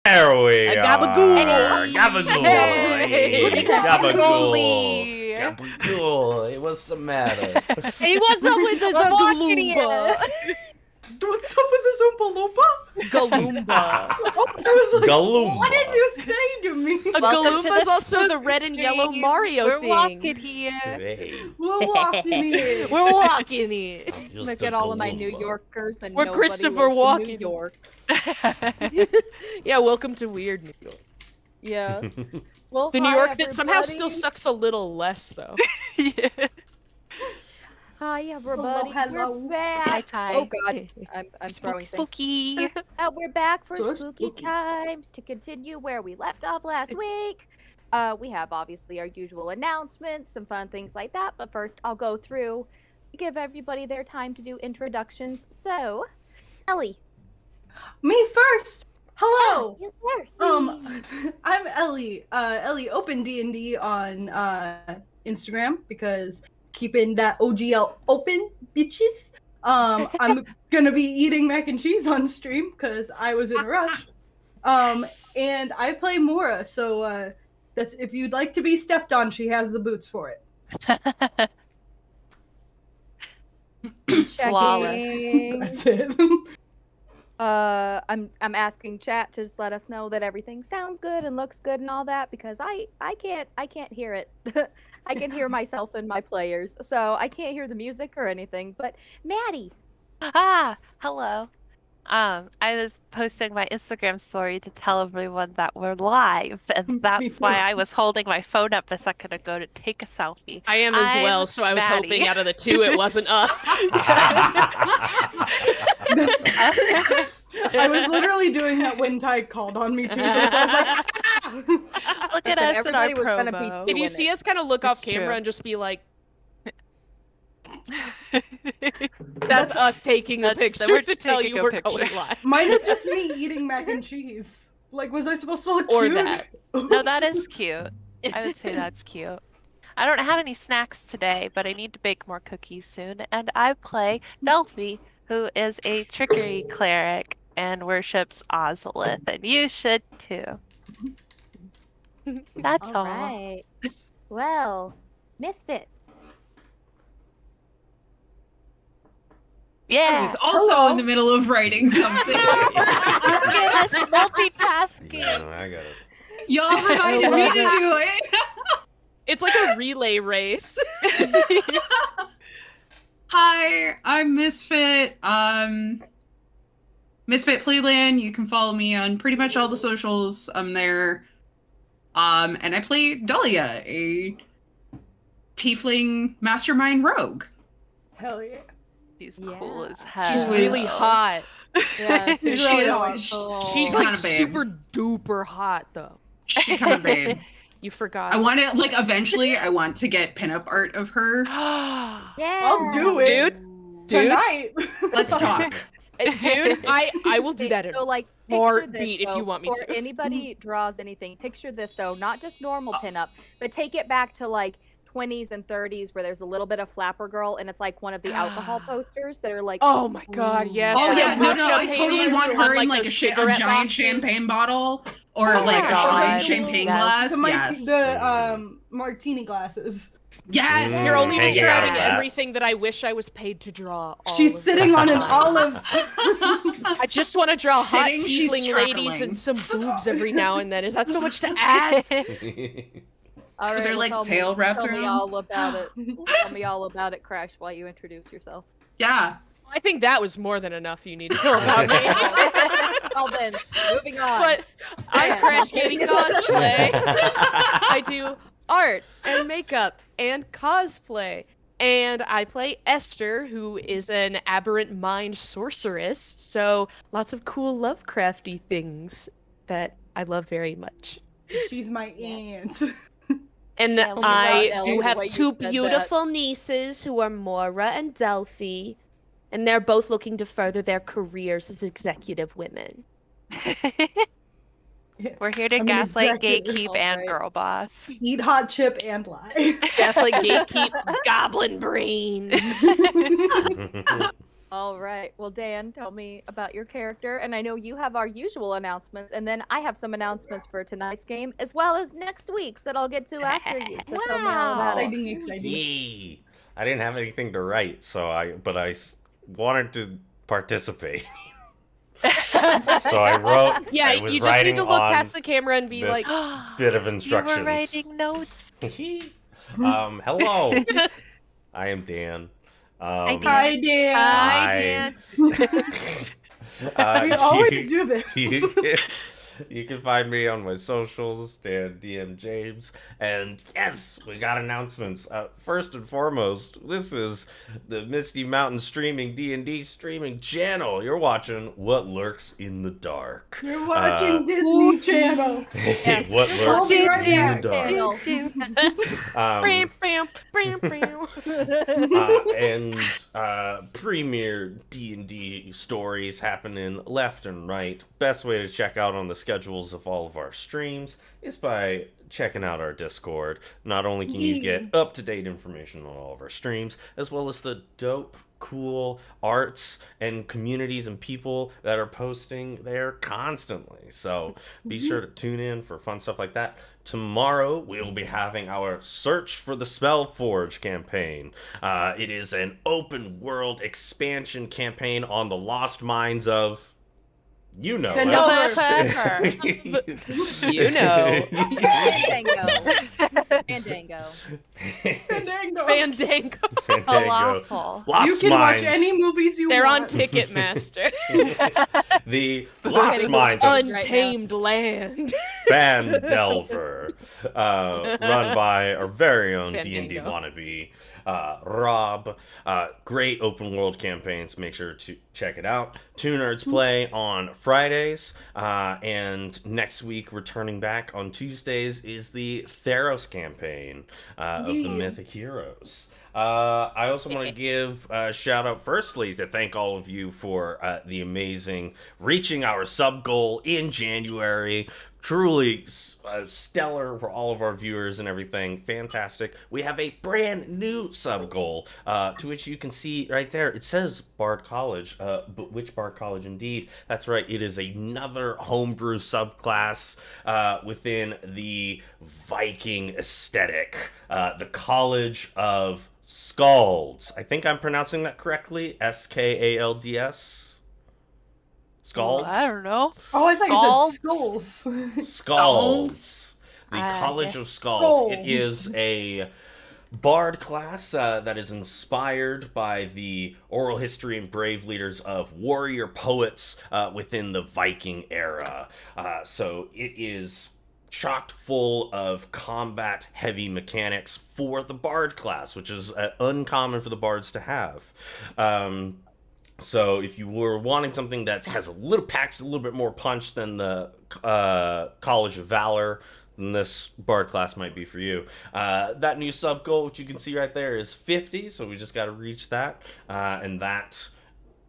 There we are. Gabagool. Gabagool. Hey. Gabagool. Gabagool. What's the matter? Hey, what's up with this Galoomba? What's up with this Oompa Loompa? Galoomba. Oh, I was like, Galumba. what did you say to me? A Galoomba is also the red and yellow Mario We're thing. walking here. Hey, We're walking in. We're walking it. I'm just Look a at all of my New Galumba. Yorkers and We're nobody Christopher lives in Walken. New York. Yeah, welcome to Weird New York. Yeah. Well, The New hi, York that somehow everybody. still sucks a little less, though. Hi, everybody. Hello. We're back. Hi, Ty. Oh God, I'm throwing Spooky, things. spooky. We're back for So spooky spooky. times to continue where we left off last week. We have obviously our usual announcements, some fun things like that. But first, I'll go through, give everybody their time to do introductions. So, Ellie, Me first. Hello. you first. I'm Ellie. Ellie Open D&D on Instagram because keeping that OGL open, bitches. I'm gonna be eating mac and cheese on stream because I was in a rush. And I play Mora, so that's if you'd like to be stepped on, she has the boots for it. Checking. That's it. I'm asking chat to just let us know that everything sounds good and looks good and all that because I can't hear it. I can hear myself and my players, so I can't hear the music or anything. But Maddie, Hello. I was posting my Instagram story to tell everyone that we're live, and that's why I was holding my phone up a second ago to take a selfie. I am as well, I'm so I was Maddie. hoping out of the two it wasn't up. I was literally doing that when Ty called on me too. So I was like, "Ah!" Look at Listen, us in our everybody was gonna be promo. If you doing see it. us kind of look off It's camera true. and just be like, that's us taking a That's- picture we're to tell taking you a we're picture. going live. Mine is just me eating mac and cheese. Like, was I supposed to look Or cute? that. No, that is cute. I would say that's cute. I don't have any snacks today, but I need to bake more cookies soon. And I play Delphi, who is a trickery cleric and worships Ozolith, and you should too. That's all. right. Well, Misfit. I Yeah. was also in the middle of writing something. Look at us Yeah, multitasking. I got it. Y'all reminded me to do it. It's like a relay race. Hi, I'm Misfit. Misfit Playland. You can follow me on pretty much all the socials. I'm there. And I play Dahlia, a tiefling mastermind rogue. Hell yeah. She's Yeah. cool as hell. She's really hot. Yeah, she's She really is- awesome. She's kinda like babe. super duper hot though. She kind of babe. You forgot. I want to, like, eventually I want to get pinup art of her. Yeah. I'll do it. Dude, Tonight. Let's talk. dude, I will do that in So like, picture heartbeat this, if you though, want me before to. anybody draws anything, picture this though, not just normal pinup, but take it back to like 20s and 30s where there's a little bit of flapper girl and it's like one of the alcohol posters that are like, Oh my god, yes. Oh or yeah, that no, mucha I totally painting want on, her in like a those giant cigarette boxes. champagne bottle or Oh like my a God. champagne Yes. glass. the, Yes. the martini glasses. Yes. Mm. You're only Hanging describing out. everything that I wish I was paid to draw. all She's of sitting the on an time. olive. I just want to draw hot Sitting, she's tiefling ladies chuckling. and some boobs every now and then. Is that so much to ask? all right, They're well, like tell tail wrapped tell me around. all about it. Tell me all about it, Crash, while you introduce yourself. Yeah. I think that was more than enough you need to know about me. Well then, moving on. But I'm Yeah. Crash Gating Cosplay. I do art and makeup and cosplay. And I play Esther, who is an aberrant mind sorceress. So lots of cool Lovecrafty things that I love very much. She's my aunt. And Yeah, we I got do Ellie, the have way you two said that. beautiful nieces who are Mora and Delphi. And they're both looking to further their careers as executive women. We're here to I'm an gaslight, executive, gatekeep, and alright. girl boss. Eat hot chip and lie. Gaslight, gatekeep, goblin brain. All right. Well, Dan, tell me about your character. And I know you have our usual announcements, and then I have some announcements for tonight's game, as well as next week's that I'll get to after you. So tell me all about it. Exciting. Yee. I didn't have anything to write, but I wanted to participate. So I wrote. Yeah, I was you just need to writing look on past the camera and be this like, bit of You instructions. were writing notes. Hello. I am Dan. Dan. Hi, Dan. "Hi, Dan." We always do this. You can find me on my socials, Dan DM James. And yes, we got announcements. First and foremost, this is the Misty Mountain Streaming D&D streaming channel. You're watching What Lurks in the Dark. You're watching Disney Channel. What I'll Lurks be in right the back. Dark. Bam, bam, bam, bam. And premier D&D stories happening left and right. Best way to check out on the schedules of all of our streams is by checking out our Discord. Not only can you get up-to-date information on all of our streams, as well as the dope, cool arts and communities and people that are posting there constantly. So be sure to tune in for fun stuff like that. Tomorrow, we'll be having our Search for the Spellforge campaign. It is an open-world expansion campaign on the lost mines of... You know it. You know. Fandango. Fandango. Falafel. Lost You can Mines. watch any movies you They're on want. Ticketmaster. The Lost Mines of Untamed Land. Fandelver, run by our very own D&D Fandango. wannabe, Rob. Great open world campaigns. Make sure to check it out. Two Nerds play on Fridays, and next week, returning back on Tuesdays, is the Theros campaign of the Mythic Heroes. I also want to give a shout out firstly to thank all of you for the amazing reaching our sub goal in January. Truly stellar for all of our viewers and everything. Fantastic. We have a brand new sub goal, to which you can see right there. It says Bard College, but which Bard College indeed? That's right. It is another homebrew subclass within the Viking aesthetic. The College of Scalds. I think I'm pronouncing that correctly. Skalds. Scalds? I don't know. Oh, I thought you Skulls? said skulls. Scalds. The Ah, College yeah. of Skulls. It Skull. is a bard class that is inspired by the oral history and brave leaders of warrior poets within the Viking era. So it is chock full of combat heavy mechanics for the bard class, which is uncommon for the bards to have. So if you were wanting something that has packs a little bit more punch than the College of Valor, then this bard class might be for you. That new sub goal, which you can see right there, is 50, so we just got to reach that, and that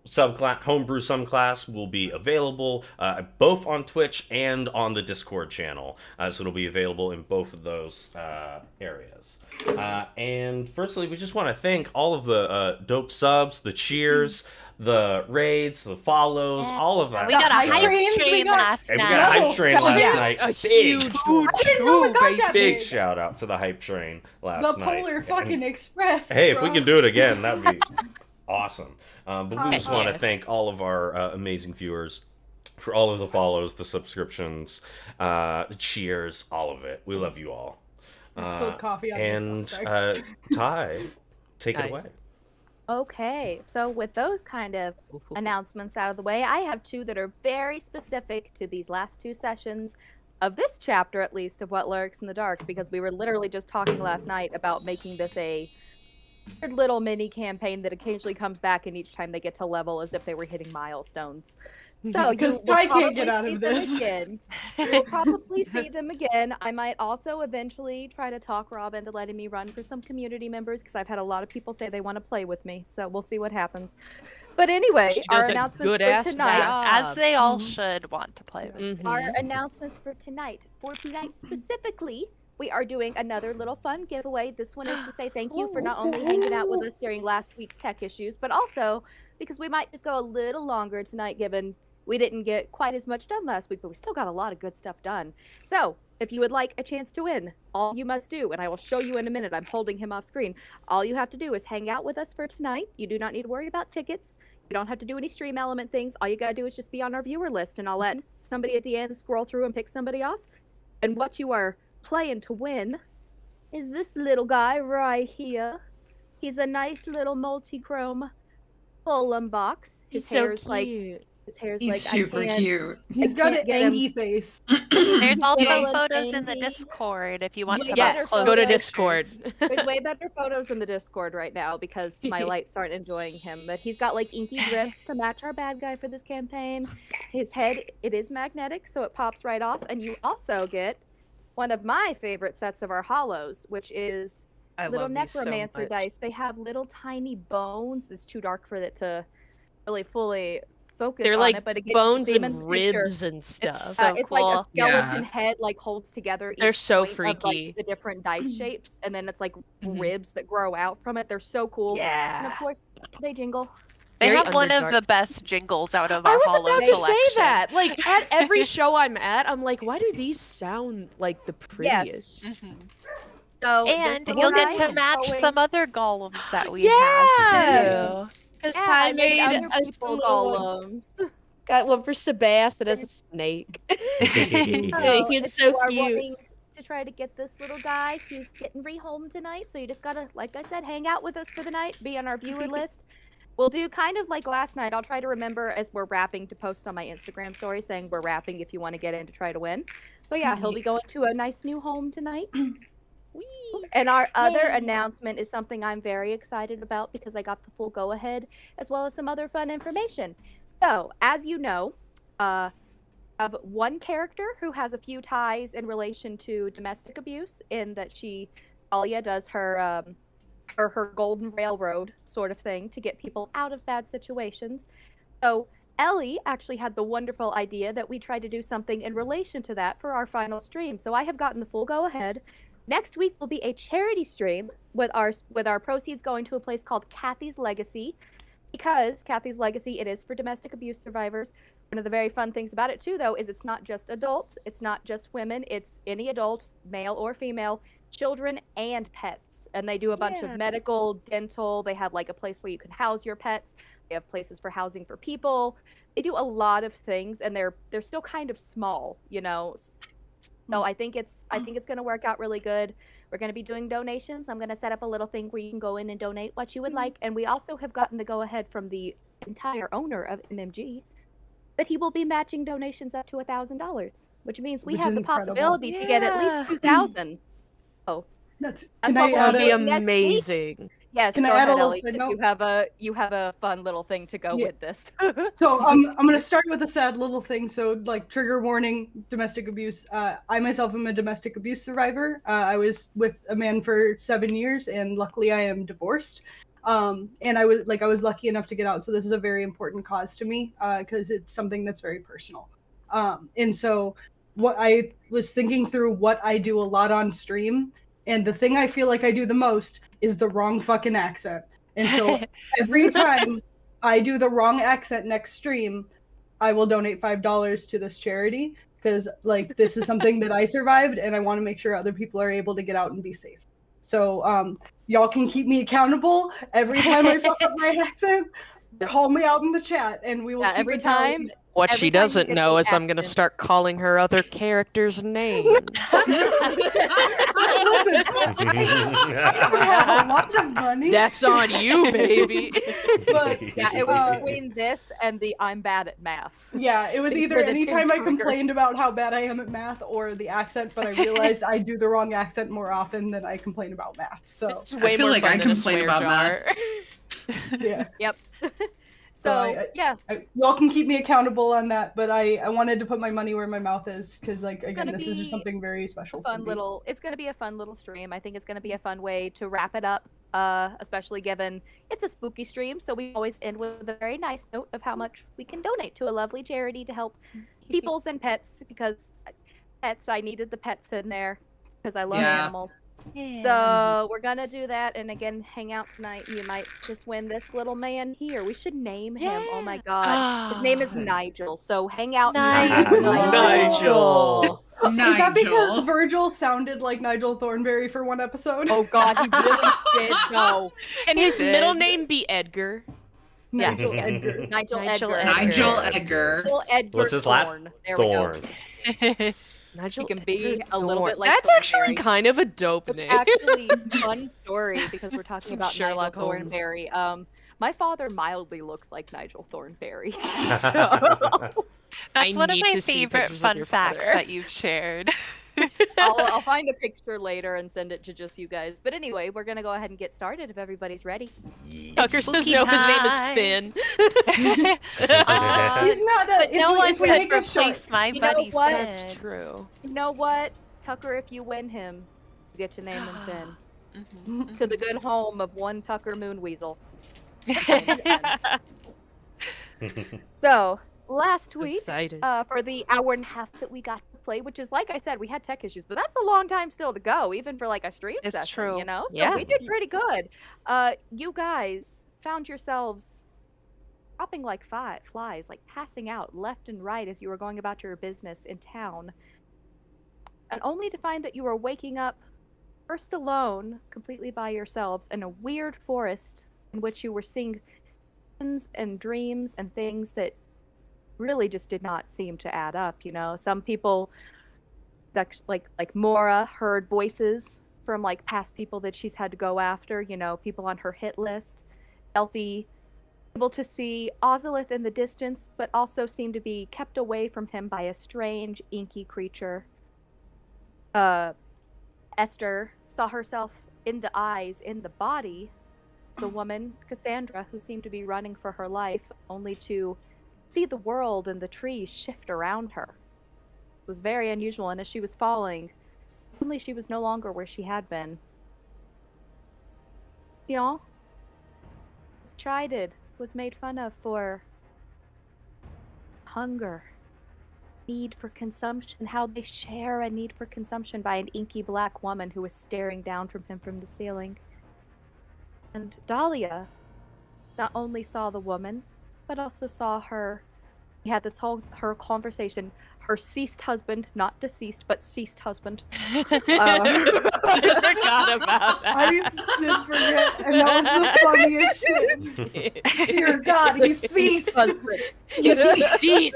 homebrew subclass will be available both on Twitch and on the Discord channel, so it'll be available in both of those areas. And firstly, we just want to thank all of the dope subs, the cheers, the raids, the follows, all of that. We got a hype hype trains, we train got- last And we night. got a hype Double train seven. last Yeah, night. a Big, huge I didn't know it got that big big. shout out to the hype train last The night. Polar And- fucking Express. Hey, if we bro. can do it again, that'd be awesome. But we just want to Yeah. thank all of our amazing viewers for all of the follows, the subscriptions, the cheers, all of it. We love you all. I spilled coffee on And myself, Ty, take it Nice. away. Okay, so with those kind of announcements out of the way, I have two that are very specific to these last two sessions of this chapter, at least, of What Lurks in the Dark, because we were literally just talking last night about making this a weird little mini campaign that occasionally comes back, and each time they get to level as if they were hitting milestones. So Because you will I can't get probably out see of them this. again. You'll probably see them again. I might also eventually try to talk Rob into letting me run for some community members because I've had a lot of people say they want to play with me. So we'll see what happens. But anyway, She our does a announcements for good-ass tonight. job. As they all should want to play with. Our announcements for tonight. For tonight specifically, we are doing another little fun giveaway. This one is to say thank you for not only hanging out with us during last week's tech issues, but also because we might just go a little longer tonight, given we didn't get quite as much done last week, but we still got a lot of good stuff done. So, if you would like a chance to win, all you must do, and I will show you in a minute, I'm holding him off screen. All you have to do is hang out with us for tonight. You do not need to worry about tickets. You don't have to do any stream element things. All you gotta do is just be on our viewer list, and I'll let somebody at the end scroll through and pick somebody off. And what you are playing to win is this little guy right here. He's a nice little multi-chrome Golem box. He's so cute. He's like super cute. He's got an get him. angy face. There's also Yellow photos in the baby. Discord if you want some Yes, up-close go to pictures. Discord. There's way better photos in the Discord right now because my lights aren't enjoying him. But he's got like inky drips to match our bad guy for this campaign. His head, it is magnetic, so it pops right off. And you also get one of my favorite sets of our hollows, which is little necromancer dice. They have little tiny bones. It's too dark for it to really fully focus They're on like it, but again, bones same in and the picture. ribs and stuff. So It's like a cool. skeleton Yeah. head like holds together They're each so point of, freaky. like, the different dice shapes, and then it's like Mhm. ribs that grow out from it. They're so cool. And Yeah. of course, they jingle. They Very have one of Underdark. the best jingles out of our I was Hollow about to selection. say that. Like at every show I'm at, I'm like, why do these sound like the prettiest? Mhm. So And this you'll little get guy to is match going- some other golems that we Yeah. have too. Because Yeah, I made made other a people similar one. golems. Got one for Sebastian as a snake. So He's if so you are cute. wanting to try to get this little guy, he's getting rehomed tonight. So you just gotta, like I said, hang out with us for the night, be on our viewer list. We'll do kind of like last night. I'll try to remember as we're wrapping to post on my Instagram story saying we're wrapping if you want to get in to try to win. But yeah, he'll be going to a nice new home tonight. And our other announcement is something I'm very excited about because I got the full go ahead as well as some other fun information. So, as you know, I have one character who has a few ties in relation to domestic abuse in that Alia does her her golden railroad sort of thing to get people out of bad situations. So Ellie actually had the wonderful idea that we try to do something in relation to that for our final stream. So I have gotten the full go ahead. Next week will be a charity stream with our proceeds going to a place called Kathy's Legacy. Because Kathy's Legacy, it is for domestic abuse survivors. One of the very fun things about it too, though, is it's not just adults, it's not just women, it's any adult, male or female, children and pets. And they do a bunch of medical, dental. They have like a place where you can house your pets. They have places for housing for people. They do a lot of things, and they're still kind of small, you know. So I think it's going to work out really good. We're going to be doing donations. I'm going to set up a little thing where you can go in and donate what you would like. And we also have gotten the go ahead from the entire owner of MMG that he will be matching donations up to $1,000, which means we Which have is the incredible. possibility to get at least 2,000. Oh, That's That's can I what we'll add That'd do be a, next week. amazing. yes. Can I go add a ahead, little Ellie, side 'cause note? you have a fun little thing to go Yeah. with this. So I'm gonna start with a sad little thing. So like trigger warning, domestic abuse. I myself am a domestic abuse survivor. I was with a man for 7 years, and luckily I am divorced. And I was lucky enough to get out. So this is a very important cause to me because it's something that's very personal. And so what I was thinking through what I do a lot on stream, and the thing I feel like I do the most is the wrong fucking accent. And so every time I do the wrong accent next stream, I will donate $5 to this charity because like this is something that I survived, and I want to make sure other people are able to get out and be safe. So y'all can keep me accountable every time I fuck up my accent. Call me out in the chat, and we will Yeah, keep every a tally. time. What Every she time you doesn't get know the is I'm gonna accent. start calling her other characters' names. Listen, I don't have a lot of money. That's on you, baby. But Yeah, it was between this and the I'm bad at math. yeah, it was These either were the two anytime I triggers. complained about how bad I am at math or the accent, but I realized I do the wrong accent more often than I complain about math. So It's way feel more like fun I than a complain swear about jar. yeah. Yep. So So yeah, Y'all can keep me accountable on that, but I wanted to put my money where my mouth is because, like, again, gonna this is just be something very special for me. it's going to be a fun little stream. I think it's going to be a fun way to wrap it up, especially given it's a spooky stream. So we always end with a very nice note of how much we can donate to a lovely charity to help peoples and pets, because pets, I needed the pets in there because I love Yeah. animals. Yeah. So we're gonna do that, and again, hang out tonight. You might just win this little man here. We should name him. Oh my god, his name is Ah. Nigel. So hang out. Nigel. Nigel. Is that because Nigel. Virgil sounded like Nigel Thornberry for one episode? Oh god, he really did though. And He his did. middle name be Edgar. Nigel Yes. Edgar. Nigel Nigel Edgar. Edgar. Nigel Edgar. Nigel Edgar. What's his last? Thorne. There we go. Thorn. Nigel He can be Edgar a little Thorne. bit like That's actually Thornberry. kind of a dope It's name. actually a fun story because we're talking Some about Sherlock Nigel Holmes. Thornberry. My father mildly looks like Nigel Thornberry. That's one of need my to see favorite pictures of fun your facts father. that you've shared. I'll find a picture later and send it to just you guys. But anyway, we're gonna go ahead and get started if everybody's ready. Tucker says spooky no, his name is time. Finn. He's not a. no one if we could make it short, replace my You know buddy what? Finn. That's true. You know what, Tucker? If you win him, you get to name him Finn. Mhm, To the good home of one Tucker Moonweasel. mhm. So last I'm week, excited. for the hour and a half that we got to play, which is like I said, we had tech issues, but that's a long time still to go, even for like a stream It's session, true. you know? So Yeah. we did pretty good. You guys found yourselves dropping like flies, like passing out left and right as you were going about your business in town. And only to find that you were waking up first alone, completely by yourselves, in a weird forest in which you were seeing visions and dreams and things that really just did not seem to add up. You know, some people, like Mora, heard voices from like past people that she's had to go after. You know, people on her hit list. Elfie able to see Ozolith in the distance, but also seemed to be kept away from him by a strange, inky creature. Esther saw herself in the eyes, in the body, the woman, Cassandra, who seemed to be running for her life, only to see the world and the trees shift around her. It was very unusual, and as she was falling, suddenly she was no longer where she had been. Sion was chided, was made fun of for hunger, need for consumption, how they share a need for consumption by an inky black woman who was staring down from him from the ceiling. And Dahlia not only saw the woman, but also saw her. We had this whole her conversation. Her ceased husband, not deceased, but ceased husband. I forgot about I did forget, and that was the funniest shit. Dear God, he ceased. Husband. Jeez.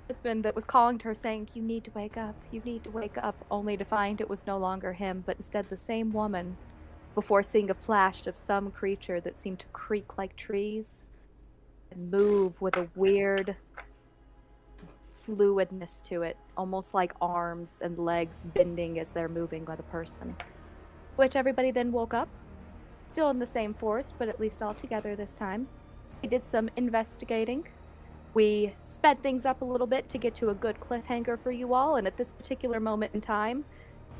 Husband that was calling to her saying, "You need to wake up, you need to wake up," only to find it was no longer him, but instead the same woman, before seeing a flash of some creature that seemed to creak like trees and move with a weird fluidness to it, almost like arms and legs bending as they're moving with a person. Which everybody then woke up, still in the same forest, but at least all together this time. We did some investigating. We sped things up a little bit to get to a good cliffhanger for you all, and at this particular moment in time,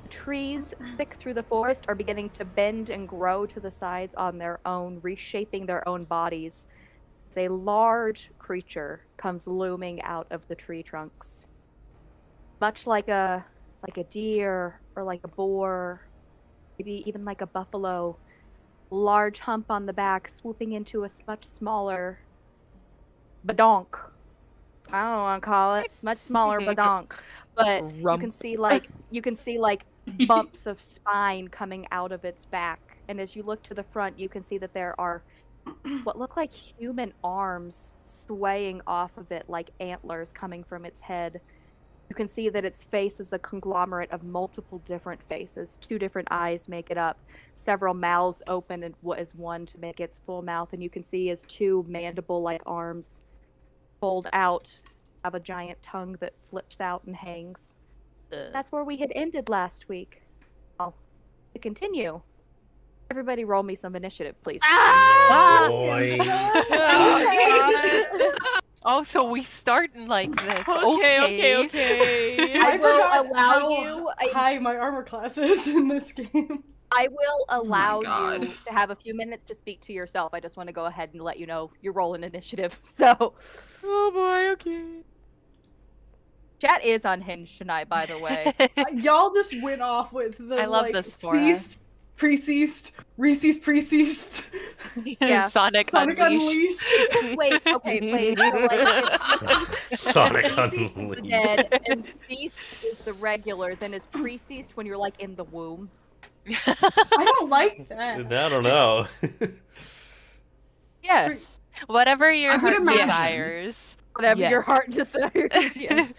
the trees thick through the forest are beginning to bend and grow to the sides on their own, reshaping their own bodies. As a large creature comes looming out of the tree trunks. Much like a deer or like a boar, maybe even like a buffalo, large hump on the back swooping into a much smaller badonk. I don't want to call it much smaller badonk, but you can see like bumps of spine coming out of its back, and as you look to the front, you can see that there are what look like human arms swaying off of it like antlers coming from its head. You can see that its face is a conglomerate of multiple different faces. 2 different eyes make it up. Several mouths open as one to make its full mouth. And you can see as 2 mandible-like arms fold out, have a giant tongue that flips out and hangs. That's where we had ended last week. Well, to continue, everybody roll me some initiative, please. Boy. Oh, so we starting like this. Okay. I will forgot allow how you high my armor class is in this game. I will allow God. you to have a few minutes to speak to yourself. I just want to go ahead and let you know you're rolling initiative. So, Oh boy, okay. Chat is unhinged tonight, by the way. Y'all just went off with the I love like, this for ceased, pre-ceased, receased. Yeah. Sonic Sonic Unleashed. Wait, okay, wait. So, like, if Sonic Pre-ceased is the Unleashed. dead and ceased is the regular, then is pre-ceased when you're like in the womb? I don't like that. I don't know. Yes. Whatever your I would heart imagine. desires. Whatever your Yes. heart desires. Yes.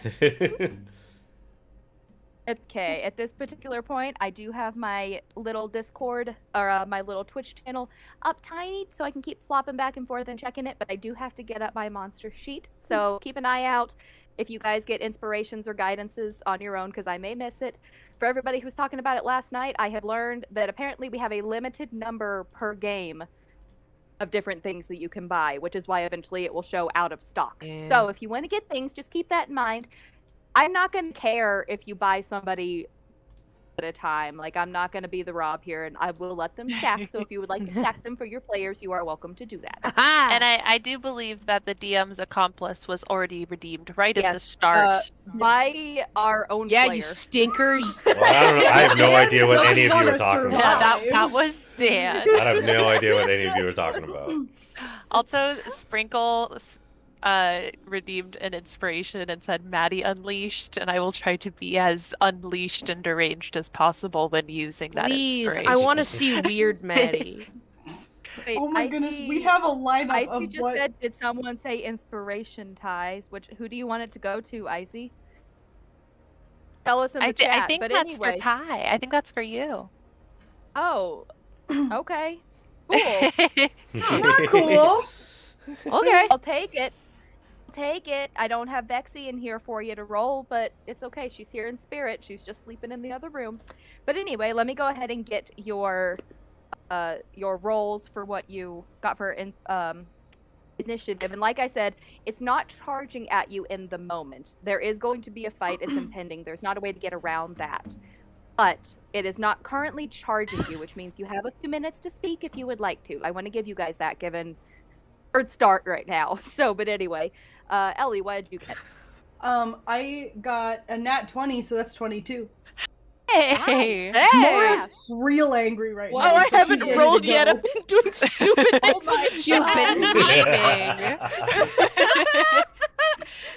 Okay, at this particular point, I do have my little Discord or my little Twitch channel up tiny so I can keep flopping back and forth and checking it, but I do have to get up my monster sheet. So keep an eye out if you guys get inspirations or guidances on your own because I may miss it. For everybody who was talking about it last night, I have learned that apparently we have a limited number per game of different things that you can buy, which is why eventually it will show out of stock. Yeah. So if you want to get things, just keep that in mind. I'm not going to care if you buy somebody at a time. Like, I'm not going to be the Rob here, and I will let them stack. So if you would like to stack them for your players, you are welcome to do that. And I do believe that the DM's accomplice was already redeemed right at the Yes, start. By our own Yeah, player. you stinkers. Well, I don't know. I have no idea what Doesn't any of you wanna are talking survive. about. Yeah, that was Dan. I have no idea what any of you are talking about. Also, Sprinkle redeemed an inspiration and said Maddie Unleashed, and I will try to be as unleashed and deranged as possible when using that Please, inspiration. I want to see Weird Maddie. Wait, Oh my I goodness, see- we have a lineup Icy of just what? said, did someone say inspiration ties? Who do you want it to go to, Icy? Tell us in the chat. I think but that's anyway. for Ty. I think that's for you. Oh, okay. Cool. Not cool. Okay. I'll take it. Take it. I don't have Vexy in here for you to roll, but it's okay. She's here in spirit. She's just sleeping in the other room. But anyway, let me go ahead and get your rolls for what you got for initiative. And like I said, it's not charging at you in the moment. There is going to be a fight. It's impending. There's not a way to get around that. But it is not currently charging you, which means you have a few minutes to speak if you would like to. I want to give you guys that given third start right now. So, but anyway, Ellie, what did you get? I got a nat 20, so that's 22. Hey! Mora's real angry right Oh, now. I so haven't she's ready rolled to yet. go. I've been doing stupid things in the You've chat. been memeing. I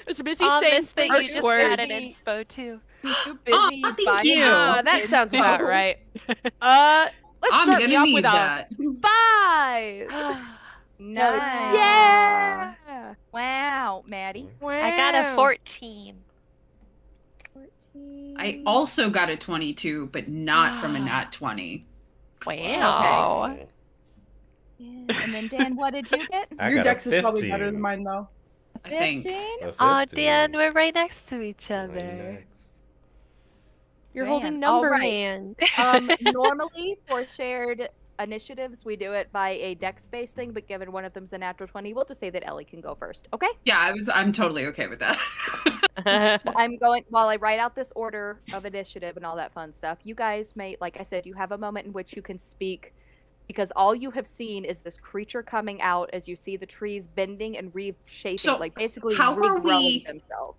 was busy I'll saying miss that you curse just words. had an inspo too. Too busy thank buying you. That sounds about Oh. right. Let's I'm start me gonna off need with a that. 5. Nice. Yeah. Wow, Maddie. Wow. I got a 14. 14. I also got a 22, but not from a nat 20. Wow. Yeah. And then Dan, what did you get? I Your got a dex is probably better 15. than mine, though. I think. 15? A Oh, 15. Dan, we're right next to each Right other. next. You're Man, holding all number right. hand. Normally for shared initiatives, we do it by a dex-based thing, but given one of them's a natural 20, we'll just say that Ellie can go first. Okay? Yeah, I'm totally okay with that. I'm going while I write out this order of initiative and all that fun stuff. You guys may, like I said, you have a moment in which you can speak because all you have seen is this creature coming out as you see the trees bending and reshaping, So, like basically how are regrowing we- themselves.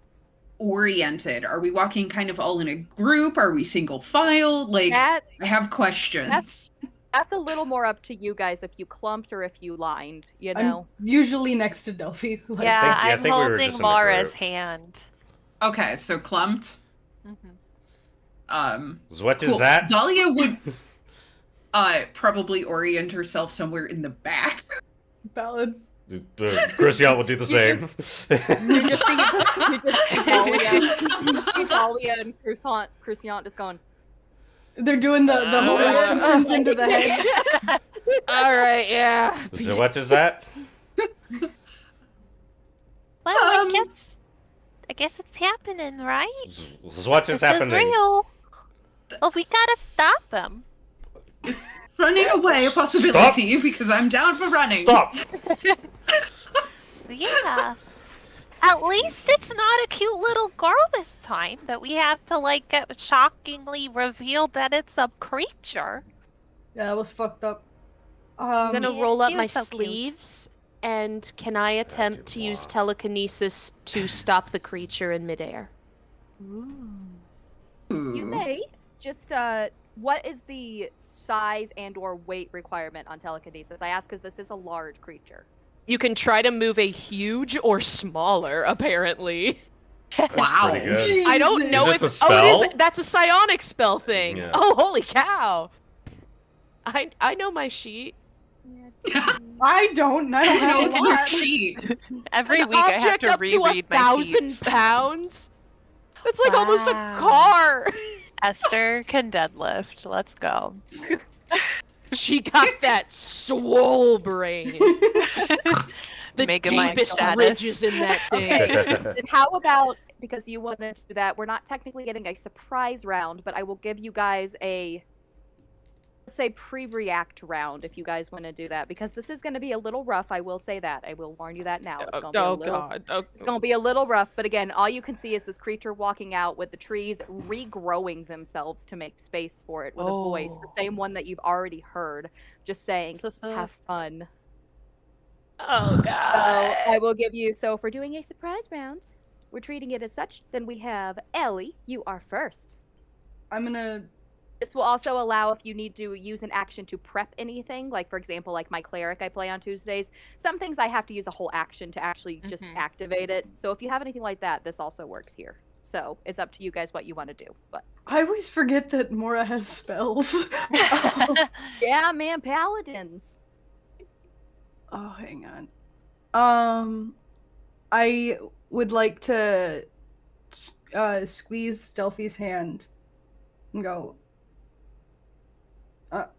Oriented. Are we walking kind of all in a group? Are we single file? Like, That I have questions. that's a little more up to you guys if you clumped or if you lined, you I'm know. usually next to Delphi. Like, Yeah, I I'm think we were holding just in a Mara's group. hand. Okay, so clumped. So what is Cool. that? Dahlia would probably orient herself somewhere in the back. Valid. Christian will do the same. You just see Dahlia and Cruciant just going. They're doing the whole turns into the head. All right, yeah. So what is that? Well, I guess it's happening, right? So what is This is happening? real. Well, we gotta stop them. Is running away a possibility? Because I'm down for running. Stop! Yeah. At least it's not a cute little girl this time that we have to, like, get shockingly revealed that it's a creature. Yeah, that was fucked up. I'm gonna Yeah, roll up she my was so cute. sleeves, and can I attempt to use wow. telekinesis to stop the creature in midair? You may just what is the size and or weight requirement on telekinesis? I ask because this is a large creature. You can try to move a huge or smaller, apparently. That's Wow. pretty good. I don't know Is it if the oh, it spell? is. That's a psionic spell thing. Yeah. Oh, holy cow! I know my sheet. I don't. And I don't have No, a it's their lot. cheat. Every An week I have object to up to reread my 1,000 feats. pounds. That's like almost a Wow. car. Esther can deadlift. Let's go. She got that swole brain. The Megamind deepest status. ridges in that thing. Okay. Then how about, because you wanted to do that, we're not technically getting a surprise round, but I will give you guys a, let's say, pre-react round if you guys want to do that, because this is going to be a little rough. I will say that. I will warn you that now. It's going to be a little, God. Oh, it's going to be a little rough, but again, all you can see is this creature walking out with the trees regrowing themselves to make space for it with a voice, the same one that you've already heard, just saying, have fun. Oh, So God. I will give you, so if we're doing a surprise round, we're treating it as such, then we have Ellie, you are first. I'm gonna. This will also allow if you need to use an action to prep anything, like for example, like my cleric I play on Tuesdays. Some things I have to use a whole action to actually just activate it. So if you have anything like that, this also works here. So it's up to you guys what you want to do. But I always forget that Mora has spells. yeah, man, paladins. Oh, hang on. I would like to squeeze Delphi's hand and go,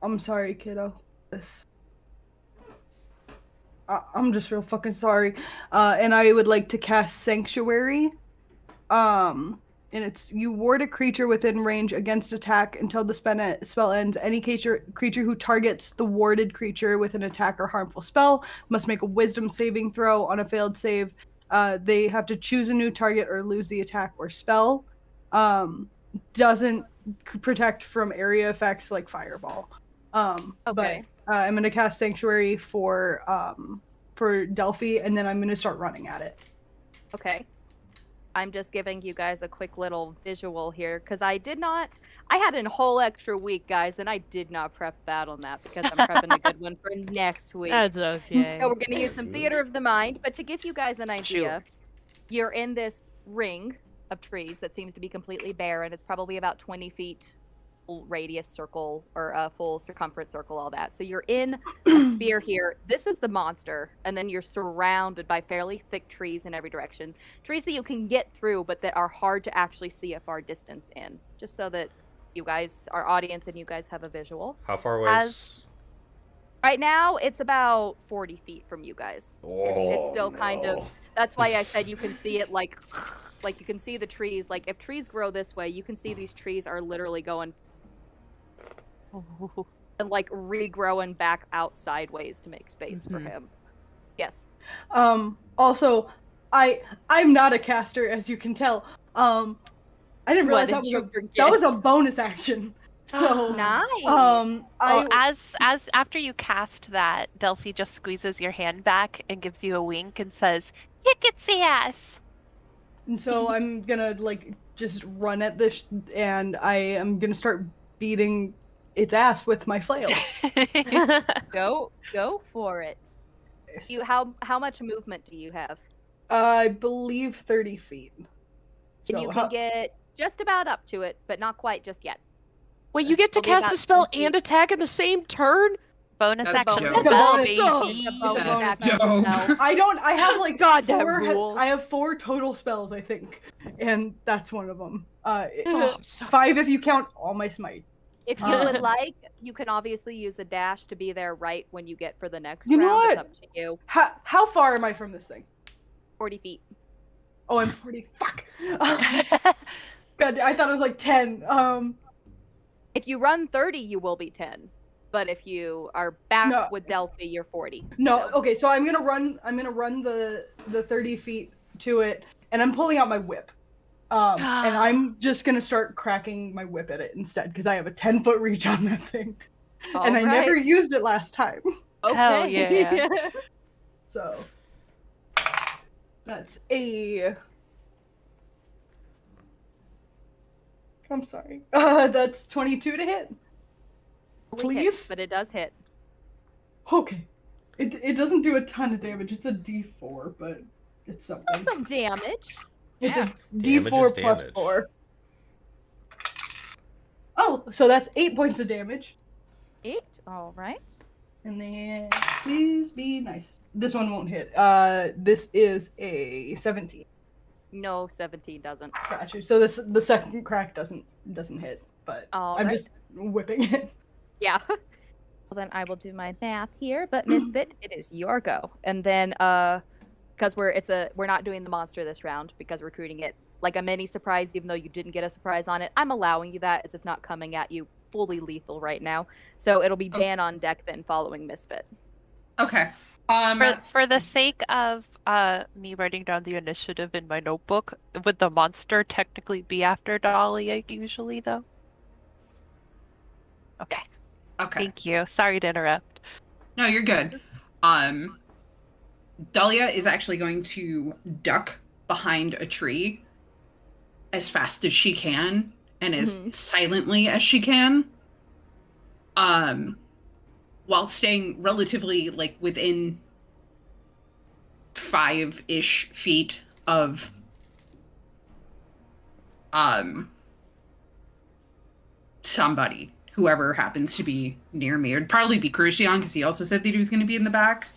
I'm sorry, kiddo. I'm just real fucking sorry. And I would like to cast Sanctuary. And it's, you ward a creature within range against attack until the spell ends. Any creature who targets the warded creature with an attack or harmful spell must make a wisdom saving throw. On a failed save, they have to choose a new target or lose the attack or spell. Doesn't protect from area effects like fireball. Okay. But I'm going to cast Sanctuary for Delphi, and then I'm going to start running at it. Okay. I'm just giving you guys a quick little visual here, because I had a whole extra week, guys, and I did not prep battle map, because I'm prepping a good one for next week. That's okay. So we're going to use some theater of the mind, but to give you guys an idea, Sure. You're in this ring of trees that seems to be completely barren. It's probably about 20 feet full radius circle, or a full circumference circle, all that. So you're in a sphere here. This is the monster, and then you're surrounded by fairly thick trees in every direction. Trees that you can get through, but that are hard to actually see a far distance in. Just so that you guys, our audience, and you guys have a visual. How far away is... Right now, it's about 40 feet from you guys. Oh, It's still kind of... That's why I said you can see it like you can see the trees. Like if trees grow this way, you can see these trees are literally going and like regrowing back out sideways to make space for him. Yes. Also, I'm not a caster, as you can tell. I didn't realize that was a bonus action. So nice. As after you cast that, Delphi just squeezes your hand back and gives you a wink and says, "Kick its ass." And so I'm gonna like just run at this, and I am gonna start beating its ass with my flail. Go for it. How much movement do you have? I believe 30 feet. So you can get just about up to it, but not quite just yet. Wait, you get to cast a spell and attack in the same turn? Bonus That's action dope. spell, That's baby. That's dope. I have like God, that four, rules. I have 4 total spells, I think, and that's one of them. It's awesome. 5 if you count all my smite. If you would like, you can obviously use a dash to be there right when you get for the next You know round. what? It's up to you. How far am I from this thing? 40 feet. Oh, I'm 40. Fuck. God, I thought it was like 10. If you run 30, you will be 10. But if you are back with Delphi, you're 40. No, So. okay, so I'm gonna run the 30 feet to it, and I'm pulling out my whip. And I'm just gonna start cracking my whip at it instead, because I have a 10-foot reach on that thing. And I never used it last time. Okay. Hell yeah. So that's a I'm sorry. That's 22 to hit. Only hits, Please? but it does hit. Okay. It doesn't do a ton of damage. It's a D4, but it's Still something. some damage. It's Yeah. a Damage D4 is plus damage. 4. Oh, so that's 8 points of damage. 8. All right. And then please be nice. This one won't hit. This is a 17. No, 17 doesn't. Gotcha. So the second crack doesn't hit, but All I'm right. just whipping it. Yeah. Well, then I will do my math here. But Misfit, it is your go. And then, because we're not doing the monster this round because we're treating it like a mini surprise, even though you didn't get a surprise on it. I'm allowing you that as it's not coming at you fully lethal right now. So it'll be Dan on deck then following Misfit. Okay. For the sake of me writing down the initiative in my notebook, would the monster technically be after Dahlia usually, though? Okay. Okay. Thank you. Sorry to interrupt. No, you're good. Dahlia is actually going to duck behind a tree as fast as she can and as silently as she can. While staying relatively like within 5-ish feet of somebody, whoever happens to be near me. It'd probably be Crucian because he also said that he was going to be in the back.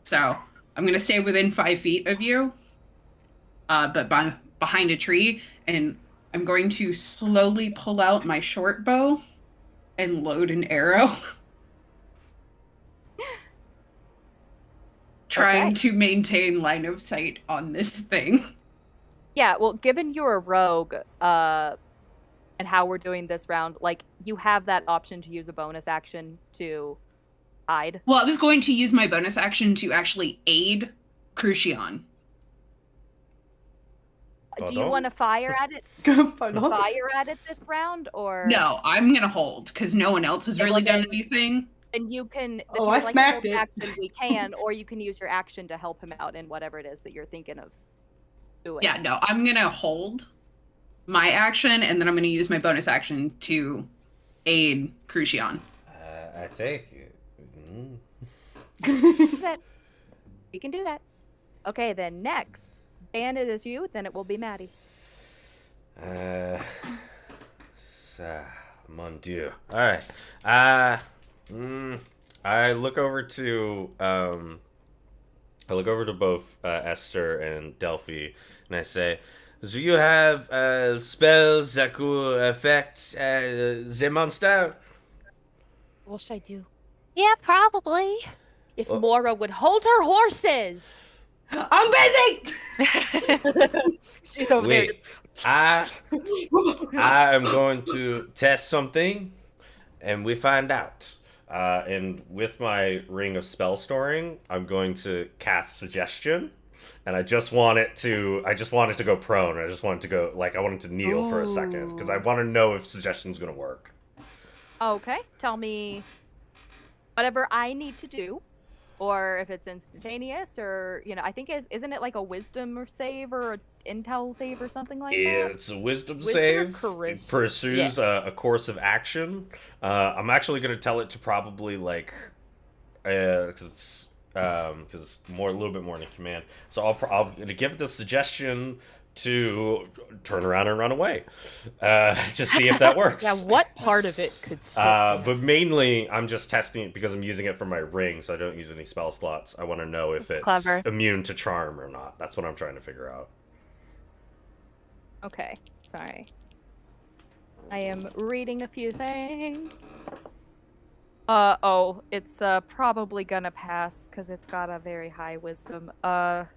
So I'm going to stay within 5 feet of you, but behind a tree, and I'm going to slowly pull out my short bow and load an arrow. Trying to maintain line of sight on this thing. Yeah, well, given you're a rogue, and how we're doing this round, like, you have that option to use a bonus action to hide. Well, I was going to use my bonus action to actually aid Crucian. Do you want to fire at it? Pardon? Fire at it this round, or No, I'm going to hold, because no one else has Yeah, really well, done then- anything. And you can. If Oh, you I would like smacked to it. action, we can, or you can use your action to help him out in whatever it is that you're thinking of doing. Yeah, no, I'm going to hold my action, and then I'm going to use my bonus action to aid Crucian. I take it. Mm. That we can do that. Okay, then next, Dan, it is you. Then it will be Maddie. Mon Dieu. All right. I look over to both Esther and Delphi, and I say, "Do you have spells that could affect the monster?" Yes, I do. Yeah, probably. If Oh. Mora would hold her horses. I'm busy. She's over there. Wait, I am going to test something, and we find out. And with my ring of spell storing, I'm going to cast suggestion, and I just want it to go prone. I just want it to go I want it to kneel for a second because I want to know if suggestion's going to work. Okay, tell me whatever I need to do, or if it's instantaneous, or I think isn't it like a wisdom or save or an intel save or something like that? It's a wisdom Wisdom or save. It charisma? pursues a course of action. I'm actually going to tell it to probably because it's a little bit more than a command. So I'm going to give it the suggestion to turn around and run away. Just see if that works. Yeah, what part of it could sit? But mainly, I'm just testing it because I'm using it for my ring, so I don't use any spell slots. I want to know if That's it's clever. immune to charm or not. That's what I'm trying to figure out. Okay, sorry. I am reading a few things. It's probably gonna pass because it's got a very high wisdom. Oh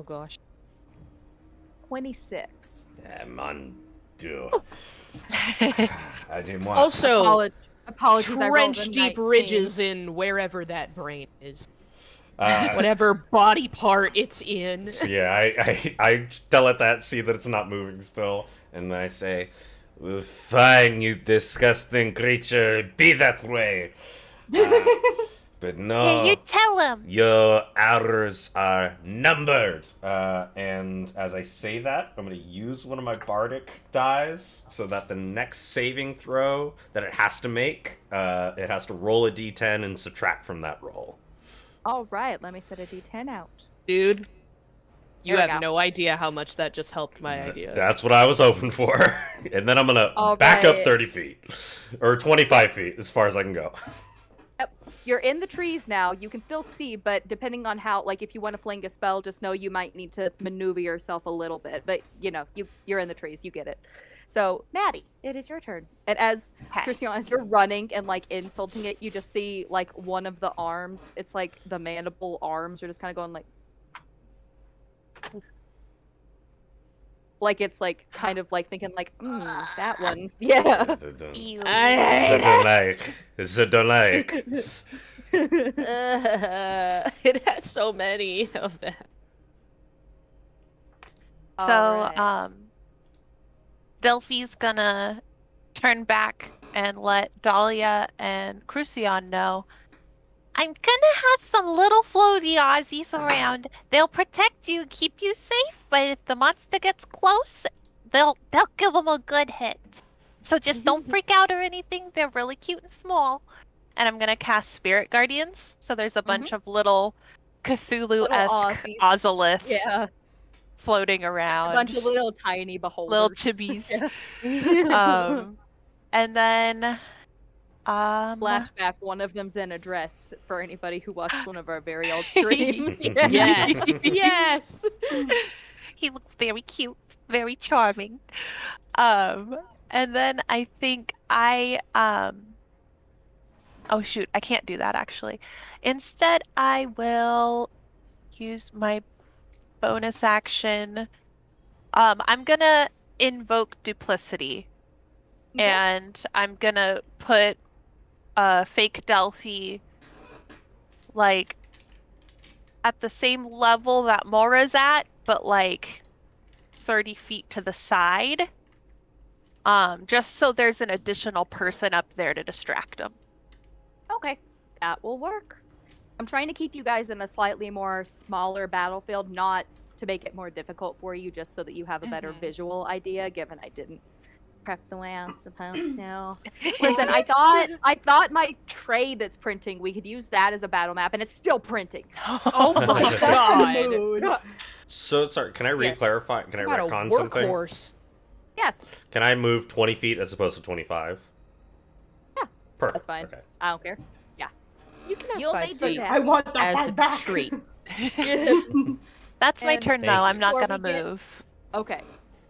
gosh. 26. Yeah, mon Dieu. I didn't want. Also, Apologies, I rolled a trench deep 19. ridges in wherever that brain is. Uh, Whatever body part it's in. Yeah, I tell it that, see that it's not moving still, and then I say, "Fine, you disgusting creature, be that way." But Hey, no, you tell him. your hours are numbered. And as I say that, I'm going to use one of my bardic dies so that the next saving throw that it has to make, it has to roll a d10 and subtract from that roll. All right, let me set a D10 out. Dude, you There we have go. no idea how much that just helped my idea. That's what I was hoping for. And then I'm going to All back up right. 30 feet. Or 25 feet, as far as I can go. Yep. You're in the trees now. You can still see, but depending on how, like, if you want to fling a spell, just know you might need to maneuver yourself a little bit. But you know, you're in the trees. You get it. So, Maddie, it is your turn. And as Okay. Christian, as you're running and like insulting it, you just see like one of the arms. It's like the mandible arms are just kind of going like it's like kind of like thinking like, that one. Yeah. Ew. It's a like. It has so many of them. So, Alright. Delphi's gonna turn back and let Dahlia and Crucian know. I'm gonna have some little floaty Aussies around. They'll protect you, keep you safe, but if the monster gets close, they'll give them a good hit. So just don't freak out or anything. They're really cute and small. And I'm gonna cast Spirit Guardians. So there's a bunch of little Cthulhu-esque Aussies. Ozoliths Yeah. floating A around. bunch of little tiny beholders. Little chibis. And then Flashback, one of them's in a dress for anybody who watched one of our very old streams. Yes. Yes. he looks very cute, very charming. And then I think oh shoot, I can't do that actually. Instead, I will use my bonus action. I'm gonna invoke duplicity. Okay. And I'm gonna put fake Delphi like at the same level that Mora's at, but like 30 feet to the side. Just so there's an additional person up there to distract them. Okay, that will work. I'm trying to keep you guys in a slightly more smaller battlefield, not to make it more difficult for you, just so that you have a better visual idea, given I didn't prep the way I'm supposed to. Listen, I thought my tray that's printing, we could use that as a battle map, and it's still printing. Oh my god. So, sorry, can I re-clarify? Can I What a retcon something? workhorse. Yes, Can I move 20 feet as opposed to 25? Yeah, Perfect. that's fine. Okay. I don't care. You can have You'll 5 need to feet pass. I want that as part a back. treat. That's my And turn Thank though. you. I'm not Before gonna we get- move. Okay.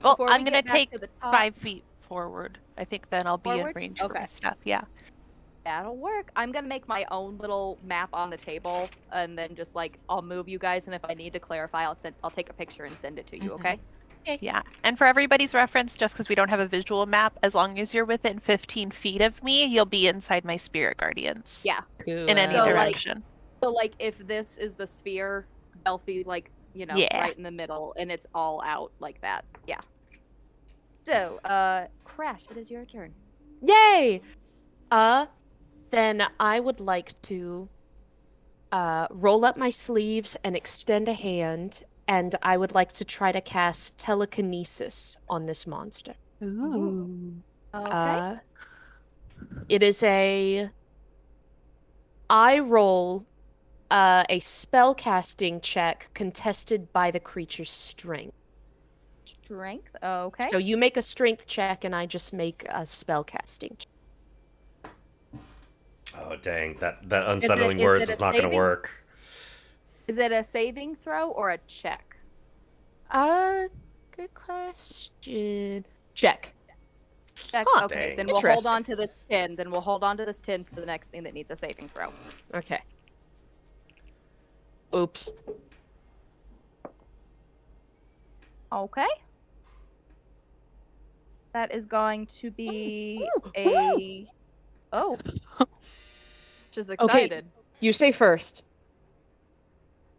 Well, Before we I'm gonna get back take to the top- 5 feet forward. I think then I'll be in Forward? range for my Okay. stuff. Yeah. That'll work. I'm gonna make my own little map on the table, and then just like I'll move you guys, and if I need to clarify, I'll take a picture and send it to you. Okay? Yeah. And for everybody's reference, just because we don't have a visual map, as long as you're within 15 feet of me, you'll be inside my spirit guardians. Yeah. In any So, like, direction. So like, if this is the sphere, Belfie's like, you know, Yeah. right in the middle, and it's all out like that. Yeah. So, Crash, it is your turn. Yay! Then I would like to roll up my sleeves and extend a hand, and I would like to try to cast telekinesis on this monster. Ooh. Okay. It is I roll a spell casting check contested by the creature's strength. Strength. Okay. So you make a strength check, and I just make a spell casting check. Oh, dang. That unsettling is words it a is not going to saving? work. Is it a saving throw or a check? Good question. Check. Check. Huh. Okay. Dang. Then we'll hold Interesting. on to this 10. Then we'll hold on to this 10 for the next thing that needs a saving throw. Okay. Oops. Okay. That is going to be Ooh, a. Oh. Just Okay. excited. You say first.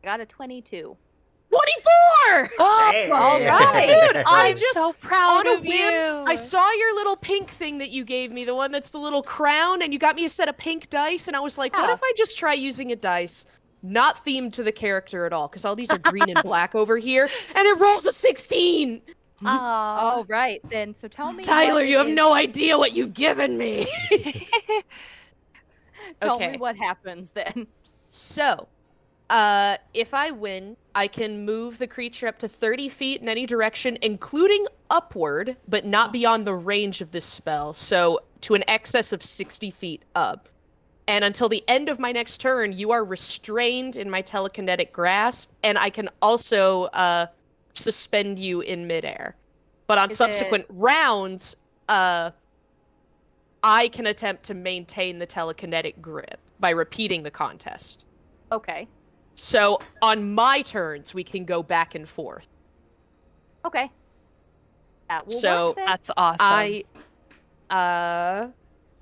I got a 22. 24! Hey. all right. Dude, I'm just so proud on a of whim, you. I saw your little pink thing that you gave me, the one that's the little crown, and you got me a set of pink dice, and I was like, what Yeah. if I just try using a dice not themed to the character at all? Because all these are green and black over here, and it rolls a 16! Aw. All right, then. So tell me. Tyler, what you have it is- no idea what you've given me! Tell Okay. me what happens then. So, if I win, I can move the creature up to 30 feet in any direction, including upward, but not beyond the range of this spell. So, to an excess of 60 feet up. And until the end of my next turn, you are restrained in my telekinetic grasp, and I can also suspend you in midair. But on Is subsequent rounds, I can attempt to maintain the telekinetic grip by repeating the contest. Okay. So on my turns, we can go back and forth. Okay. That will So, work then. That's awesome.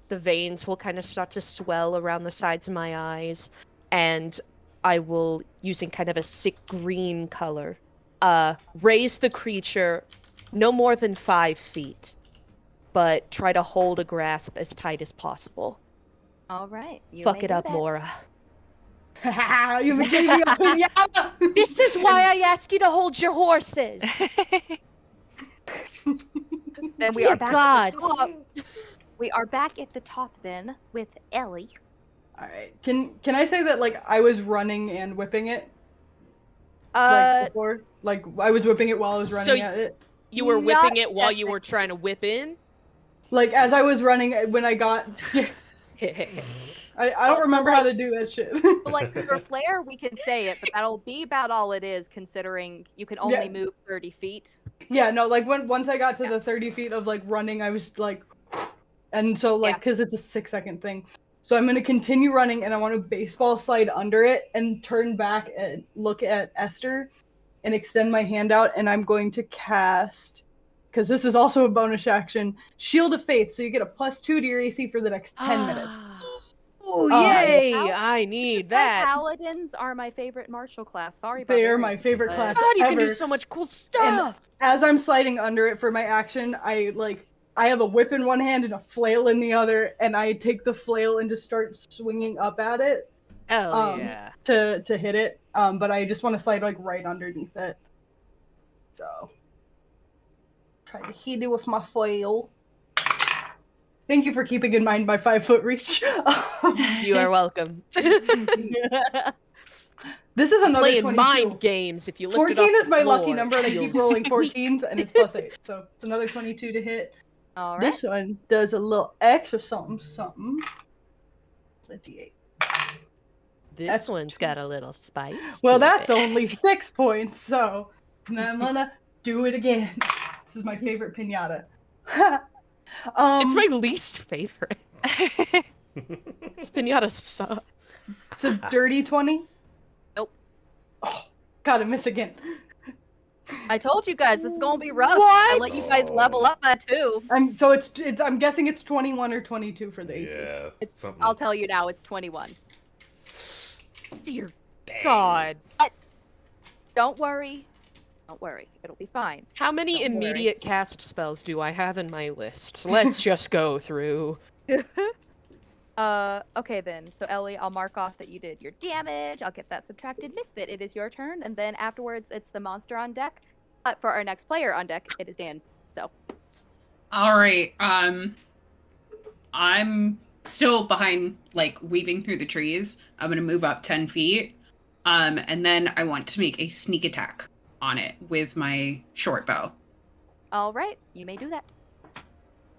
The veins will kind of start to swell around the sides of my eyes, and I will, using kind of a sick green color, raise the creature no more than 5 feet, but try to hold a grasp as tight as possible. All right. You Fuck may it do up, that. Laura. You gave me a pinata. This is why I ask you to hold your horses. Then we Dear are back gods. at the top. We are back at the top then with Ellie. All right. Can I say that like I was running and whipping it before? Like I was whipping it while I was So running at it. You were Not whipping it while you were trying to whip in? Like as I was running when I got. I don't remember how to do that shit. But like for flare, we can say it, but that'll be about all it is, considering you can only Yeah. move 30 feet. Yeah, no, like once I got to the 30 feet of like running, I was like, and so like Yeah. because it's a 6-second thing, so I'm gonna continue running and I want to baseball slide under it and turn back and look at Esther, and extend my hand out, and I'm going to cast, because this is also a bonus action, Shield of Faith, so you get a +2 to your AC for the next 10 minutes. Oh, yay! yay! I This need is why that. Paladins are my favorite martial class. Sorry, They are barbarians, my favorite but- class. God, you can do ever. so much cool stuff. As I'm sliding under it for my action, I have a whip in one hand and a flail in the other, and I take the flail and just start swinging up at it Hell yeah. to hit it. But I just want to slide like right underneath it. So try to hit it with my flail. Thank you for keeping in mind my 5-foot reach. You are welcome. This is another Playing 22. mind games if you lift 14 it off is the my lucky floor, number, and I keep feels rolling sweet. 14s, and it's +8. So it's another 22 to hit. All right. This one does a little extra something. It's a D8. This That's one's got a little spice. Well, to that's it. only 6 points, so and I'm gonna do it again. This is my favorite pinata. It's my least favorite. This pinata sucks. It's a dirty 20. Nope. Oh, gotta miss again. I told you guys this is gonna be rough. I What? let you guys level up at 2. I'm guessing it's 21 or 22 for the AC. Yeah, It's- something. I'll tell you now, it's 21. Dear Dang. God. Don't worry. Don't worry. It'll be fine. How many Don't worry. immediate cast spells do I have in my list? Let's just go through. Okay then. So Ellie, I'll mark off that you did your damage. I'll get that subtracted. Misfit, it is your turn, and then afterwards it's the monster on deck. But for our next player on deck, it is Dan. So All right. I'm still behind, like weaving through the trees. I'm gonna move up 10 feet. And then I want to make a sneak attack on it with my short bow. all right, you may do that.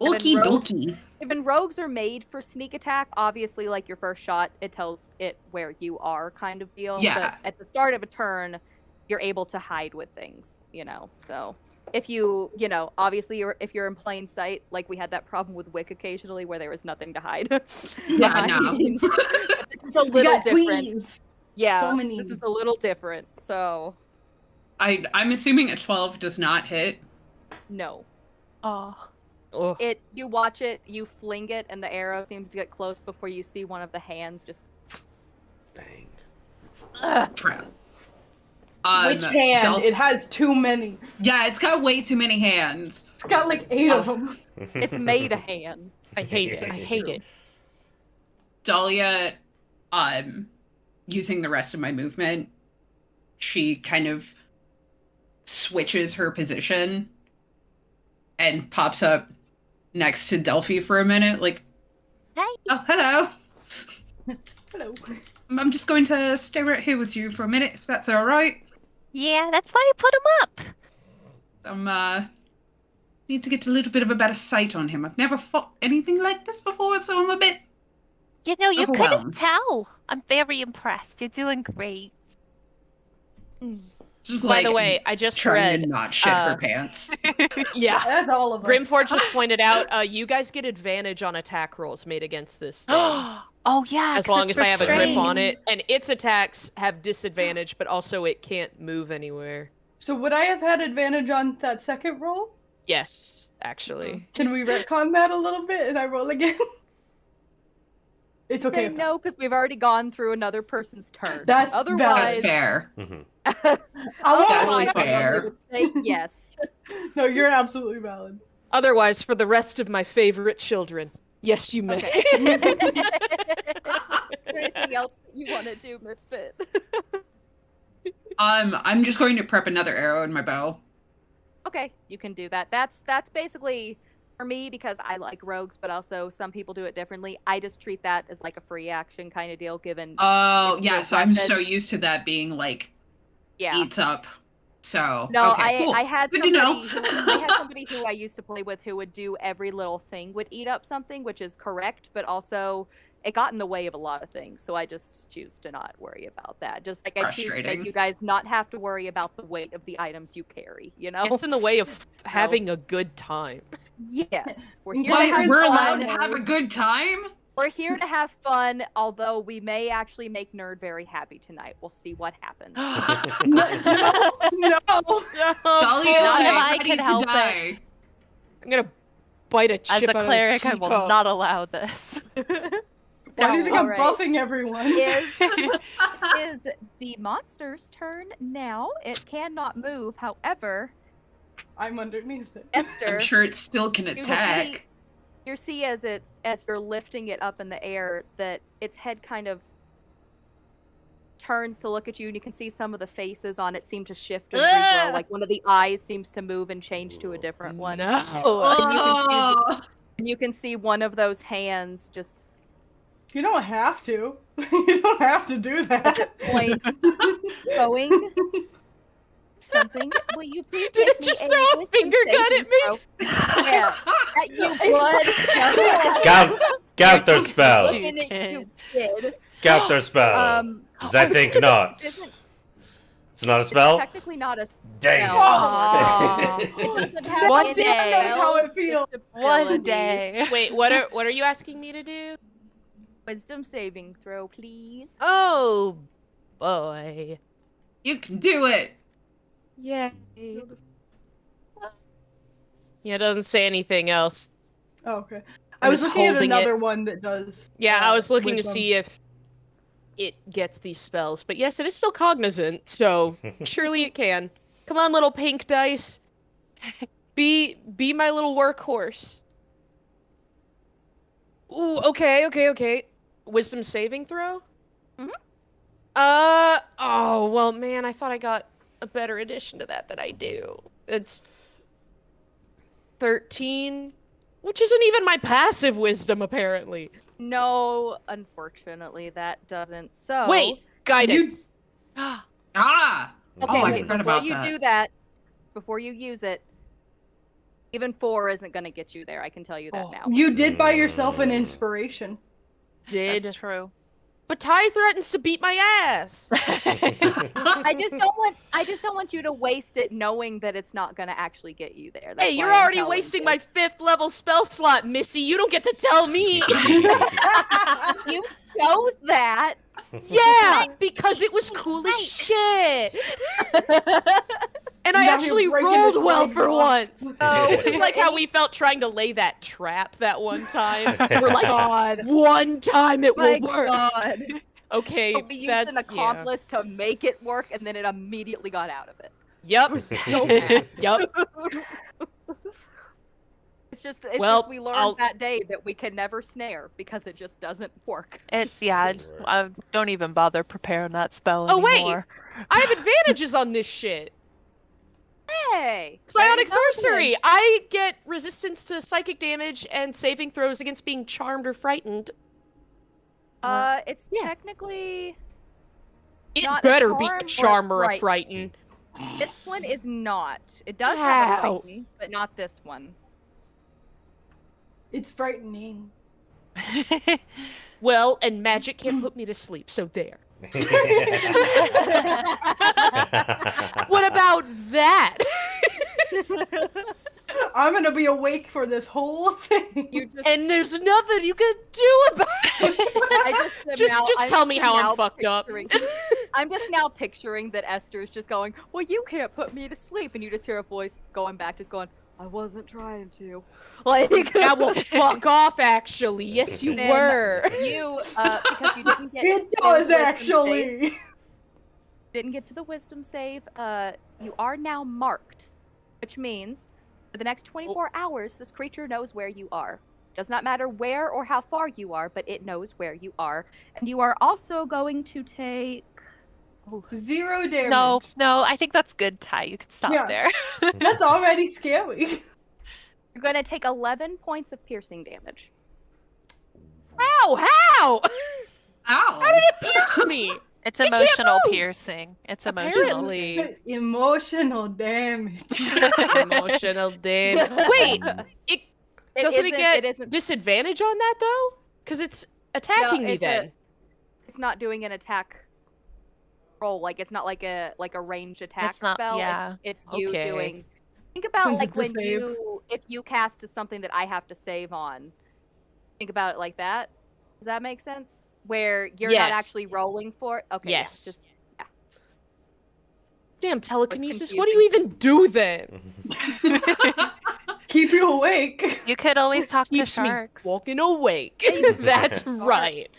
Okie rogue- dokie. Even rogues are made for sneak attack. Obviously, like your first shot, it tells it where you are, kind of deal. Yeah. But at the start of a turn, you're able to hide with things, you know. So if you know, obviously, if you're in plain sight, like we had that problem with Wick occasionally, where there was nothing to hide. Yeah, no. behind. This is a We little got different. please. Yeah, So many. this is a little different. So I'm assuming a 12 does not hit. no. Oh. Ugh. You watch it, you fling it, and the arrow seems to get close before you see one of the hands just. Dang. Trap. Which hand? Del- It has too many. yeah, it's got way too many hands. It's got like 8 of them. It's made a hand. I hate it. I hate it. Dahlia, using the rest of my movement, she kind of switches her position and pops up next to Delphi for a minute, like, Hey. oh, hello. Hello. I'm just going to stay right here with you for a minute, if that's all right. Yeah, that's why I put him up. Need to get a little bit of a better sight on him. I've never fought anything like this before, so I'm a bit... You know, you couldn't Overwhelmed. tell. I'm very impressed. You're doing great. Just By like the way, I just trying read. to not shit her pants. Yeah. That's all of us. Grimforge just pointed out, you guys get advantage on attack rolls made against this thing. Oh yeah, As 'cause long it's as I have a grip on restrained. it. And its attacks have disadvantage, but also it can't move anywhere. So would I have had advantage on that second roll? Yes, actually. Can we retcon that a little bit and I roll again? It's okay. Say no, because we've already gone through another person's turn. That's That's otherwise, fair. Mhm. I That's otherwise, won't. fair. I would say yes. No, you're absolutely valid. Otherwise, for the rest of my favorite children, yes, you may. Okay. Is there anything else that you want to do, Misfit? I'm just going to prep another arrow in my bow. Okay, you can do that. That's basically for me because I like rogues, but also some people do it differently. I just treat that as like a free action kind of deal, given Oh, It's yeah, your so I'm so weapon. used to that being like yeah. eats up. So No, okay, cool. I had Good to somebody know. I had somebody who I used to play with who would do every little thing would eat up something, which is correct, but also it got in the way of a lot of things. So I just choose to not worry about that. Just like I choose to Frustrating. make you guys not have to worry about the weight of the items you carry, you know? It's in the way of So- having a good time. Yes. We're here to What? have We're fun. allowed to have a good time? We're here to have fun, although we may actually make Nerd very happy tonight. We'll see what happens. No. Dahlia Oh, is Not if like I ready can to help it. die. I'm gonna bite a As chip a out cleric, I of his will teacup. not allow this. Why do you think I'm Alright. buffing everyone? It is the monster's turn now. It cannot move. However, I'm underneath it. Esther, I'm sure it still can attack. you see as you're lifting it up in the air that its head kind of turns to look at you, and you can see some of the faces on it seem to shift and regrow. Like one of the eyes seems to move and change to a different one. No. Oh, And you can see one of those hands just You don't have to. You don't have to do that. points going something. Will you please Did make it me just a throw a wisdom finger gun saving at me? throw? Yeah. At you, blood. Counter spell. In it, you did. Counter spell. Because I think not. This isn't It's not a spell? technically not a Dang spell. Aw. It doesn't have One any day. That's how it spells, feels. just One abilities. day. Wait, what are you asking me to do? Wisdom saving throw, please. Oh boy. you can do it. Yay. Yeah, it doesn't say anything else. Oh, okay. I I was was looking at holding it. another one that does. Yeah, I was looking to wisdom. see if it gets these spells. But yes, it is still cognizant, so surely it can. Come on, little pink dice. Be my little workhorse. Ooh, okay. Wisdom saving throw? Mhm. Oh, well, man, I thought I got a better addition to that than I do. It's 13, which isn't even my passive wisdom, apparently. No, unfortunately, that doesn't. So Wait, guidance. Ah! Okay, oh, I wait, forgot before about you that. do that, before you use it, even 4 isn't going to get you there. I can tell you that Oh. now. You did buy yourself an inspiration. Did. That's true. But Ty threatens to beat my ass. I just don't want you to waste it knowing that it's not going to actually get you there. That's Hey, you're why I'm already telling wasting you. my 5th level spell slot, Missy. You don't get to tell me. You chose that. Yeah, because it was cool as shit. And I Now actually you're breaking rolled the well legs for off. once. This is like how we felt trying to lay that trap that one time. We're like, God. one time it My will work. God. Okay, But we used that, an accomplice to make it work, and then it immediately got out of it. Yep. So bad. Yep. It's just Well, we learned I'll- that day that we can never snare because it just doesn't work. It's I don't even bother preparing that spell Oh, wait! anymore. I have advantages on this shit. Hey! Psionic there you go sorcery! I get resistance to psychic damage and saving throws against being charmed or frightened. then. It's Yeah. technically It not a better be a charm or charm or a fright. frighten. this one is not. It does have a Ow. frighten, but not this one. It's frightening. Well, and magic can't put me to sleep, so there. What about that? I'm gonna be awake for this whole thing. You just, And there's nothing you can do about it. I just, am now- Just I'm tell me how now I'm fucked up. picturing- I'm just now picturing that Esther's just going, well, you can't put me to sleep. And you just hear a voice going back, just going, I wasn't trying to. Like, Yeah, well, fuck off, actually. Yes, you Then were. you, because you didn't get It the does wisdom save- actually. didn't get to the wisdom save, you are now marked, which means for the next 24 hours, this creature knows where you are. Does not matter where or how far you are, but it knows where you are. And you are also going to take... 0 damage. No, I think that's good, Ty. You can stop Yeah. there. That's already scary. You're going to take 11 points of piercing damage. How? How? Ow! How did it pierce me? It's can't emotional move. piercing. It's emotional. Apparently. Emotional damage. Emotional damage. Wait, doesn't it get isn't- disadvantage on that though? Because it's attacking me it's a- then. It's not doing an attack roll. Like, it's not like a range attack It's not- spell. yeah. It's you Okay. doing... Think about Since like it's a when save. if you cast something that I have to save on. Think about it like that. Does that make sense? Where you're Yes. not actually rolling for it. Okay. yeah, Yes. just- Damn telekinesis. confusing. What do you even do then? Keep you awake. You could always talk to Keeps me sharks. walking awake. That's right.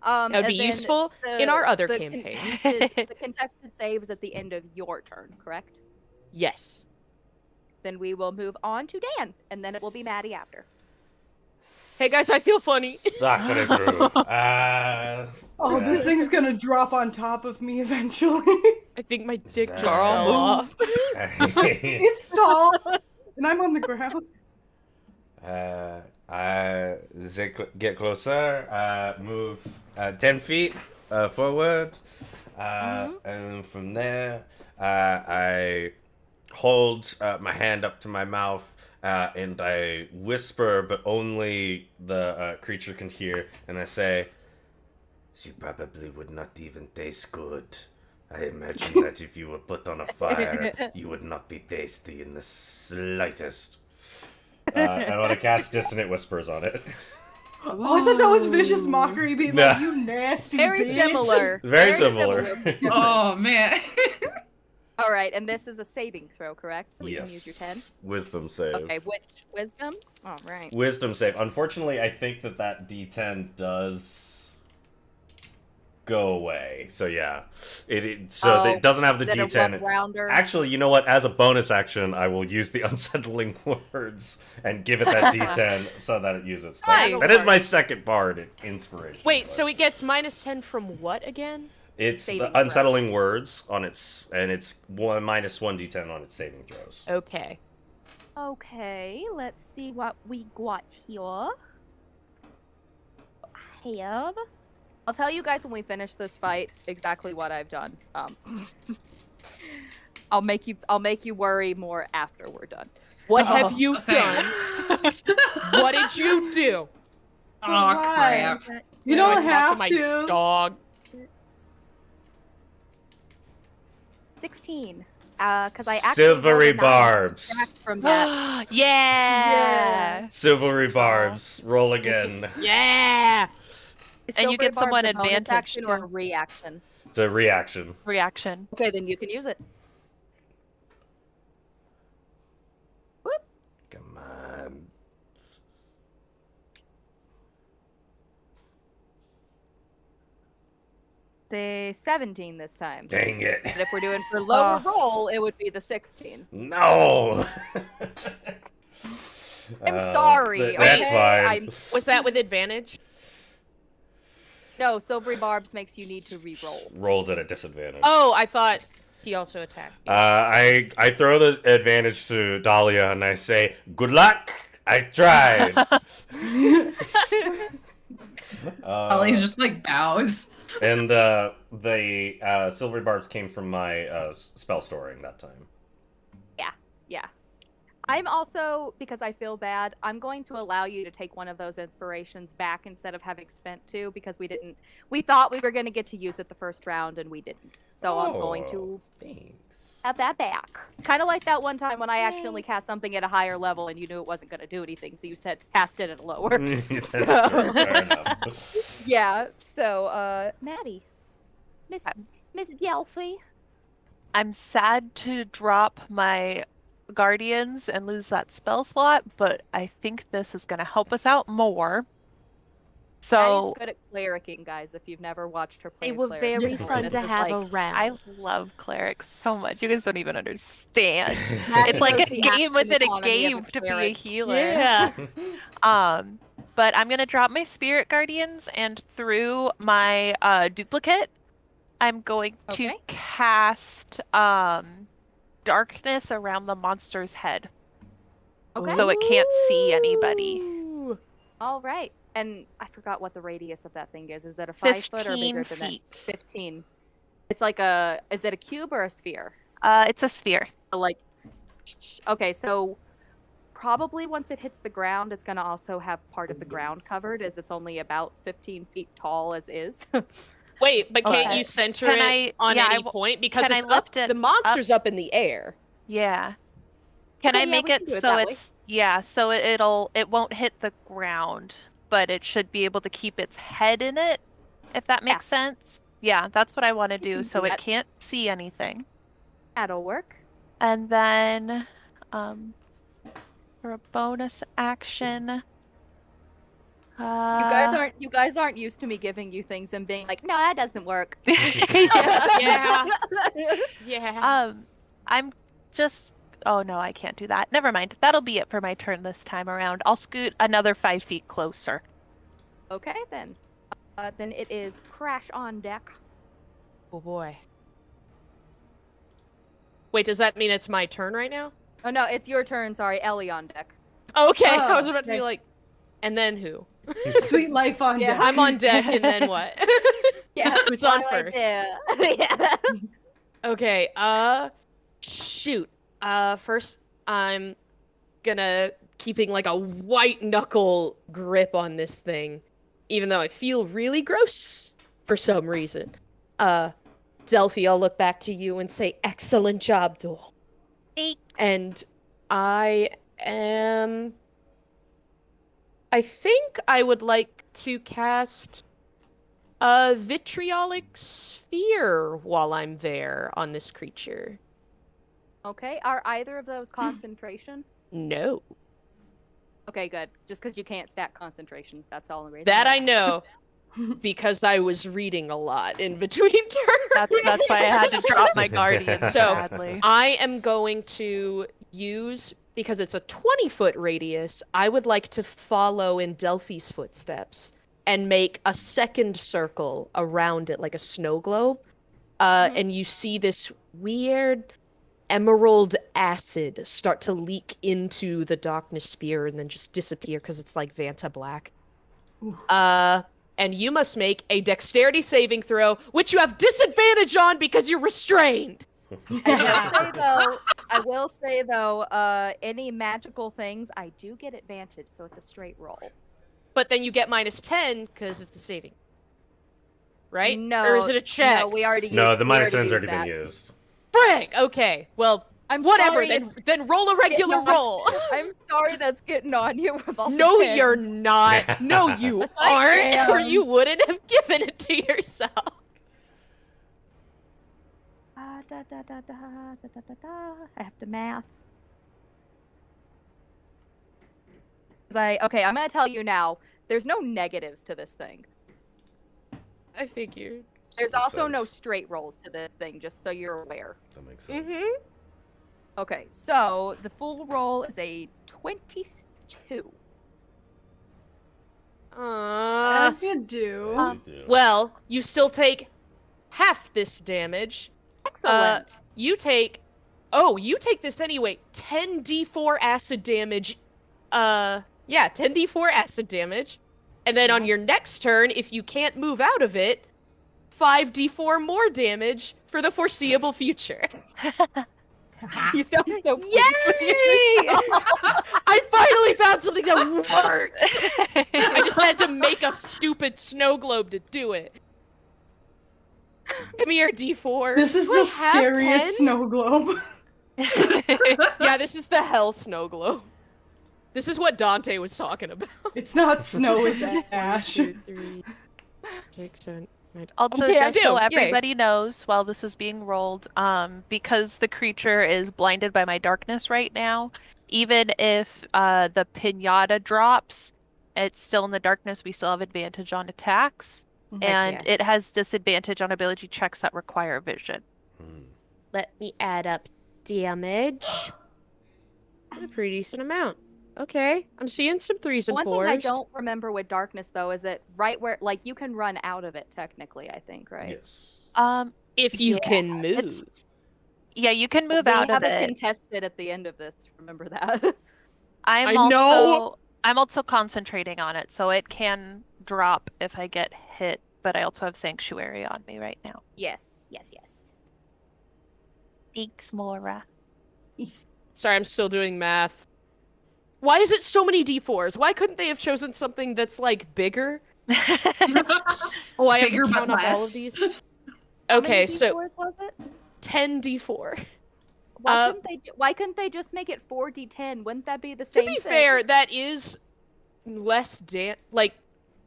and That would be then useful in our other the campaign. the contested save is at the end of your turn, correct? Yes. Then we will move on to Dan, and then it will be Maddie after. Hey guys, I feel funny. Suck it through. Oh, this thing's gonna drop on top of me eventually. I think my dick just Girl, fell move. off. It's tall, and I'm on the ground. Get closer. Move 10 feet forward. And from there, I hold my hand up to my mouth. And I whisper, but only the creature can hear. And I say, "You probably would not even taste good. I imagine that if you were put on a fire, you would not be tasty in the slightest." I want to cast Dissonant Whispers on it. Oh, I thought that was vicious mockery, being Nah. like, "You nasty Very bitch." similar. Very similar. Oh man. All right, and this is a saving throw, correct? So we can use your 10. Yes. Wisdom save. Okay, which wisdom? All right. Wisdom save. Unfortunately, I think that D10 does go away. So yeah, it doesn't have the Then a D10. rounder. Actually, you know what? As a bonus action, I will use the unsettling words and give it that D10 so that it uses it. Nice. That is my second part inspiration. Wait, but so it gets -10 from what again? it's saving the throw. unsettling words on its, and it's -1 D10 on its saving throws. Okay. Okay, let's see what we got here. I'll tell you guys when we finish this fight exactly what I've done. I'll make you worry more after we're done. What Oh, have you okay. done? What did you do? Oh crap. You Now I don't talk have to my to. dog. 16. Because I actually Silvery rolled a 9 barbs. back from that. Yeah. Silvery barbs. Roll again. Yeah. Is And you Silvery give someone Barbs a bonus advantage, action or a too. reaction? It's a reaction. Reaction. Okay, then you can use it. Come on. a 17 this time. Dang it. And if we're doing for lower roll, it would be the 16. No. I'm sorry. That's okay? fine. Was that with advantage? No, silvery barbs makes you need to re-roll. Rolls at a disadvantage. Oh, I thought he also attacked. I throw the advantage to Dahlia and I say, "Good luck. I tried." Ollie just like bows. And the silvery barbs came from my spell storing that time. Yeah. I'm also, because I feel bad, I'm going to allow you to take one of those inspirations back instead of having spent two, because we thought we were going to get to use it the first round and we didn't. So I'm going to Thanks. have that back. Kind of like that one time when I accidentally cast something at a higher level and you knew it wasn't going to do anything, so you said cast it at a lower. That's true. Fair enough. Yeah, so, Maddie. Miss Yelphy. I'm sad to drop my Guardians and lose that spell slot, but I think this is going to help us out more. So Maddie's good at clericing, guys, if you've never watched her play They were cleric very before. fun This to is have like, around. I love clerics so much. You guys don't even understand. Maddie It's like knows a the game within a economy of game to be a cleric. healer. Yeah. But I'm gonna drop my Spirit Guardians, and through my duplicate, I'm going to Okay. cast darkness around the monster's head, Okay. so it can't see anybody. Ooh. All right. And I forgot what the radius of that thing is. Is it a 5 foot or 15 bigger than that? feet. 15. It's like is it a cube or a sphere? It's a sphere. Like, okay, so probably once it hits the ground, it's going to also have part of the ground covered, as it's only about 15 feet tall as is. Wait, but can't Okay. you center Can it I- on yeah, I any w- point? Because can I it's up, lift it the monster's up in the air. Yeah. Can Okay, I yeah, make we can it do it so that way. it's so it won't hit the ground, but it should be able to keep its head in it, if that makes sense. Yeah, that's what I want to You do, can so do it that. can't see anything. That'll work. And then for a bonus action, You guys aren't used to me giving you things and being like, no, that doesn't work. Yeah. Yeah. I'm just oh no, I can't do that. Never mind. That'll be it for my turn this time around. I'll scoot another 5 feet closer. Okay, then. Then it is crash on deck. Oh boy. Wait, does that mean it's my turn right now? Oh no, it's your turn. Sorry, Ellie on deck. Oh, okay. Oh, I was about to be okay. like, and then who? Sweet life on Yeah. deck. I'm on deck, and then what? Yeah, Who's on Twilight, first? Yeah. Okay, shoot. First, I'm gonna keeping like a white knuckle grip on this thing, even though I feel really gross for some reason. Delphi, I'll look back to you and say, excellent job, Duel. And I think I would like to cast a vitriolic sphere while I'm there on this creature. Okay, are either of those concentration? No. Okay, good. Just because you can't stack concentration. That's all the reason. That I asked. know. Because I was reading a lot in between turns. That's why I had to drop my guardian, So- sadly. I am going to use, because it's a 20-foot radius, I would like to follow in Delphi's footsteps and make a second circle around it like a snow globe. And you see this weird emerald acid start to leak into the darkness sphere and then just disappear because it's like Vanta Black. And you must make a dexterity saving throw, which you have disadvantage on because you're restrained. I will say though, any magical things, I do get advantage, so it's a straight roll. But then you get -10 because it's a saving. Right? No. Or is it a check? No, we already used, No, the we minus already 10's already used been that. used. Frick! Okay. Well, I'm whatever. sorry, Then roll a regular getting on- roll. I'm sorry that's getting on you with all the No, tens. you're not. No, you Yes, I aren't. Or am. you wouldn't have given it to yourself. I have to math. Okay, I'm gonna tell you now. There's no negatives to this thing. I figured. There's Makes also no sense. straight rolls to this thing, just so you're aware. That makes sense. Okay, so the full roll is a 22. As you do. As you do. Well, you still take half this damage. Excellent. You take this anyway. 10d4 acid damage. 10d4 acid damage. And then on your next turn, if you can't move out of it, 5d4 more damage for the foreseeable future. You sound so Yay! I finally found something that works. I just had to make a stupid snow globe to do it. Give me your d4. This is Do I the have scariest 10? snow globe. Yeah, this is the hell snow globe. This is what Dante was talking about. It's not snow, it's ash. 2, 3, 6, 7, 8. Also, Okay, I just so do. Yay. everybody knows, while this is being rolled, because the creature is blinded by my darkness right now, even if the pinata drops, it's still in the darkness. We still have advantage on attacks, and it has disadvantage on ability checks that require vision. Let me add up damage. That's a pretty decent amount. Okay, I'm seeing some 3s and 4s. One thing I don't remember with darkness though is that right where like you can run out of it technically, I think, right? Yes. If you can move. Yeah, you can move We out of have it it. contested at the end of this. Remember that. I'm I know. also concentrating on it, so it can drop if I get hit, but I also have Sanctuary on me right now. Yes. Thanks, Mora. Sorry, I'm still doing math. Why is it so many d4s? Why couldn't they have chosen something that's like bigger? Oh, I have Bigger to but count up all of less. these. How Okay, many so D4s was it? 10d4. Why couldn't they just make it 4d10? Wouldn't that be the To same be thing? fair, that is less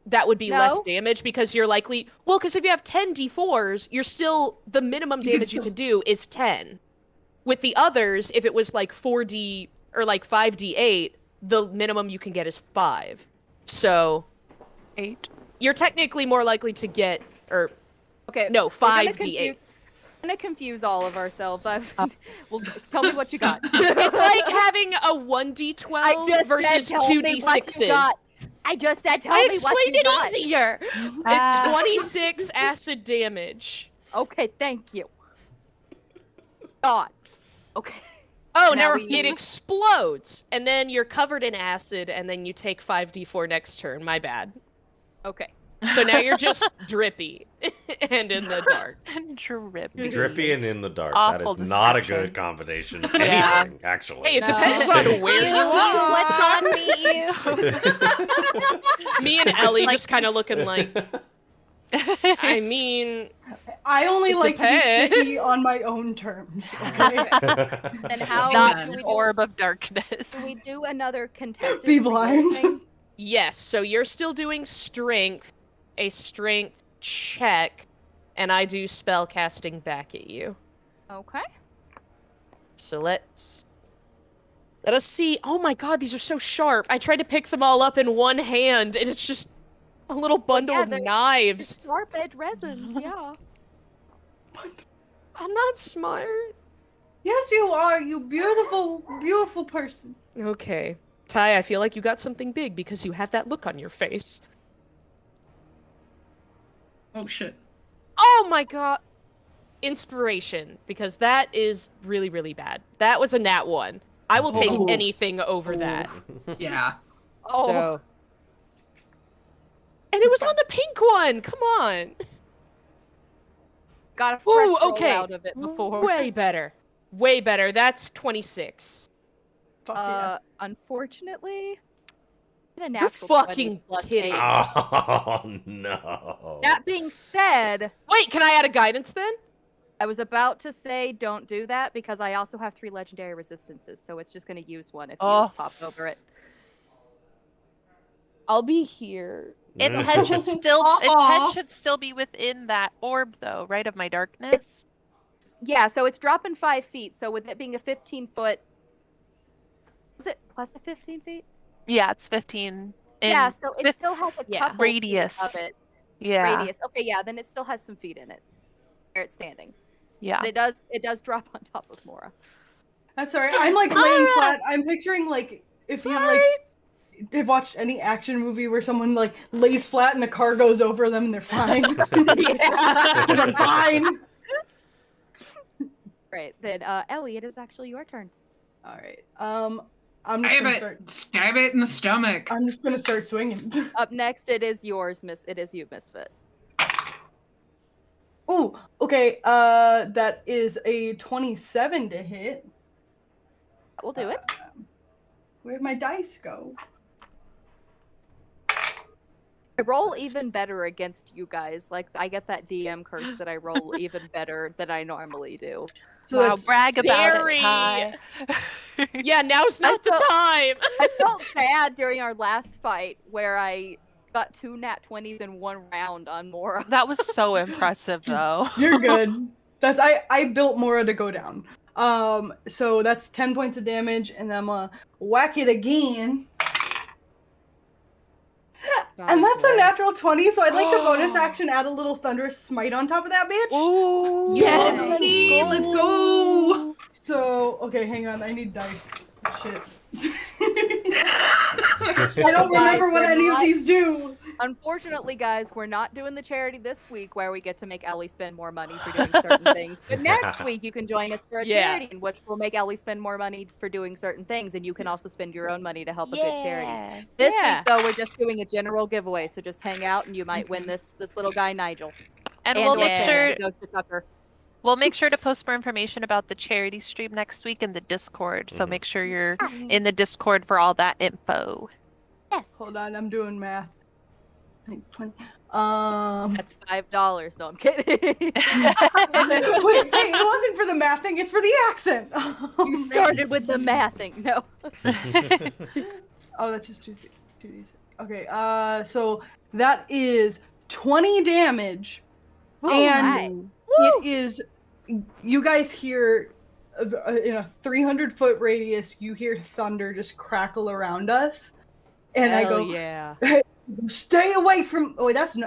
that would be less No. damage because you're likely because if you have 10 d4s, you're still the minimum You can damage you still- can do is 10. With the others, if it was like 4d or like 5d8, the minimum you can get is 5. So 8. you're technically more likely to get Okay. no, we're gonna 5d8. I'm gonna confuse all of ourselves. Well, tell me what you got. It's like having a 1d12 I just versus said, tell me what you 2d6s. got. I just said, tell I me explained what you it got. easier. Ah. It's 26 acid damage. Okay, thank you. God. Okay. Oh, Now never. we- It explodes, and then you're covered in acid, and then you take 5d4 next turn. My bad. Okay. So now you're just drippy and in the dark. Drippy. Drippy and in the dark. Awful that is not a description. good combination of Yeah. anything, actually. Hey, it No. depends on where you are. What's on me? Me and Ellie like- just kind of looking like. I mean, I only It like to be depends. sticky on my own terms, okay? And how Not do an we do, orb of darkness. do we do another contested Be reroll blind. thing? yes. So you're still doing a strength check, and I do spell casting back at you. Okay. So let us see. Oh my god, these are so sharp. I tried to pick them all up in one hand, and it's just a little bundle yeah, of they're- knives. Sharp edge resins, yeah. I'm not smart. Yes, you are, you beautiful, beautiful person. Okay. Ty, I feel like you got something big because you have that look on your face. Oh shit. Oh my god. Inspiration, because that is really, really bad. That was a nat 1. I will take Oh. anything over that. Yeah. Oh, So. And it was on the pink one. Come on. got a fresh Ooh, roll okay. out of it before. Way better. Way better. That's 26. Fuck yeah. Unfortunately, a You're natural fucking 20 plus kidding. 8. Oh, no. That being said, Wait, can I add a guidance then? I was about to say don't do that because I also have 3 legendary resistances, so it's just going to use one if you Oh. pop over it. I'll be here. Its head should still be within that orb though, right, of my darkness. Yeah, so it's dropping 5 feet, so with it being a 15-foot... Was it 15 feet? Yeah, it's 15 in Yeah, so it still has a Yeah. couple feet radius. of it. Yeah. radius. Okay, yeah, then it still has some feet in it. Where it's standing. Yeah. But it does drop on top of Mora. That's alright. I'm like laying flat. I'm picturing like if you like they've watched any action movie where someone like lays flat and the car goes over them and they're fine. They're fine. Right, then Ellie, it is actually your turn. Alright. I'm just gonna start. Stab it in the stomach. I'm just gonna start swinging. Up next, it is yours, It is you, Misfit. Oh, okay. That is a 27 to hit. We'll do it. Where'd my dice go? I roll even better against you guys. Like, I get that DM curse that I roll even better than I normally do. So Wow, that's brag about scary. it, Kai. Yeah, now's not the felt- time. I felt bad during our last fight where I got 2 nat 20s in 1 round on Mora. That was so impressive, though. You're good. That's I built Mora to go down. So that's 10 points of damage, and I'm gonna whack it again. And that's a natural 20, so I'd like to bonus action add a little thunderous smite on top of that bitch. Ooh. Yes. Let's go. So, okay, hang on, I need dice. Shit. I don't remember what any of these do. Unfortunately, guys, we're not doing the charity this week where we get to make Ellie spend more money for doing certain things. But next week, you can join us for a charity in which we'll make Ellie spend more money for doing certain things, and you can also spend your own money to help a good charity. This week, though, we're just doing a general giveaway, so just hang out and you might win this little guy, Nigel. And we'll make sure it goes to Tucker. we'll make sure to post more information about the charity stream next week in the Discord. So make sure you're in the Discord for all that info. Yes. Hold on, I'm doing math. That's $5. No, I'm kidding. Wait, it wasn't for the math thing, it's for the accent. You started with the mathing. No. Oh, that's just 2d6. Okay, so that is 20 damage. And it is, you guys hear, in a 300-foot radius, you hear thunder just crackle around us. And I go, yeah. stay away from, oh, that would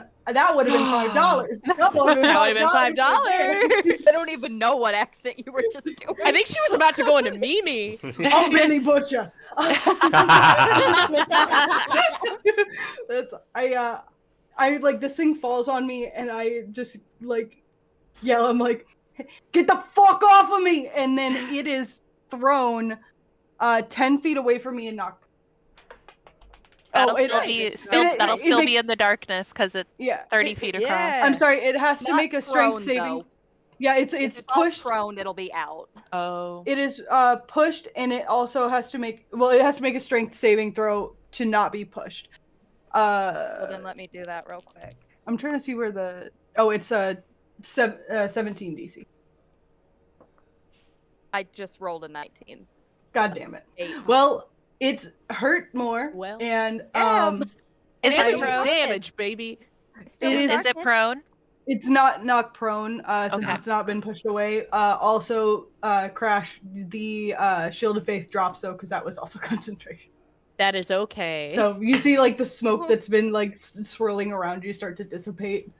have been $5. That would have been $5. I don't even know what accent you were just doing. I think she was about to go into Mimi. I'm Billy Butcher. That's I like this thing falls on me and I just like yell. I'm like, get the fuck off of me! And then it is thrown 10 feet away from me and knocked. That'll it still be makes- in the darkness because it's 30 feet across. yeah. I'm sorry. It has to Not make a strength prone, saving. though. Yeah, it's If it's pushed. prone, it'll be out. Oh. It is pushed, and it also has to make. Well, it has to make a strength saving throw to not be pushed. Well, then let me do that real quick. I'm trying to see where the. Oh, it's 17 DC. I just rolled a 19. God damn it. 8. Well, it's hurt more. Well, and Is I- it prone? damage, baby. it Is it prone? It's not knock prone since Okay. it's not been pushed away. Also, Crash, the Shield of Faith drops though because that was also concentration. That is okay. So you see like the smoke that's been like swirling around you start to dissipate.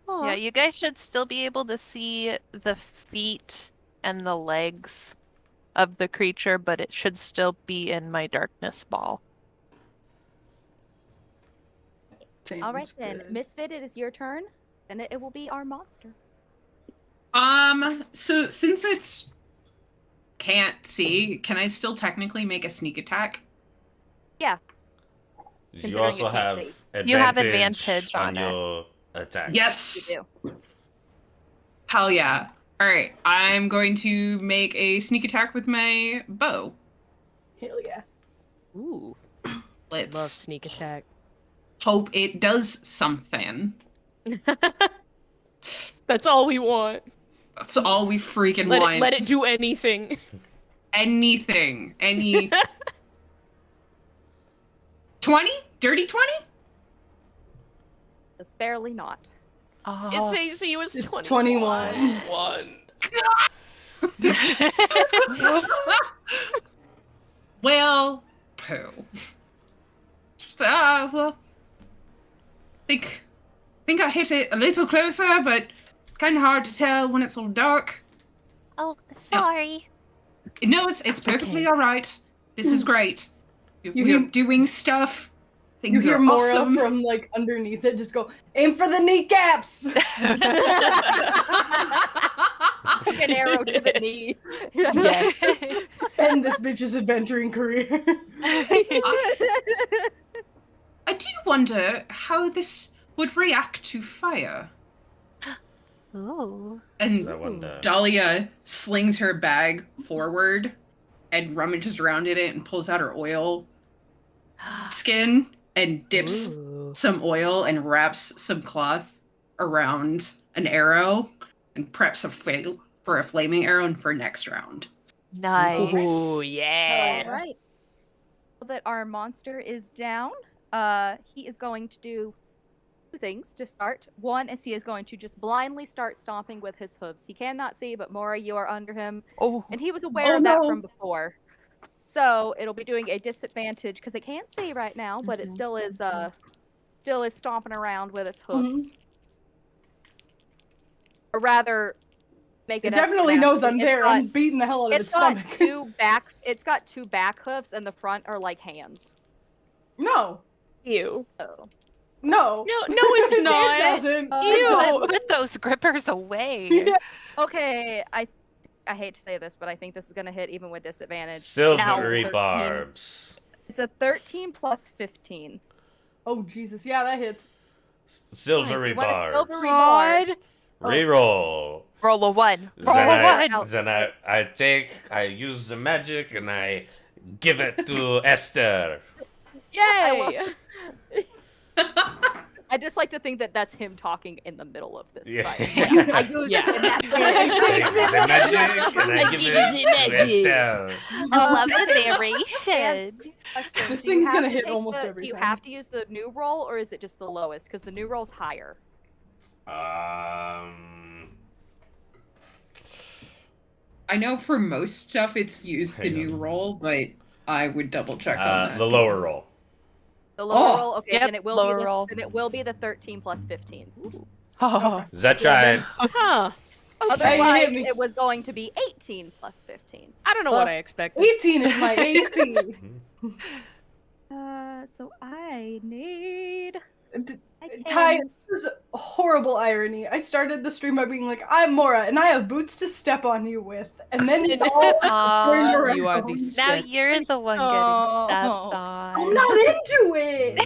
Aw. Yeah, you guys should still be able to see the feet and the legs of the creature, but it should still be in my darkness ball. All right, Sounds then. good. Misfit, it is your turn, and it will be our monster. So since it's can't see, can I still technically make a sneak attack? You Considering also it can't have see. advantage, You have advantage on it. your attack. Yes. You do. Hell yeah. All right, I'm going to make a sneak attack with my bow. Hell yeah. Ooh, love Let's sneak attack. hope it does something. That's all we want. That's all we freaking Let want. it do anything. Anything. Any 20? Dirty 20? Just barely not. Oh. Its AC was It's 21. 21. Well, poo. Well, think I hit it a little closer, but it's kind of hard to tell when it's all dark. Oh, sorry. No, it's perfectly okay. all right. This is great. You We're hear- doing stuff. You Things hear are Mora awesome. from like underneath it just go, aim for the kneecaps! Took an arrow to the knee. Yes. End this bitch's adventuring career. I do wonder how this would react to fire. Ooh. And I wonder. Dahlia slings her bag forward and rummages around in it and pulls out her oil skin and dips Ooh. some oil and wraps some cloth around an arrow and preps for a flaming arrow and for next round. Nice. Ooh, yeah. All right. So that our monster is down, he is going to do two things to start. One is he is going to just blindly start stomping with his hooves. He cannot see, but Mora, you are under him, Oh. and he was aware Oh, of that no. from before. So it'll be doing a disadvantage because it can't see right now, but it still is stomping around with its hooves. Or rather, make It it definitely extra knows I'm nasty. there. I'm beating the hell out of its got stomach. It's got two back hoofs, and the front are like hands. No. Ew. Oh. No. No, it's It not. doesn't. Ew. It doesn't. Put those grippers away. Yeah. Okay, I hate to say this, but I think this is gonna hit even with disadvantage. Silvery Now, 13. barbs. It's a 13 plus 15. Oh, Jesus. Yeah, that hits. Silvery You want a barbs. silvery barb? God. Reroll. Roll a 1. Then Roll a I, 1. then I use the magic and I give it to Esther. Yay! I just like to think that that's him talking in the middle of this Yeah. fight. Yeah. I use Yeah. it, and that's I use the magic and I give give it you the to magic. Esther. I love the narration. Question, This do you thing's have gonna to hit take almost the- every Do you time. have to use the new roll, or is it just the lowest? Because the new roll's higher. I know for most stuff it's used the Hang new on. roll, but I would double check on that. The lower roll. The lower Oh. roll, okay, Yep, then it will lower be the, roll. then it will be the 13 plus 15. Oh. That's right. Huh. Okay. Otherwise, hit me. it was going to be 18 plus 15. I don't know Well, what I expected. 18 is my AC. So I need. Ty, this is horrible irony. I started the stream by being like, I'm Mora, and I have boots to step on you with. And then you all turned Aw, around. You are the now step. you're the one getting Oh. stepped on. I'm not into it.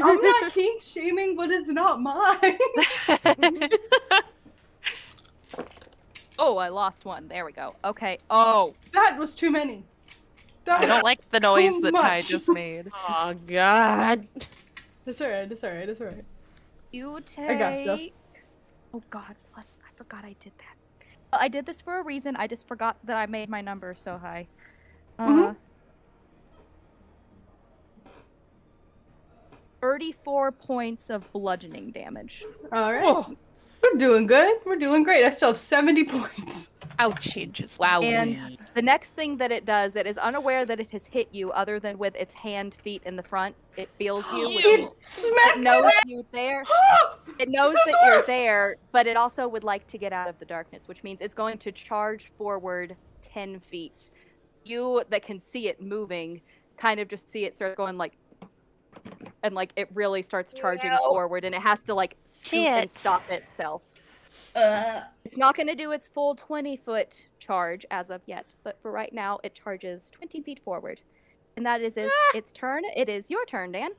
I'm not kink shaming, but it's not mine. Oh, I lost one. There we go. Okay. Oh. That was too many. That I was... don't like the noise Too that Ty much. just made. Oh God. It's alright, it's alright, it's alright. You take. I got stuff. Oh God! Plus, I forgot I did that. I did this for a reason. I just forgot that I made my number so high. Mhm. 34 points of bludgeoning damage. Alright. Oh. We're doing good. We're doing great. I still have 70 points. Ouchages. Wow. And the next thing that it does, it is unaware that it has hit you, other than with its feet in the front. It feels you. Which It means smacked it knows me. you there. It knows that you're there, but it also would like to get out of the darkness, which means it's going to charge forward 10 feet. You that can see it moving, kind of just see it start going like, and like it really starts charging forward, and it has to like scoot and Shit. stop itself. It's not going to do its full 20-foot charge as of yet, but for right now, it charges 20 feet forward. And that is its turn. It is your turn, Dan.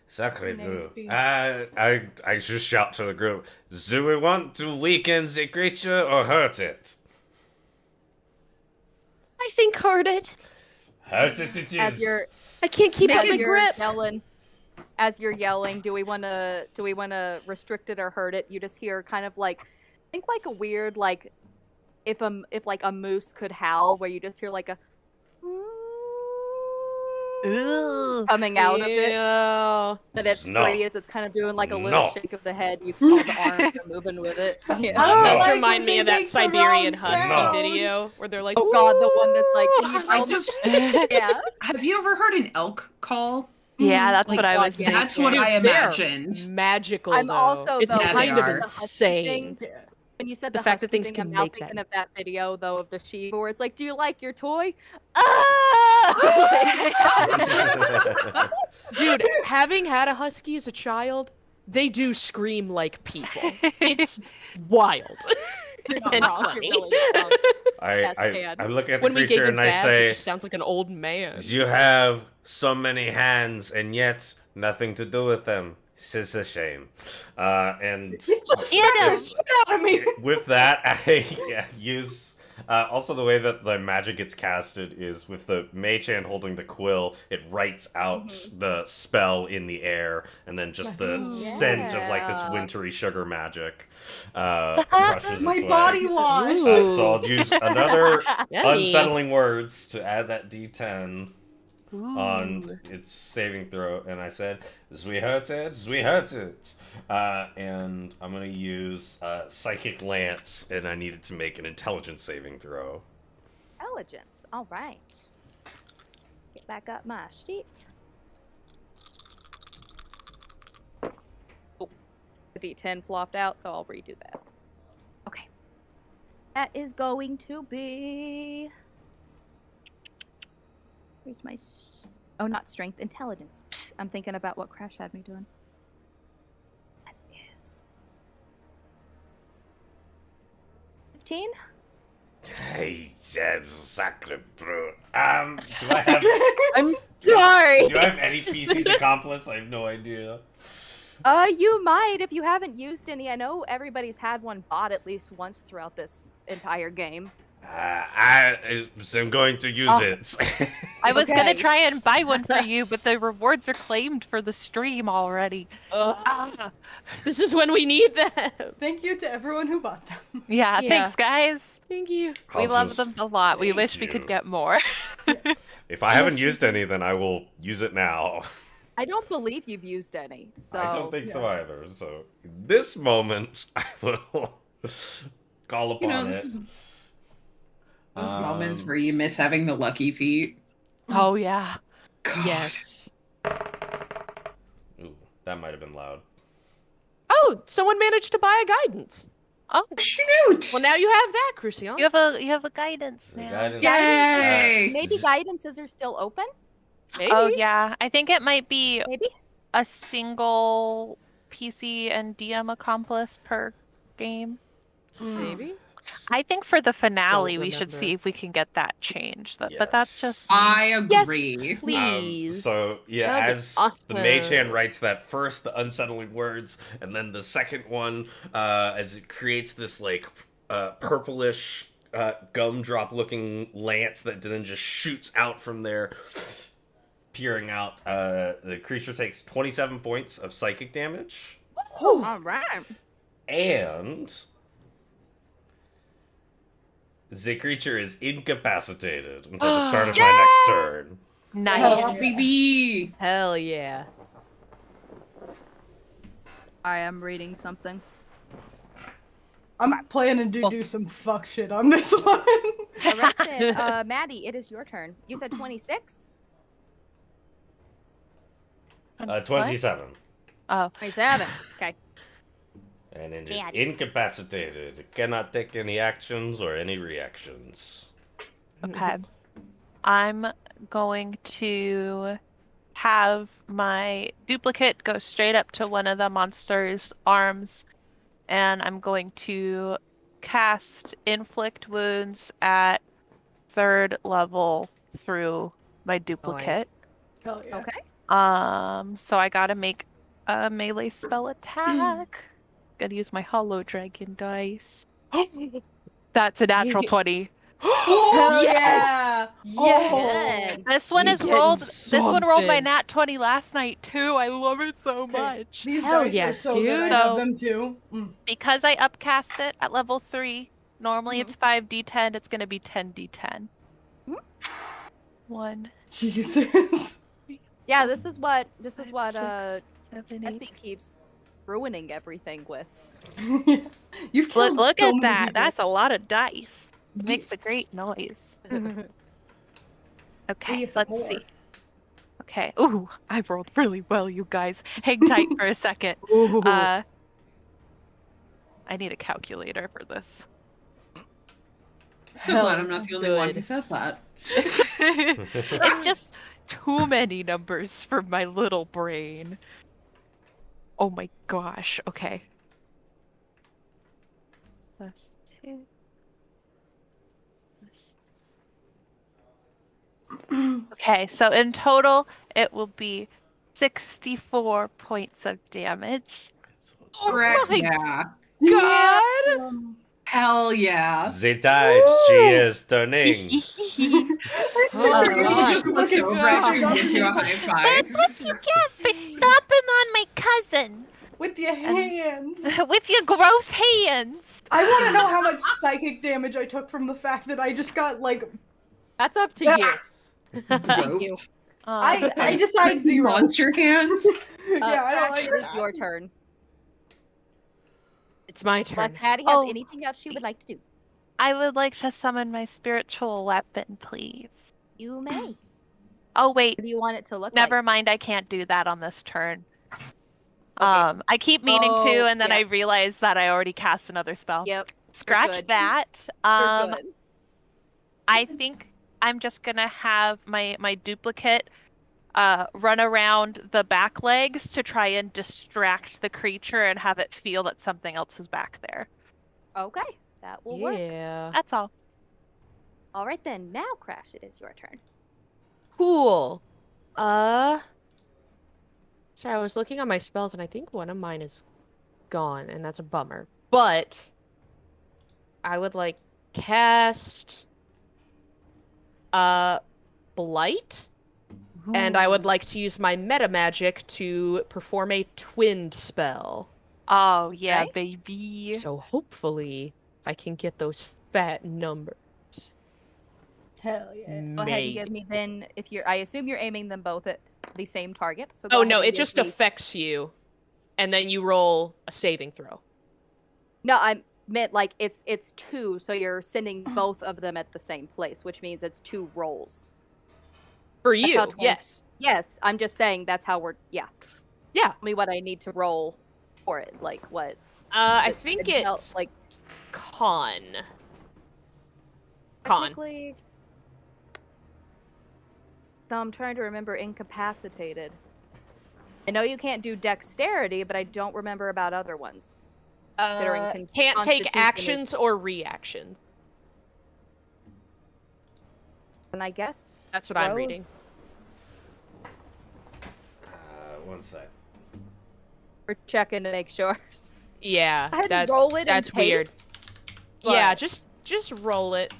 Sacre bleu. Nasty. I just shout to the group, do we want to weaken the creature or hurt it? I think hurt it. Hurt it it As is. you're I can't keep as up the you're grip. yelling, as you're yelling, do we want to restrict it or hurt it? You just hear kind of like, think like a weird like, if like a moose could howl, where you just hear like a Ooh. coming out of it. Yeah. That it's No. free as it's kind of doing like a little No. shake of the head. You all the arms are moving with it. Yeah. I don't Does like remind when me they of that make the Siberian wrong Husky sound. video where they're like, Oh God, the one that's like, can you I tell just yeah. have you ever heard an elk call? Yeah, that's Like, what I God, was yeah. thinking. That's what Dude, I they're imagined. magical, I'm though. also, It's though, Yeah, kind they of are. the husky insane. thing, when you said The the fact that husky things thing, can I'm now make thinking that. of that video, though, of the sheep where it's like, do you like your toy? Ah! Dude, having had a husky as a child, they do scream like people. It's wild. You're not And wrong, funny. It really sounds Yes, I can. look at the When we gave creature him and I babs, it say, just sounds like an old man. "You have so many hands and yet nothing to do with them. It's a shame." And You just Eat smacked the 'em. shit out of me. with that, I use. Also, the way that the magic gets casted is with the mage hand holding the quill, it writes out the spell in the air, and then just the Ooh. scent of like this Yeah. wintry sugar magic rushes My its way. body wash. Ooh. So I'll use another Yummy. unsettling words to add that D10 on Ooh. its saving throw, and I said, "We hurt it." And I'm gonna use Psychic Lance, and I needed to make an Intelligence saving throw. Intelligence. All right. Get back up my sheet. Oh, the D10 flopped out, so I'll redo that. Okay. That is going to be. Where's my. Oh, not strength, intelligence. Psh, I'm thinking about what Crash had me doing. That is. 15? Hey, sacre bleu. Do I have I'm sorry. do I have any PC's accomplice? I have no idea. You might if you haven't used any. I know everybody's had one bought at least once throughout this entire game. I'm going to use it. I was gonna Okay. try and buy one for you, but the rewards are claimed for the stream already. Ah, this is when we need them. Thank you to everyone who bought them. Yeah, Yeah. thanks, guys. Thank you. We I'll love just- them a lot. We thank wish we you. could get more. If I haven't Yes, used any, then I will use it now. I don't believe you've used any. So I don't think so either. So in this moment, I will call upon You know, it. those moments Um, where you miss having the lucky feet. Oh yeah. God. Yes. Ooh, that might have been loud. Oh, someone managed to buy a guidance. Oh, Shoot! Well, now you have that, Crucian. you have a guidance The now. guidance- Yay! maybe guidances are still open. Maybe. Oh yeah, I think it might be Maybe. a single PC and DM accomplice per game. Maybe. I think for the finale we should remember. see if we can get that changed. But that's Yes. just I Yes. agree. Please. So yeah, That'd be as the mage hand awesome. writes that first, the unsettling words, and then the second one, as it creates this like purplish gumdrop looking lance that then just shoots out from there, peering out. The creature takes 27 points of psychic damage, Oh, All right. and the creature is incapacitated until the start of my next turn. nice. Oh, baby! hell yeah. I am reading something. I'm planning to do some fuck shit on this one. All right, then. Maddie, it is your turn. You said 26? 27. Oh, 27. Okay. And it is Bad. incapacitated. It cannot take any actions or any reactions. okay. I'm going to have my duplicate go straight up to one of the monster's arms, and I'm going to cast Inflict Wounds at 3rd level through my duplicate. Hell yeah. Okay. So I gotta make a melee spell attack. Gotta use my Hollow Dragon dice. That's a natural 20. Oh, Yes! Yes! Good. This one You is getting rolled. This one rolled my something. nat 20 last night too. I love it so Okay. much. These Hell dice yes, are so good. I dude. So- have them too. Because I upcast it at level 3, normally it's 5d10, it's gonna be 10d10. Mhm. 1, Jesus. Yeah, this is what 5, 6, 7, 8. Essie keeps ruining everything with. You've killed Look so at many that. people. That's a lot of dice. Makes a great noise. Okay, ASMR. let's see. Okay. Ooh, I rolled really well, you guys. Hang tight for a second. Ooh. I need a calculator for this. So glad I'm not the only one who good. says that. It's just too many numbers for my little brain. Oh my gosh. Okay. Plus 2. Okay, so in total, it will be 64 points of damage. Correct. Yeah. God! Hell yeah. The tides she is turning. He just God. looks Look at over at you and God. gives you a high That's five. what you get for stopping on my cousin With your hands. with your gross hands. I want to know how much psychic damage I took from the fact that I just got like That's up to you. Roped. you. I decide 0. Monster hands. Yeah, I don't Crash, like it is that. your turn. It's my turn. Unless Hattie has Oh. anything else she would like to do. I would like to summon my spiritual weapon, please. You may. Oh wait, What do you want it to look never like? mind. I can't do that on this turn. Okay. I keep meaning Oh, to, and then yeah. I realize that I already cast another spell. Yep. Scratch good. that. You're good. I think I'm just gonna have my duplicate run around the back legs to try and distract the creature and have it feel that something else is back there. Okay. That will work. Yeah. That's all. All right then. Now, Crash, it is your turn. Cool. Sorry, I was looking on my spells and I think one of mine is gone, and that's a bummer. But I would like cast Blight, and I would like to use my meta magic to perform a twinned spell. Oh yeah, Okay. baby. So hopefully I can get those fat numbers. Hell yeah. Go ahead and give me then. If you're, I assume you're aiming them both at the same target. So go Oh ahead no, and it give just me- affects you, and then you roll a saving throw. No, I meant like it's 2, so you're sending both of them at the same place, which means it's 2 rolls. For That's you, how 20 yes. Yes, I'm just saying that's how we're. Yeah. Yeah. Tell me what I need to roll for it. Like what? I is it think intel- it's like con. technically. So I'm trying to remember incapacitated. I know you can't do dexterity, but I don't remember about other ones. Considering Can't take Constitution is- actions or reactions. And I guess That's what I'm reading. One sec. We're checking to make sure. Yeah, I had to roll it in that's haste, weird. Yeah, but- just roll it,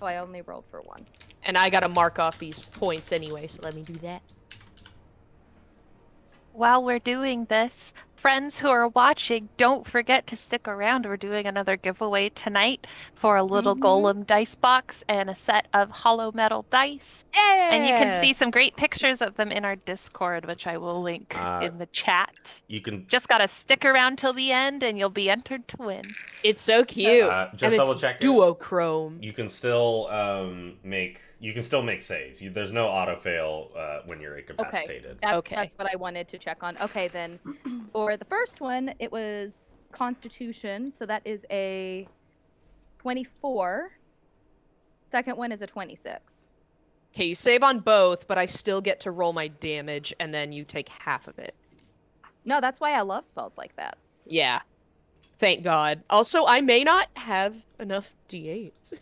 Oh, I only rolled for 1. and I gotta mark off these points anyway, so let me do that. While we're doing this, friends who are watching, don't forget to stick around. We're doing another giveaway tonight for a little golem dice box and a set of hollow metal dice. Yeah! And you can see some great pictures of them in our Discord, which I will link in the chat. You can Just gotta stick around till the end and you'll be entered to win. It's so cute. just and double it's check it. duochrome. You can still make saves. There's no auto fail when you're incapacitated. Okay. That's what I wanted to check on. Okay, then for the first one, it was Constitution, so that is a 24. Second one is a 26. Okay, you save on both, but I still get to roll my damage, and then you take half of it. No, that's why I love spells like that. Yeah. Thank God. Also, I may not have enough d8s.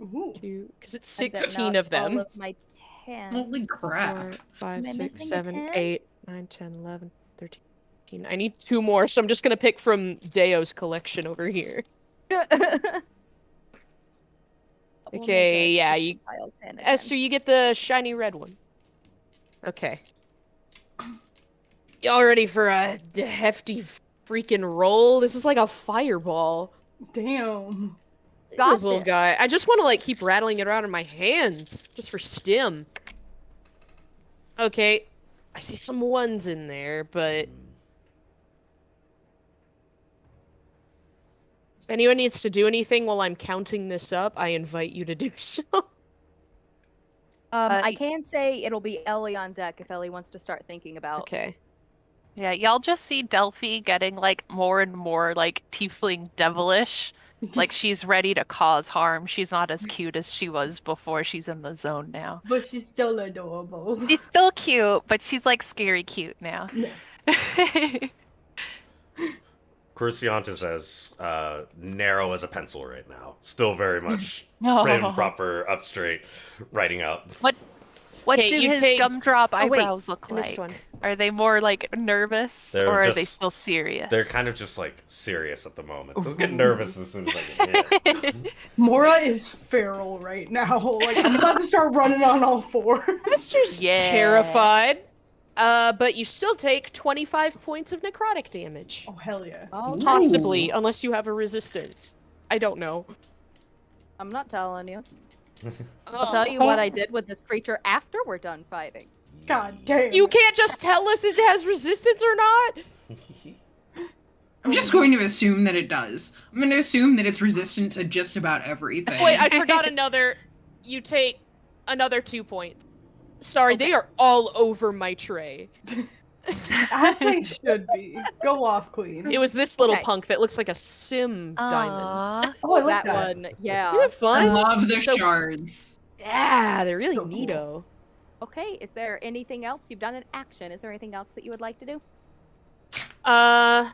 Ooh. Because it's I bet 16 not of them. All of my 10. Holy crap. 4, 5, Am I 6, missing a 7, 10? 8, 9, 10, 11, 13. I need 2 more, so I'm just gonna pick from Deo's collection over here. Okay, yeah, you Esther, you get the shiny red one. Okay. Y'all ready for a hefty freaking roll? This is like a fireball. Damn. Got This little this. guy. I just want to like keep rattling it around in my hands, just for stim. Okay, I see some ones in there, but if anyone needs to do anything while I'm counting this up, I invite you to do so. I can say it'll be Ellie on deck if Ellie wants to start thinking about. Okay. Yeah, y'all just see Delphi getting like more and more like tiefling devilish. Like she's ready to cause harm. She's not as cute as she was before. She's in the zone now. But she's still adorable. She's still cute, but she's like scary cute now. Yeah. Cruciant is as narrow as a pencil right now. Still very much No. prim, proper, up straight, writing out. What Okay, do you his take- gumdrop Oh, wait, eyebrows look I missed like? one. Are they more like nervous They're or are they just- still serious? They're kind of just like serious at the moment. They'll get nervous as soon as I get hit. Mora is feral right now. Like, I'm about to start running on all fours. Esther's Yeah. terrified. But you still take 25 points of necrotic damage. Oh, hell yeah. Oh, Possibly, unless you have a resistance. I don't know. I'm not telling you. I'll tell you what I did with this creature after we're done fighting. God damn. You can't just tell us it has resistance or not. I'm just going to assume that it does. I'm going to assume that it's resistant to just about everything. Wait, I forgot another. You take another 2 points. Sorry, they are all over my tray. As they should be. Go off, queen. It was this little Okay. punk that looks like a sim diamond. Aww. Oh, I like that one, yeah. You have I fun? love the So- shards. Yeah, they're really So cool. neato. Okay, is there anything else? You've done an action. Is there anything else that you would like to do? I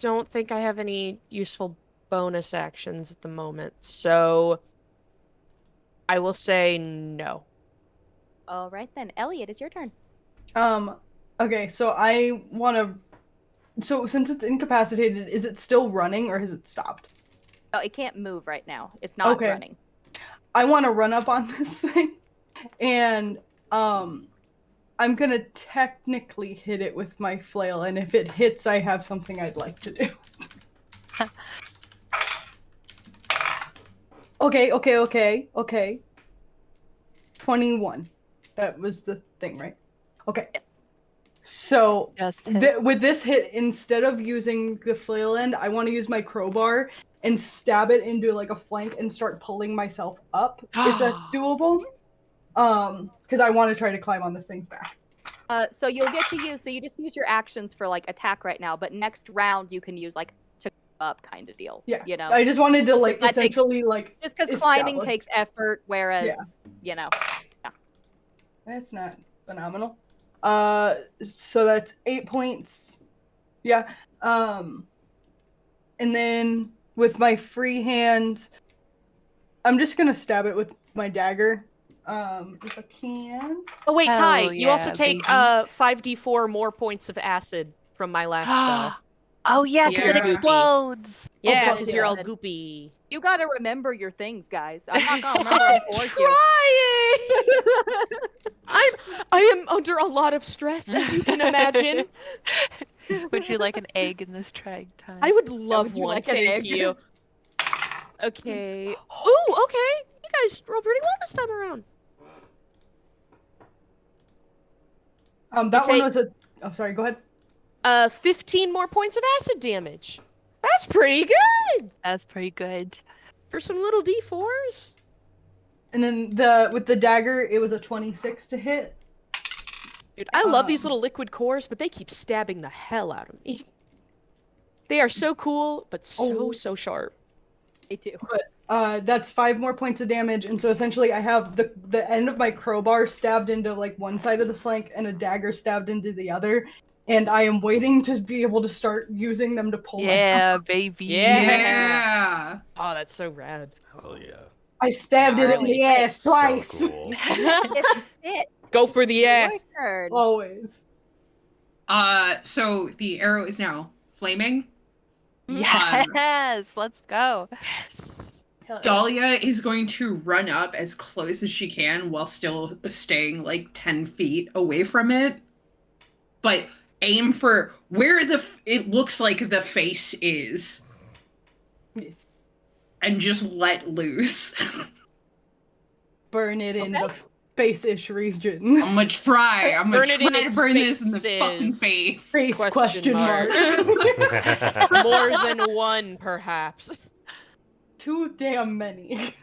don't think I have any useful bonus actions at the moment, so I will say no. All right then, Elliot, it's your turn. Okay, so I want to. So since it's incapacitated, is it still running or has it stopped? Oh, it can't move right now. It's not Okay. running. I want to run up on this thing, and I'm gonna technically hit it with my flail, and if it hits, I have something I'd like to do. Okay. 21. That was the thing, right? Okay. Yes. So Just hit. with this hit, instead of using the flail end, I want to use my crowbar and stab it into like a flank and start pulling myself up, if that's doable. Because I want to try to climb on this thing's back. So you'll get to use. So you just use your actions for like attack right now, but next round you can use like to go up kind of deal. Yeah. You know, I just wanted to like that takes- essentially like just because climbing establish. takes effort, whereas Yeah. you know. That's not phenomenal. So that's 8 points. Yeah. And then with my free hand, I'm just gonna stab it with my dagger. If I can. Oh wait, Hell Ty, you also yeah, take baby. 5d4 more points of acid from my last spell. Oh yeah, because it Yeah. explodes. Yeah, fuck because you're yeah. all goopy. You got to remember your things, guys. I'm not gonna remember them I'm for you. trying. I am under a lot of stress, as you can imagine. Would you like an egg in this trying time? I would love would you one. like an Thank egg? you. Okay. Ooh, okay. You guys roll pretty well this time around. That one take- was a. Oh, sorry. Go ahead. 15 more points of acid damage. That's pretty good That's pretty good. for some little d4s. And then with the dagger, it was a 26 to hit. Dude, I love these Um, little liquid cores, but they keep stabbing the hell out of me. They are so cool, but Oh. so sharp. Me too. That's 5 more points of damage, and so essentially I have the end of my crowbar stabbed into like one side of the flank and a dagger stabbed into the other, and I am waiting to be able to start using them to pull myself. Yeah, baby. Yeah. Yeah. Oh, that's so rad. Hell yeah. I stabbed it in Gnarly. the ass So twice. cool. It. Go for the Your ass. turn. Always. So the arrow is now flaming. Yes, let's go. Yes. Hell yeah. Dahlia is going to run up as close as she can while still staying like 10 feet away from it. But aim for where it looks like the face is Yes. and just let loose. Burn it in Okay. the face-ish region. I'm gonna try. I'm gonna Burn it in try to its burn this in the fucking faces. face. Face question mark. More than one, perhaps. too damn many.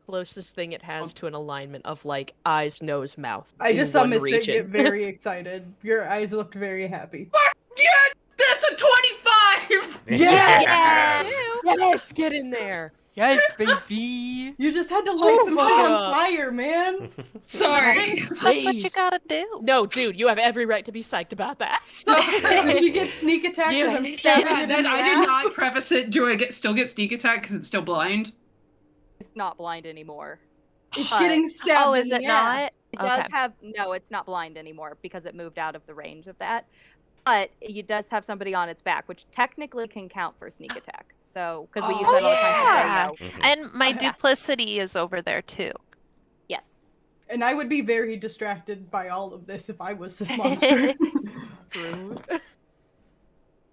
Closest thing it has to an alignment of like eyes, nose, mouth. I in just saw one Misfit region. get very excited. Your eyes looked very happy. Yeah, that's a 25! Yes! Yes, get in there. Yes, baby. You just had to light some shit on Fuck. fire, man. Sorry. That's what you Please. gotta do. No, dude, you have every right to be psyched about that. Sorry. Did you get sneak attack You- because I'm stabbing Yeah, it then in the I ass? did not preface it. Do I still get sneak attack because it's still blind? It's not blind anymore. It's But- getting stabbed. Oh, in is it the not? ass. It does Okay. have no, it's not blind anymore because it moved out of the range of that. But it does have somebody on its back, which technically can count for sneak attack. So, because we use Oh, that all the time yeah. to say no. And my Okay. duplicity is over there too. Yes. And I would be very distracted by all of this if I was this monster. True. I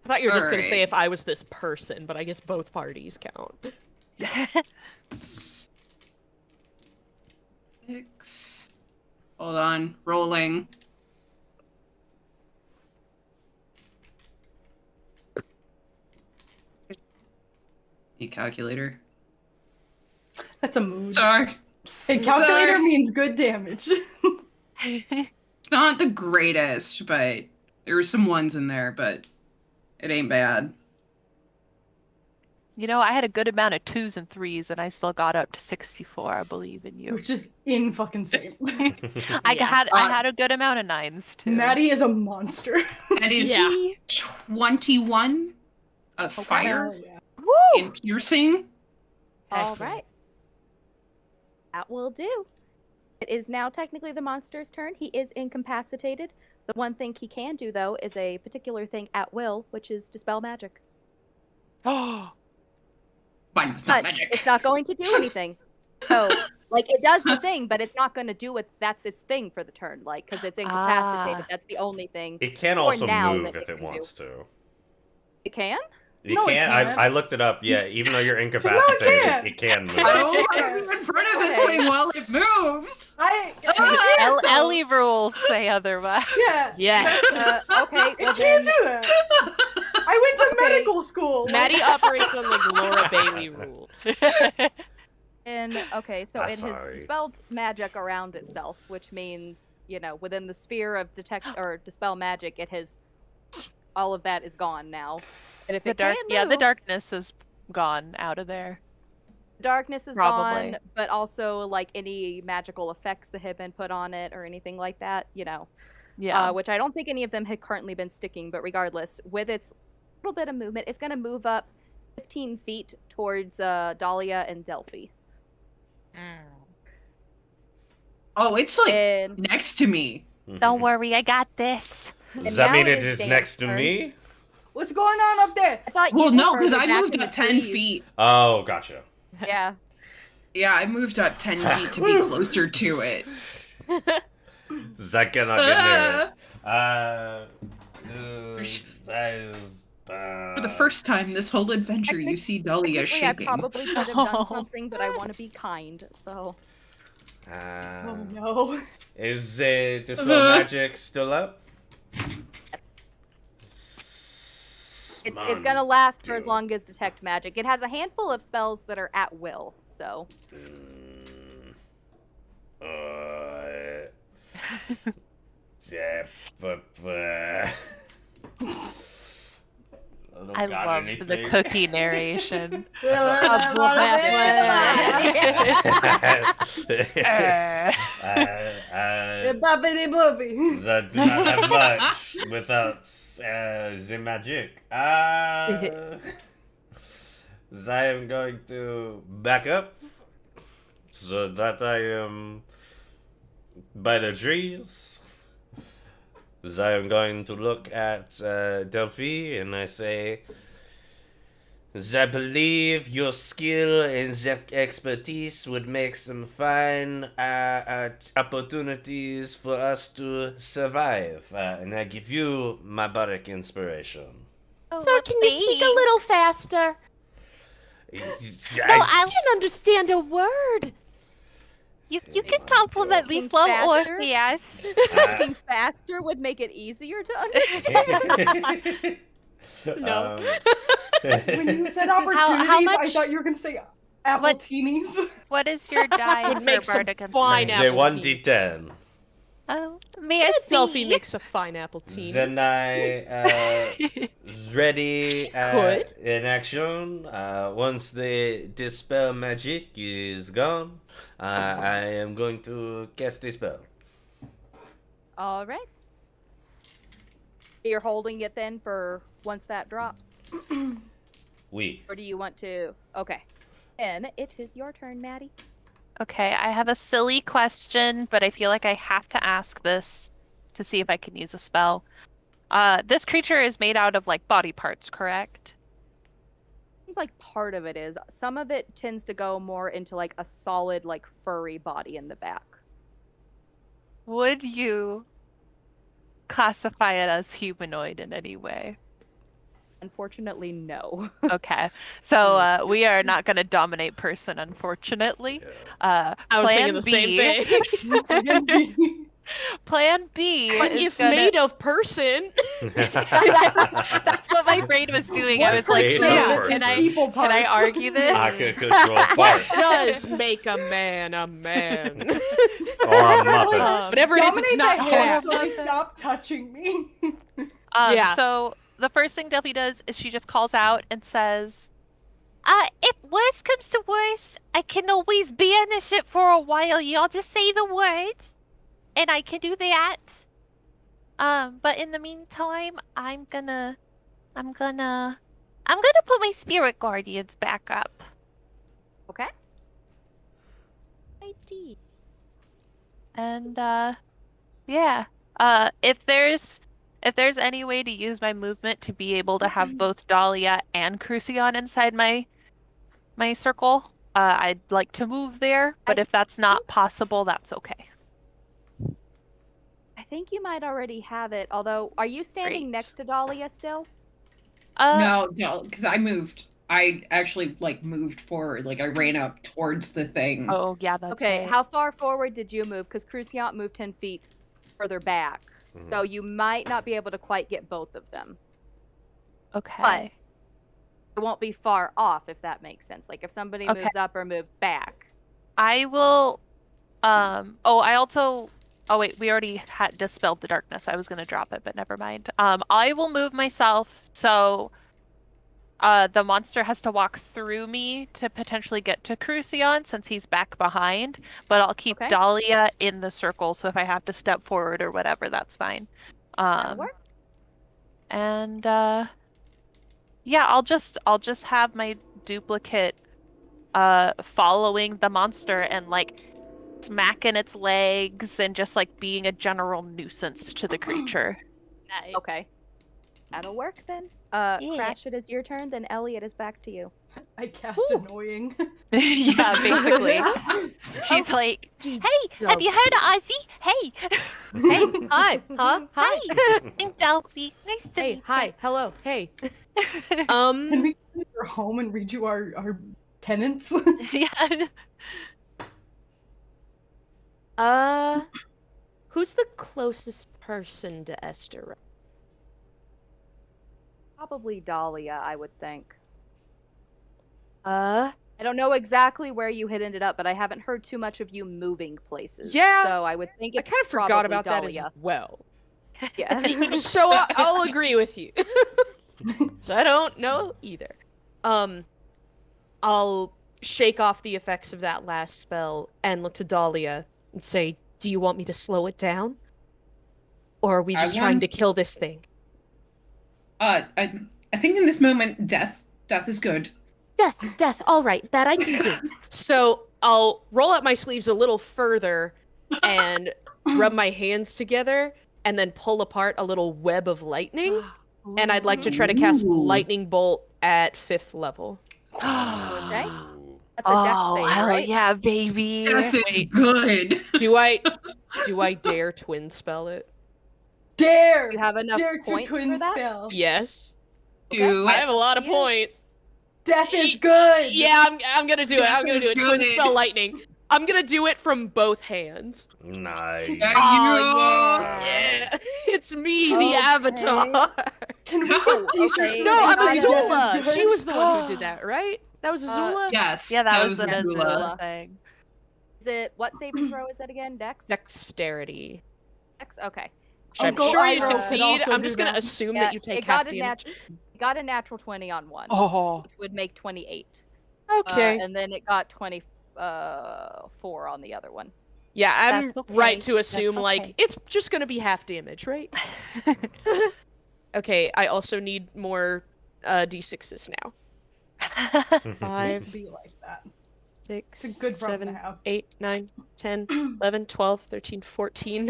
thought you were just gonna say Alright. if I was this person, but I guess both parties count. 6. Hold on. Rolling. A calculator. That's a mood. Sorry. Hey, calculator Sorry. means good damage. It's not the greatest, but there were some ones in there, but it ain't bad. You know, I had a good amount of 2s and 3s, and I still got up to 64. I believe in you. Which is in fucking same. I Yeah. had a good amount of 9s too. Maddie is a monster. That is Yeah. 21 of fire Hell yeah. and piercing. All Heck yeah. right. That will do. It is now technically the monster's turn. He is incapacitated. The one thing he can do, though, is a particular thing at will, which is dispel magic. Oh, Mine was not But magic. it's not going to do anything. So, like, it does the thing, but it's not going to do it. That's its thing for the turn, like, because it's incapacitated. Ah. That's the only thing. It can For also now move that if it it can wants to. It can? You No, it can. can't. I looked it up. Yeah, even though you're incapacitated, can't. it can move. I don't want to be in front of this thing while it moves. Ellie rules say otherwise. Yeah. Yes. Okay, It well can't then, do that. I went to Okay. medical school. Maddie operates on like Laura Bailey rule. okay, so Ah, it has sorry. dispelled magic around itself, which means, you know, within the sphere of detect or dispel magic, it has all of that is gone now. And if The it can the move, darkness is gone out of there. darkness is Probably. gone, but also like any magical effects that have been put on it or anything like that, you know. Yeah. Which I don't think any of them had currently been sticking, but regardless, with its little bit of movement, it's going to move up 15 feet towards Dahlia and Delphi. Oh, it's like And, next to me. Don't worry, I got this. Does and that now mean it it is is Dan's next to turn. me? What's going on up there? I thought Well, you no, were because further I back moved in up the 10 trees. feet. Oh, gotcha. Yeah. Yeah, I moved up 10 feet to be closer to it. Zach cannot get near it. That is. For the first time this whole adventure, you see Dahlia Technically, I shaking. probably could have done something, but I want to be kind, so. Oh no. Is Dispel Magic still up? It's gonna last for as long as Detect Magic. It has a handful of spells that are at will, so. I love the cookie narration. Bobbity bobby. I do not have much without the magic. I am going to back up so that I am by the trees. I am going to look at Delphi and I say, I believe your skill and expertise would make some fine opportunities for us to survive. And I give you my bardic inspiration. So can you speak a little faster? I, I can understand a word. You can compliment me Speaking slow or faster? fast. Speaking faster would make it easier to understand. No. When you said opportunities, I much- thought you were gonna say apple What- teenies. What is your die Would for make some bardic fine inspiration? The apple 1d10. Oh, may I Selfie see? makes a fine apple tea. Then I ready Could. in action. Once the dispel magic is gone, I am going to cast a spell. All right. You're holding it then for once that drops? We. Or do you want to... Okay. Then it is your turn, Maddie. Okay, I have a silly question, but I feel like I have to ask this to see if I can use a spell. This creature is made out of like body parts, correct? Seems like part of it is. Some of it tends to go more into like a solid, like furry body in the back. Would you classify it as humanoid in any way? Unfortunately, no. Okay, so we are not going to dominate person, unfortunately. I was thinking the same thing. Plan B But is if gonna... made of person, that's what my brain was doing. I was like, Made of can I, people can I parts? argue this? I can control parts. does make a man a man. Or a muppet. Whatever it is, it's Dominate not that half. hand, so stop touching me. Yeah. So the first thing Delphi does is she just calls out and says, if worse comes to worse, I can always banish it for a while. Y'all just say the words, and I can do that. But in the meantime, I'm gonna put my spirit guardians back up. Okay. ID. And yeah. If there's any way to use my movement to be able to have both Dahlia and Crucion inside my circle, I'd like to move there. But if that's not possible, that's okay. I think you might already have it. Although, are you standing Great. next to Dahlia still? No, because I moved. I actually moved forward. Like I ran up towards the thing. Oh yeah, that's Okay, right. how far forward did you move? Because Cruciant moved 10 feet further back. So you might not be able to quite get both of them. Okay. It won't be far off, if that makes sense. Like if somebody Okay. moves up or moves back. I will. Oh wait, we already had dispelled the darkness. I was gonna drop it, but never mind. I will move myself so the monster has to walk through me to potentially get to Crucion since he's back behind. But I'll keep Okay. Dahlia in the circle, so if I have to step forward or whatever, that's fine. That'll work. And yeah, I'll just have my duplicate following the monster and smacking its legs and just being a general nuisance to the creature. Nice. Okay. That'll work then. Yeah. Crash, it is your turn, then Elliot is back to you. I cast annoying. Yeah, basically. She's like, hey, have you heard of Ozzy? Hey. Hey, hi, huh? Hi. I'm Delphi. Nice to Hey, meet hi, hello, hey. Can we go to your home and read you our tenants? you. Yeah. Who's the closest person to Esther? Probably Dahlia, I would think. Uh, I don't know exactly where you had ended up, but I haven't heard too much of you moving places. Yeah, So I would think I it's kind of forgot probably about that Dahlia. as well. Yeah. So I'll agree with you. So I don't know either. I'll shake off the effects of that last spell and look to Dahlia and say, "Do you want me to slow it down, or are we just trying to kill this thing?" I think in this moment, death is good. Death. All right, that I can do. So I'll roll up my sleeves a little further and rub my hands together and then pull apart a little web of lightning. And I'd like to try to cast Ooh. lightning bolt at 5th level. Okay. That's a dex Oh, save, hell right? yeah, baby. Death is Wait. good. Do I dare twin spell it? Dare! You have enough Dare to points twin for that? spell. Yes. Do I have a lot of Yeah. points. Death is good! Yeah, I'm gonna do it. I'm gonna Death do it. is Twin good. spell lightning. I'm gonna do it from both hands. Nice. Yeah, it's me, the Okay. Avatar. Can we get Oh, t-shirts? okay. No, I'm Yes. Azula. She was the one who did that, right? That was Azula. Yes. Yeah, that was an Azula. Azula thing. Is it what saving throw is that again? Dex? Dexterity. Dex? Okay. I'm Uncle sure you Iroh could succeed. also I'm do just gonna that. assume Yeah, that you take it half got damage. got a natural 20 on one, Oh. which would make 28. Okay. And then it got 24 on the other one. Yeah, I'm That's okay. right to That's assume like okay. it's just gonna be half damage, right? Okay, I also need more d6s now. 5, Be like that. 6, It's a good problem to 7, have. 8, 9, 10, 11, 12, 13, 14.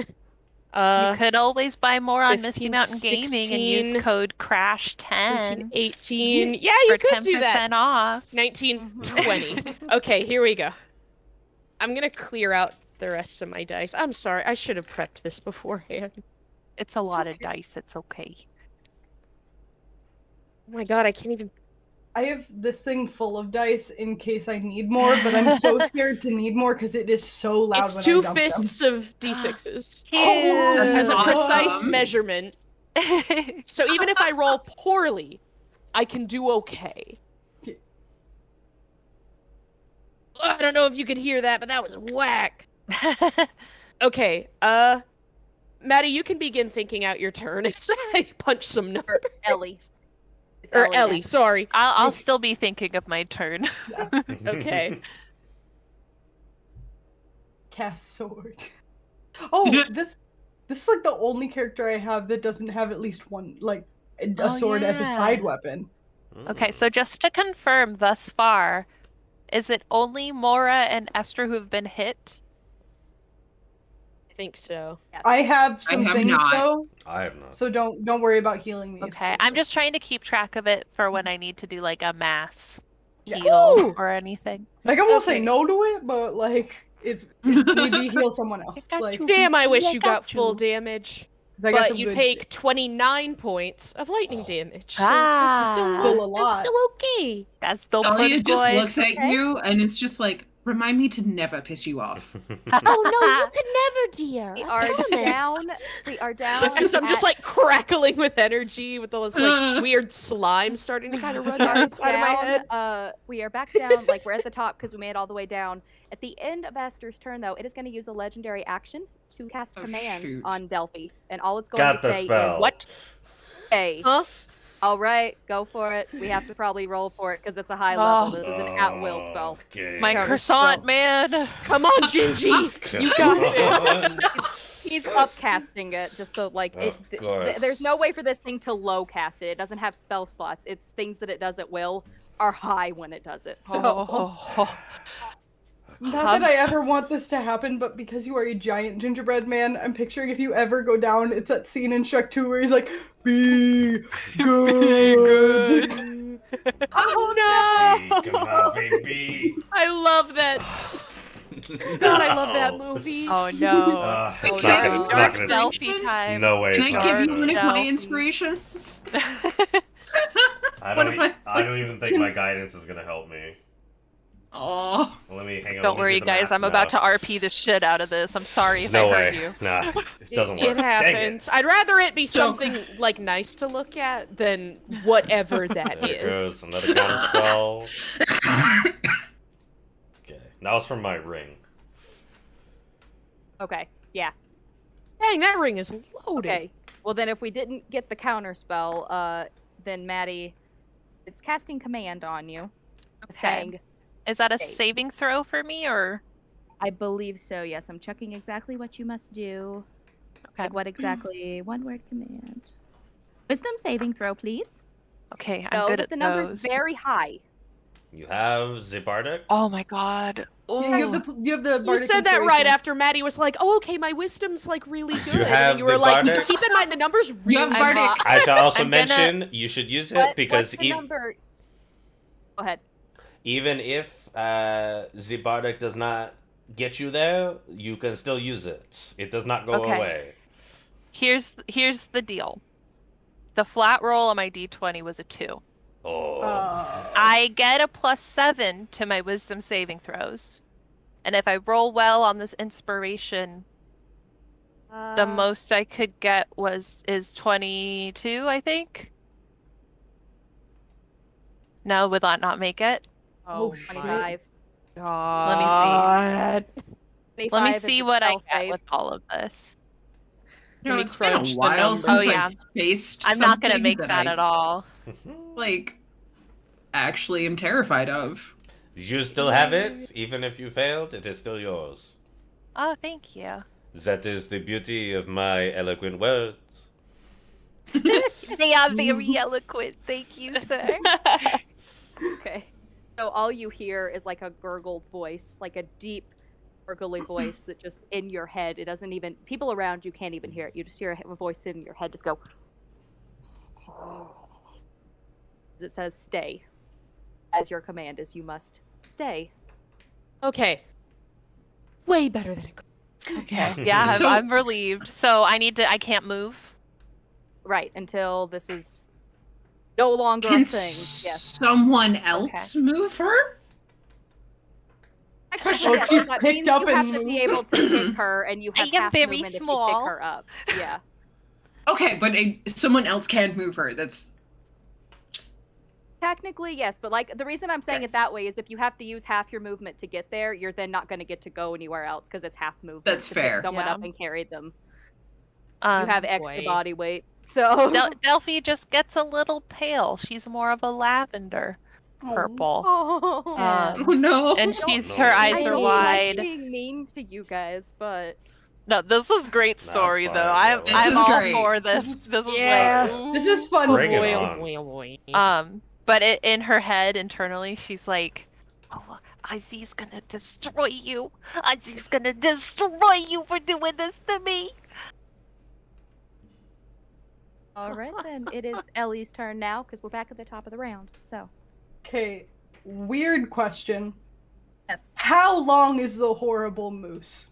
You could always buy more on Misty 15, Mountain Gaming and use 16, code 17, CRASH10 18. Yeah, you for could 10% do that. off. 19, 20. Okay, here we go. I'm gonna clear out the rest of my dice. I'm sorry, I should have prepped this beforehand. It's a lot of dice. It's okay. Oh my god, I can't even. I have this thing full of dice in case I need more, but I'm so scared to need more because it is so loud It's when 2 I dump them. fists of d6s. Oh, As a That's precise awesome. measurement. So even if I roll poorly, I can do okay. I don't know if you could hear that, but that was whack. Okay, Maddie, you can begin thinking out your turn as I punch some numbers. Ellie. It's Or Ellie, next. sorry. I'll still be thinking of my turn. Okay. Cast sword. Oh, this is like the only character I have that doesn't have at least one like a Oh, sword as a side yeah. weapon. Okay, so just to confirm thus far, is it only Mora and Esther who have been hit? I think so. I have some have things not. though, I have not. so don't worry about healing me. Okay, I'm just trying to keep track of it for when I need to do like a mass Yeah. heal Ooh! or anything. Like I won't Okay. say no to it, but like if maybe heal someone else. got Like you. Damn, I wish Yeah, you got got full you. damage. 'cause I got But some you good take shit. 29 points of lightning damage. So Ah. Still a lot. that's still okay. That's still Talia pretty just good. looks at Okay. you and it's just like, remind me to never piss you off. Oh no, you could never, dear. We I are promise. down. We are down. Because I'm just at- like crackling with energy with all this like weird slime starting to kind of run down the side of my head. We are back down. Like we're at the top because we made it all the way down. At the end of Esther's turn, though, it is going to use a legendary action to cast Oh, command shoot. on Delphi, and all it's going Got to the say spell. is What? "Hey." Huh? All right, go for it. We have to probably roll for it because it's a high level. Oh. This is an at-will spell. Okay. My Cover croissant, spell. man. Come on, Gingy. You got this. He's upcasting it just so like it. Of course. There's no way for this thing to low cast it. It doesn't have spell slots. It's things that it does at will are high when it does it. So Oh. Not that I ever want this to happen, but because you are a giant gingerbread man, I'm picturing if you ever go down, it's that scene in Shrek 2 where he's like, be good. Oh no! Come on, baby. I love that. God, I love that No. movie. Oh no. It's Oh, not no. gonna, Dark not gonna, Delphi time. no way. Can It's I not give you gonna- one of my Delphi. inspirations? I What don't, if I don't even think my guidance is gonna help me. Oh, Let me hang on. Don't let me worry, do the guys. math. I'm No. about to RP the shit out of this. I'm sorry if No I way. hurt you. Nah, it doesn't It work. Dang happens. I'd rather it be something like nice to look at than whatever that There is. goes another counter spell. Okay, that was from my ring. okay, yeah, Dang, that ring is loaded. okay. Well then, if we didn't get the counter spell, then Maddie, it's casting command on you, saying, Is that a Okay. saving throw for me or? "I believe so. Yes, I'm checking exactly what you must do. Okay. Like what exactly? One word command. Wisdom saving throw, please. Okay, I'm No, good but at the number's those. very high. You have Zibardic. Oh my god. Yeah, you have the You bardic said that right inspiration. after Maddie was like, "Oh, okay, my wisdom's like really good," and have then you were the like, bardic? "Keep in mind the number's really have high." bardic. I shall also I'm gonna- mention you should use it What's because the number? Go ahead. even if Zibardic does not get you there, you can still use it. It does not go Okay. away. Here's the deal. The flat roll on my d20 was a 2. Oh. I get a +7 to my wisdom saving throws. And if I roll well on this inspiration, the most I could get is 22, I think. No, would that not make it? Oh, 25. Let me 25 is see the what I spell get save. with all of this. You know, me it's been a crunch the while numbers. since Oh, yeah. I've faced I'm not gonna something make that I, at all. like, actually am terrified of. You still have it, even if you failed. It is still yours. Oh, thank you. That is the beauty of my eloquent words. They are very eloquent. Thank you, sir. Okay. So all you hear is like a gurgled voice, like a deep, gurgly voice that just in your head. It doesn't even. People around you can't even hear it. You just hear a voice in your head just go. It says "stay," as your command is you must stay. Okay. Way better than it could. Okay. Yeah, So- I'm relieved. So I can't move. Right until this is no longer Can a thing. Yes. someone else move her? Oh, Yes, she's that picked means up you and have to be moved. able to hit her, and you I have am half very movement if you small. pick her up. Yeah. Okay, but someone else can move her. That's just Technically, yes, but like the reason I'm saying Okay. it that way is if you have to use half your movement to get there, you're then not going to get to go anywhere else because it's half movement. That's to fair. Pick someone Yeah. up and carry them. You Um, have extra wait. body weight, so. Delphi just gets a little pale. She's more of a lavender purple. Oh. oh no. And Don't- she's no. her I eyes are don't wide. like being mean to you guys, but No, this is great No, it's story fine. though. Yeah, I'm this I'm is all great. for this. This is Yeah. like ooh. This is fun. Bring it Boy, on. But in her head internally, she's like, "Oh, Izzy's gonna destroy you. Izzy's gonna destroy you for doing this to me." all right then. It is Ellie's turn now because we're back at the top of the round. So Okay, weird question. yes, How long is the horrible moose?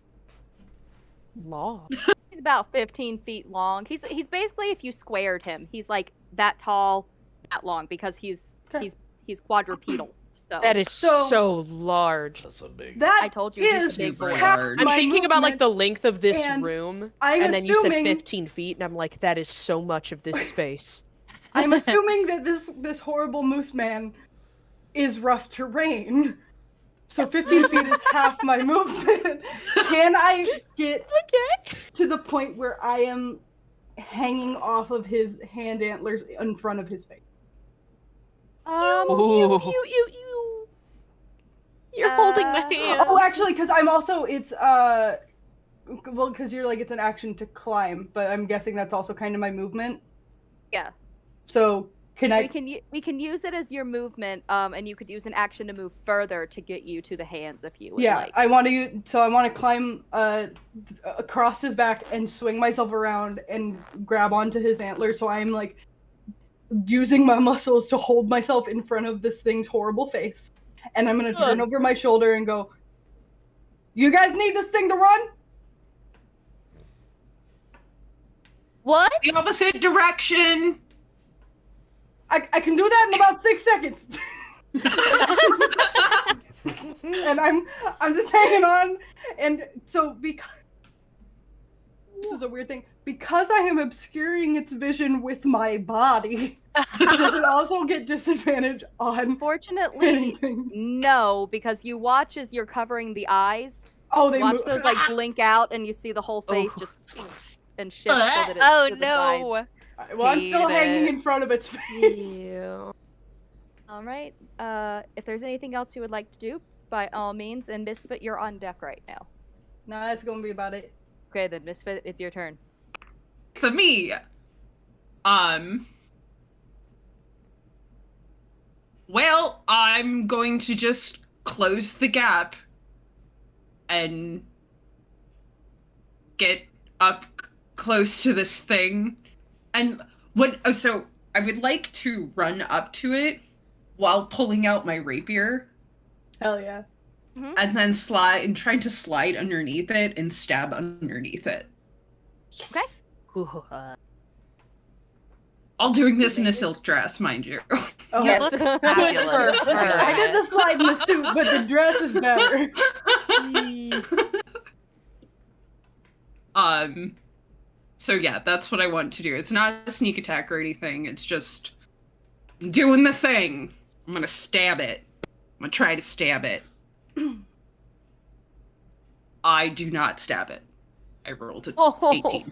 Law. he's about 15 feet long. He's basically if you squared him, he's like that tall, that long because he's quadrupedal. So That is So- so large. That's a big. That I told you he's is a big boy. super half large. I'm my thinking about like movement, the length of this and room, I'm and then you said assuming 15 feet, and I'm like, that is so much of this space. I'm assuming that this horrible moose man is rough terrain. So 15 feet is half my movement. Can I get to the point where I am hanging off of his hand antlers in front of his face? You. You're holding my hand. Oh, actually, because I'm also well, because you're like it's an action to climb, but I'm guessing that's also kind of my movement. Yeah. So can I? We can use it as your movement, and you could use an action to move further to get you to the hands if you would Yeah, like. I want to use. So I want to climb across his back and swing myself around and grab onto his antlers. So I'm like using my muscles to hold myself in front of this thing's horrible face, and I'm gonna turn over my shoulder and go. You guys need this thing to run? What? The opposite direction. I can do that in about 6 seconds. And I'm just hanging on, and so because this is a weird thing, because I am obscuring its vision with my body, does it also get disadvantage on Unfortunately, anything? no, because you watch as you're covering the eyes. Oh, they Watch move. those like blink out, and you see the whole face just and shift so that it's Oh to the sides. no. Well, I'm still hate hanging it. in front of its face. Ew. All right. If there's anything else you would like to do, by all means, and Misfit, you're on deck right now. Nah, that's gonna be about it. Okay, then Misfit, it's your turn. So me. Well, I'm going to just close the gap and get up close to this thing. And so I would like to run up to it while pulling out my rapier Hell yeah. and then trying to slide underneath it and stab underneath it. Okay. Ooh, All doing this in a silk dress, mind you. Oh, You Yes. look Good fabulous. for her. I did the slide in the suit, but the dress is better. So yeah, that's what I want to do. It's not a sneak attack or anything. It's just doing the thing. I'm gonna stab it. I'm gonna try to stab it. I do not stab it. I rolled a 18.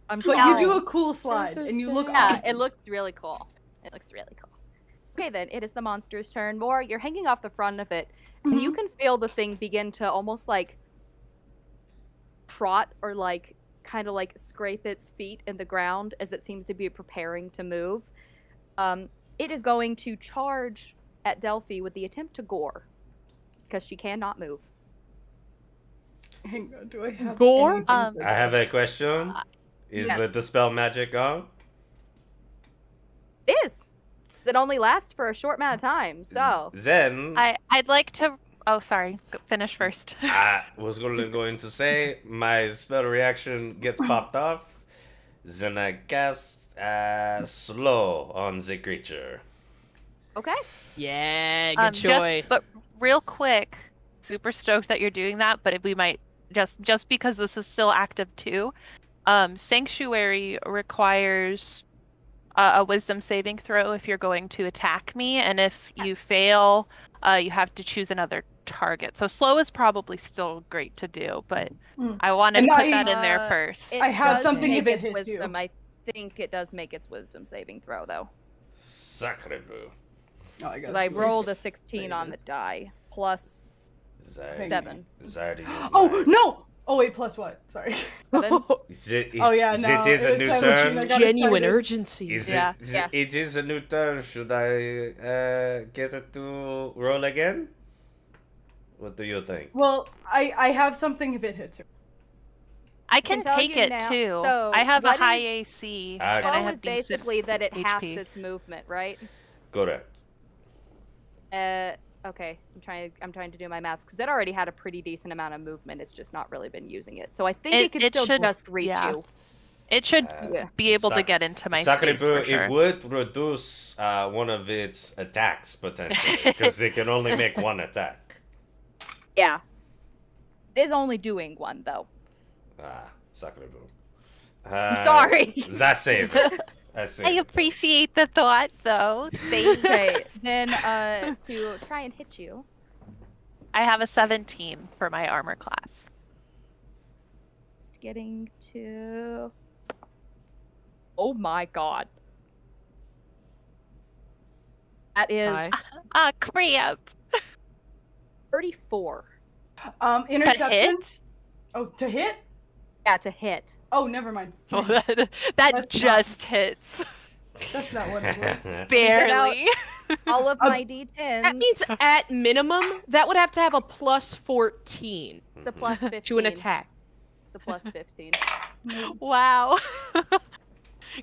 I'm But sorry. you do a cool slide, so and you look Yeah, awesome. it looks really cool. It looks really cool. Okay, then it is the monster's turn. More, you're hanging off the front of it, and you can feel the thing begin to almost like trot or like kind of like scrape its feet in the ground as it seems to be preparing to move. It is going to charge at Delphi with the attempt to gore because she cannot move. Hang on, do I have Gore? anything Um, for I have a this? question. Is Yes. the dispel magic on? It is. It only lasts for a short amount of time, so Then I'd like to. Oh, sorry. Finish first. I was going to say my spell reaction gets popped off. Then I cast slow on the creature. okay. Yeah, good choice. But real quick, super stoked that you're doing that. But if we might just because this is still active too, Sanctuary requires a Wisdom saving throw if you're going to attack me, and if you fail, you have to choose another target. So slow is probably still great to do, but Mm. I want to And put I- that in there Uh, first. It I have does something make if it its hits you. wisdom. I think it does make its wisdom saving throw though, Sacre bleu. Oh, I because guess. I rolled a 16 There it on the is. die plus Zari. 7. Zari is Oh mine. no! Oh wait, plus what? Sorry. 7? Oh yeah, no. It is a new it's time machine, turn. I got Genuine excited. urgency. Is Yeah, it? yeah. It is a new turn. Should I get it to roll again? What do you think? Well, I have something if it hits her. I can tell take you it now- too. so I have a what high is- AC, Ah, and I Slow have is decent basically that it halves HP. its movement, right? Correct. Okay. I'm trying to do my maths because it already had a pretty decent amount of movement. It's just not really been using it. So I think it could It still should- just reach yeah. you. It should Yeah. be able to Sac- get into my Sacre space bleu, for sure. it would reduce one of its attacks potentially because it can only make one attack. Yeah. It is only doing one though. Sacre bleu. I'm sorry. That saved it. I saved I it. appreciate the thought, though. Thanks. Okay, then to try and hit you. I have a 17 for my armor class. Just getting to. Oh my god. That is Hi. Ah, crap. 34. That Interception. hit? Oh, to hit? Yeah, to hit. Oh, never mind. Oh, that That's just hits. That's not what it was. Barely. All of my d10s. That means at minimum, that would have to have a plus 14 it's a plus 15. to an attack. It's a plus 15. Wow.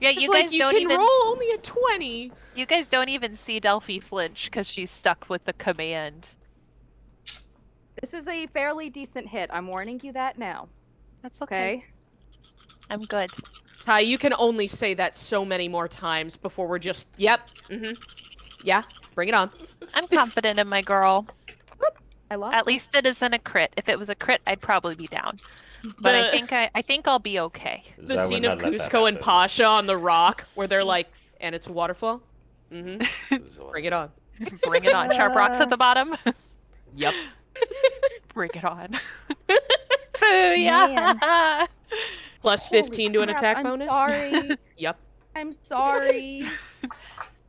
Yeah, It's you like guys you don't can even roll only a 20. you guys don't even see Delphi flinch because she's stuck with the command. This is a fairly decent hit. I'm warning you that now. That's okay. Okay? I'm good. Ty, you can only say that so many more times before we're just, yep, yeah, bring it on. I'm confident in my girl. I lost. At least it isn't a crit. If it was a crit, I'd probably be down. But I think I'll be okay. The Zai scene would of not let that Cusco and happen. Pasha on the rock where they're like, and it's a waterfall. Bring it on. Bring it on. Sharp rocks at the bottom. Yep. Bring it on. Booyah! Plus Holy 15 to an crap, attack I'm bonus. Sorry. Yep. I'm sorry.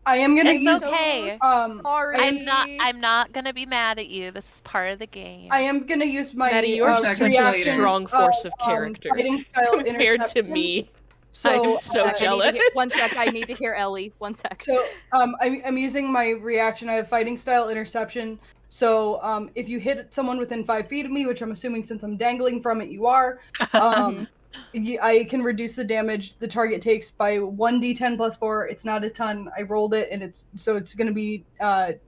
I am gonna It's use. okay. Sorry. I'm not gonna be mad at you. This is part of the game. I am gonna use my Maddie, you're such a reaction strong force of character fighting style compared to interception. me. So, I'm so uh, I need to jealous. hear- one sec. I need to hear Ellie. One sec. So I'm using my reaction. I have fighting style interception. So if you hit someone within 5 feet of me, which I'm assuming since I'm dangling from it, you are, I can reduce the damage the target takes by 1d10 plus 4. It's not a ton. I rolled it, and it's gonna be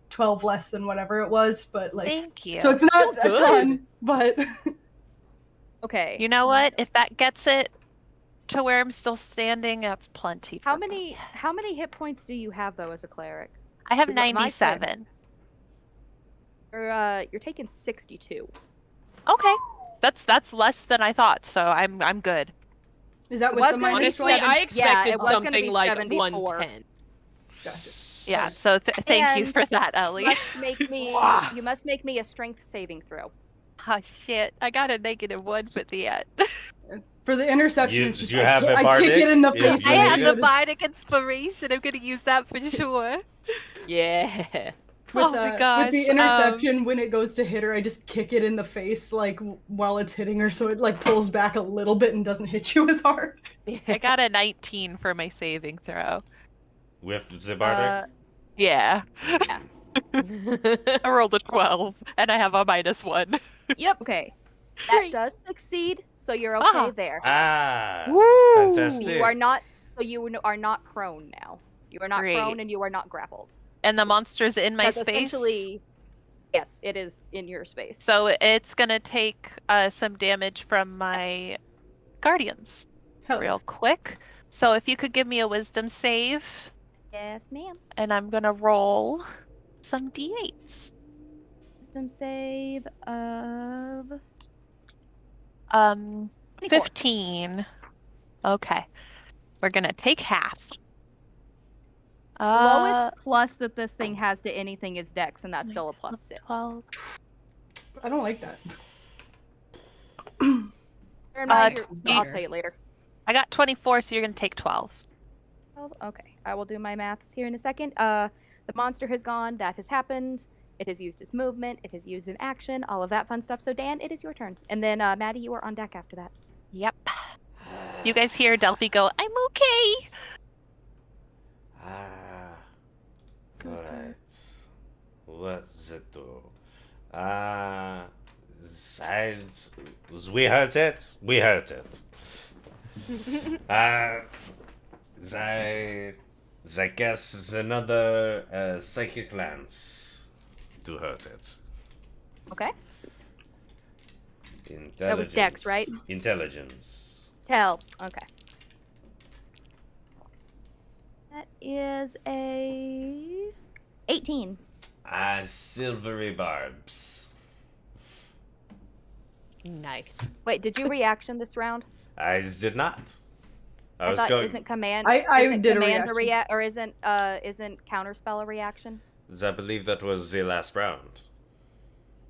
12 less than whatever it was, but like Thank you. so it's not Still a good. ton, but Okay. You know what? If that gets it to where I'm still standing, that's plenty. For How me. many hit points do you have though as a cleric? I have is that my turn? 97. You're taking 62. Okay. That's less than I thought, so I'm good. Is that It with was the gonna be minus Honestly, 12? I it expected was gonna something be like 74. 110. Gotcha. Yeah, so thank you And for that, Ellie. You must make me a strength saving throw. Oh shit, I got a -1 for the end. For the interception, You- it's just you I, have a I kick bardic? it in the Yeah, face. you I when need had it the it? goes. bardic inspiration. I'm gonna use that for sure. Yeah. Oh my gosh. With the interception, when it goes to hit her, I just kick it in the face, like while it's hitting her, so it like pulls back a little bit and doesn't hit you as hard. I got a 19 for my saving throw. With the bardic? Yeah. Yeah. I rolled a 12, and I have a -1. Yep. Okay. That Great. does succeed, so you're okay Ah. there. Woo! Fantastic. You are not are not prone now. You are not Great. prone and you are not grappled. And the monster's in my Because space. essentially, yes, it is in your space. So it's gonna take some damage from my guardians Hell, real quick. So if you could give me a wisdom save, Yes, ma'am. and I'm gonna roll some d8s. Wisdom save of 24. 15. Okay. We're gonna take half. The lowest plus that this thing has to anything is Dex, and that's still a +6. 12. I don't like that. Bear in mind, you- I'll tell you later. I got 24, so you're gonna take 12. Okay, I will do my maths here in a second. The monster has gone. That has happened. It has used its movement. It has used an action. All of that fun stuff. So Dan, it is your turn. And then Maddie, you are on deck after that. Yep. You guys hear Delphi go, I'm okay. Alright. What's it do? We heard it. We heard it. I guess it's another psychic lance to hurt it. Okay. Intelligence. Dex, right? Intelligence. Tell. Okay. That is a 18. Silvery barbs. Nice. Wait, did you reaction this round? I did not. I was thought going. isn't command. I isn't did a command reaction. react, or isn't counterspell a reaction? I believe that was the last round.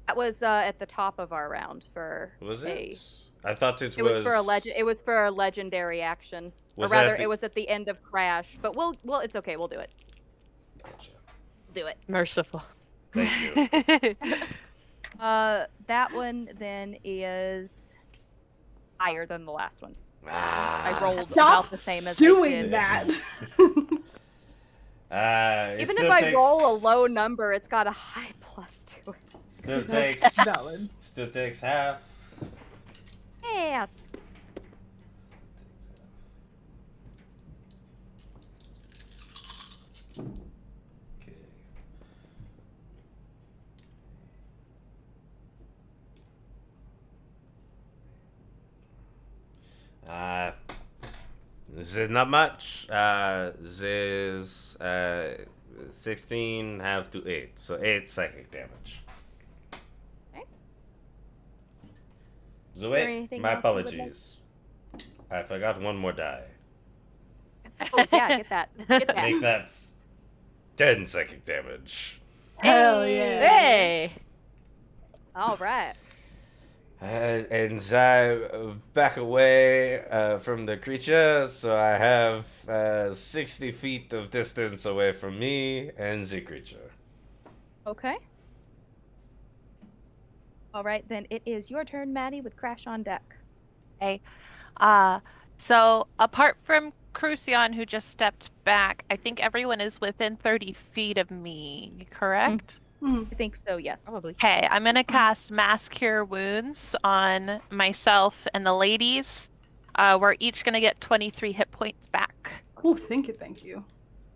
That was at the top of our round for Was a. it? I thought it It was for a legend. It was for a legendary action, Was or rather, that the- it was at the end of Crash. But we'll. It's okay. We'll do it. Gotcha. Do it. Merciful. Thank you. That one then is higher than the last one. I Ah. rolled Stop about the same as I Doing did. that. It Even still if I takes- roll a low number, it's got a high plus to it. Still takes. valid. Still takes half. Yes. Okay. This is not much. This is 16 half to 8, so 8 psychic damage. Okay. So there wait, anything my else you would like? apologies. I forgot one more die. Oh yeah, get that. Get that. Make that 10 psychic damage. Hell yeah. Hey! All right. And I back away from the creature, so I have 60 feet of distance away from me and the creature. Okay. All right, then it is your turn, Maddie, with Crash on deck. Okay. So apart from Crucian, who just stepped back, I think everyone is within 30 feet of me, correct? Mhm. I think so, yes. Probably. Okay, I'm gonna cast Mass Cure Wounds on myself and the ladies. We're each gonna get 23 hit points back. Oh, thank you, thank you.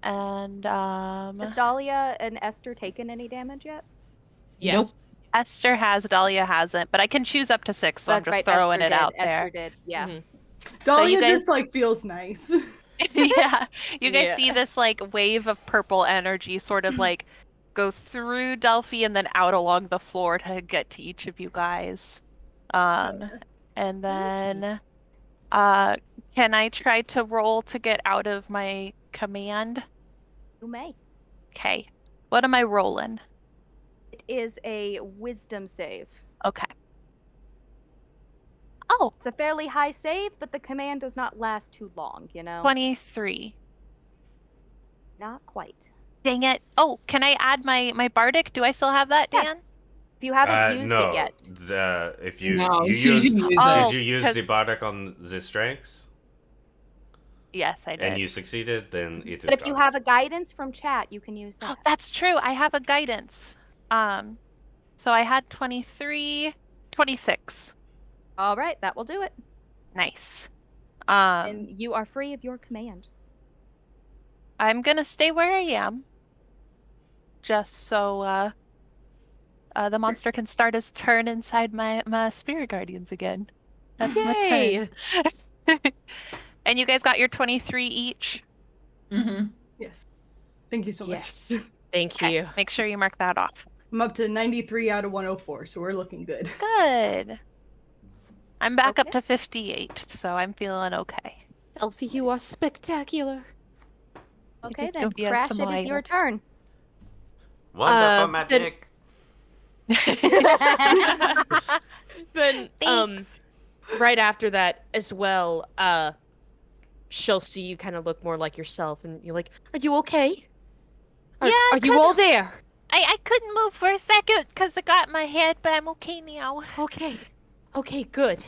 And Has Dahlia and Esther taken any damage yet? Yes. Esther has, Dahlia hasn't, but I can choose up to 6, so I'm That's just right, throwing Esther it out did. there. Esther did, yeah. Mhm. Dahlia you guys- just like feels nice. Yeah, you guys Yeah. see this like wave of purple energy sort of like go through Delphi and then out along the floor to get to each of you guys. And then can I try to roll to get out of my command? You may. Okay. What am I rolling? It is a wisdom save. Okay. Oh, It's a fairly high save, but the command does not last too long, you know? 23. Not quite. Dang it. Oh, can I add my bardic? Do I still have that, Yeah. Dan? If you haven't used no. it yet. If you No, you as soon as use, you use Oh, did you use the 'cause- bardic on the strengths Yes, I did. and you succeeded, then it is But if you gone. have a guidance from chat, you can use Oh, that. that's true. I have a guidance. So I had 23, 26. All right, that will do it. Nice. And you are free of your command. I'm gonna stay where I am, just so the monster can start his turn inside my spirit guardians again. That's my Yay! turn. And you guys got your 23 each. Mm-hmm. Yes. Thank you so Yes. much. Thank Okay, you. make sure you mark that off. I'm up to 93 out of 104, so we're looking good. Good. I'm back up Okay. to 58, so I'm feeling okay. Elfie, you are spectacular. Okay, just then, go get Crash, some it is your oil. turn. Wonderful then- magic. Then Thanks. right after that as well, she'll see you kind of look more like yourself, and you're like, "Are you okay? Are, Yeah, I are you all there? I couldn't move for a second because I got my head, but I'm okay now. Okay, okay, good.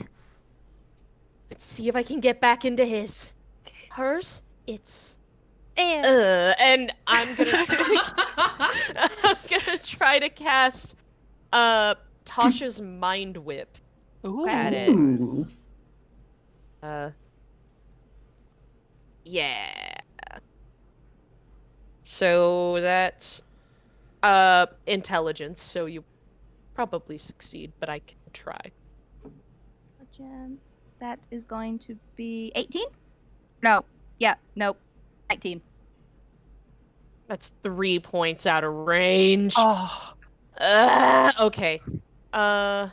Let's see if I can get back into his, hers. It's And and I'm gonna try to cast Tasha's Mind Whip at it. Ooh. Yeah. So that's intelligence, so you probably succeed, but I can try. Intelligence. That is going to be 18? No. Yeah, nope. 19. That's 3 points out of range. oh, Okay. Well,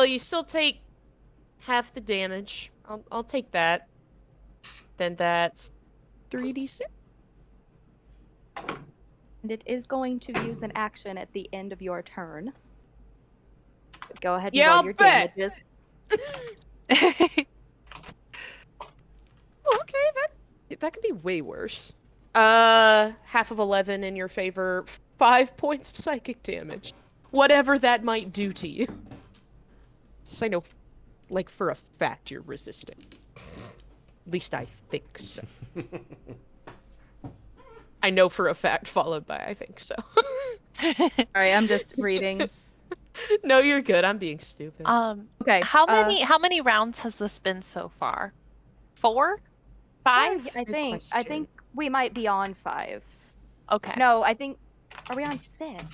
you still take half the damage. I'll take that. Then that's 3d6. And it is going to use an action at the end of your turn. Go ahead and Yeah, roll I'll your bet. damages. Okay, that could be way worse. Half of 11 in your favor, 5 points of psychic damage. Whatever that might do to you. So I know, like, for a fact you're resistant. At least I think so. I know for a fact, followed by I think so. Sorry, I'm just reading. No, you're good. I'm being stupid. Okay. how many rounds has this been so far? 4? 5? I Good think question. we might be on 5. Okay. No, I think are we on 6?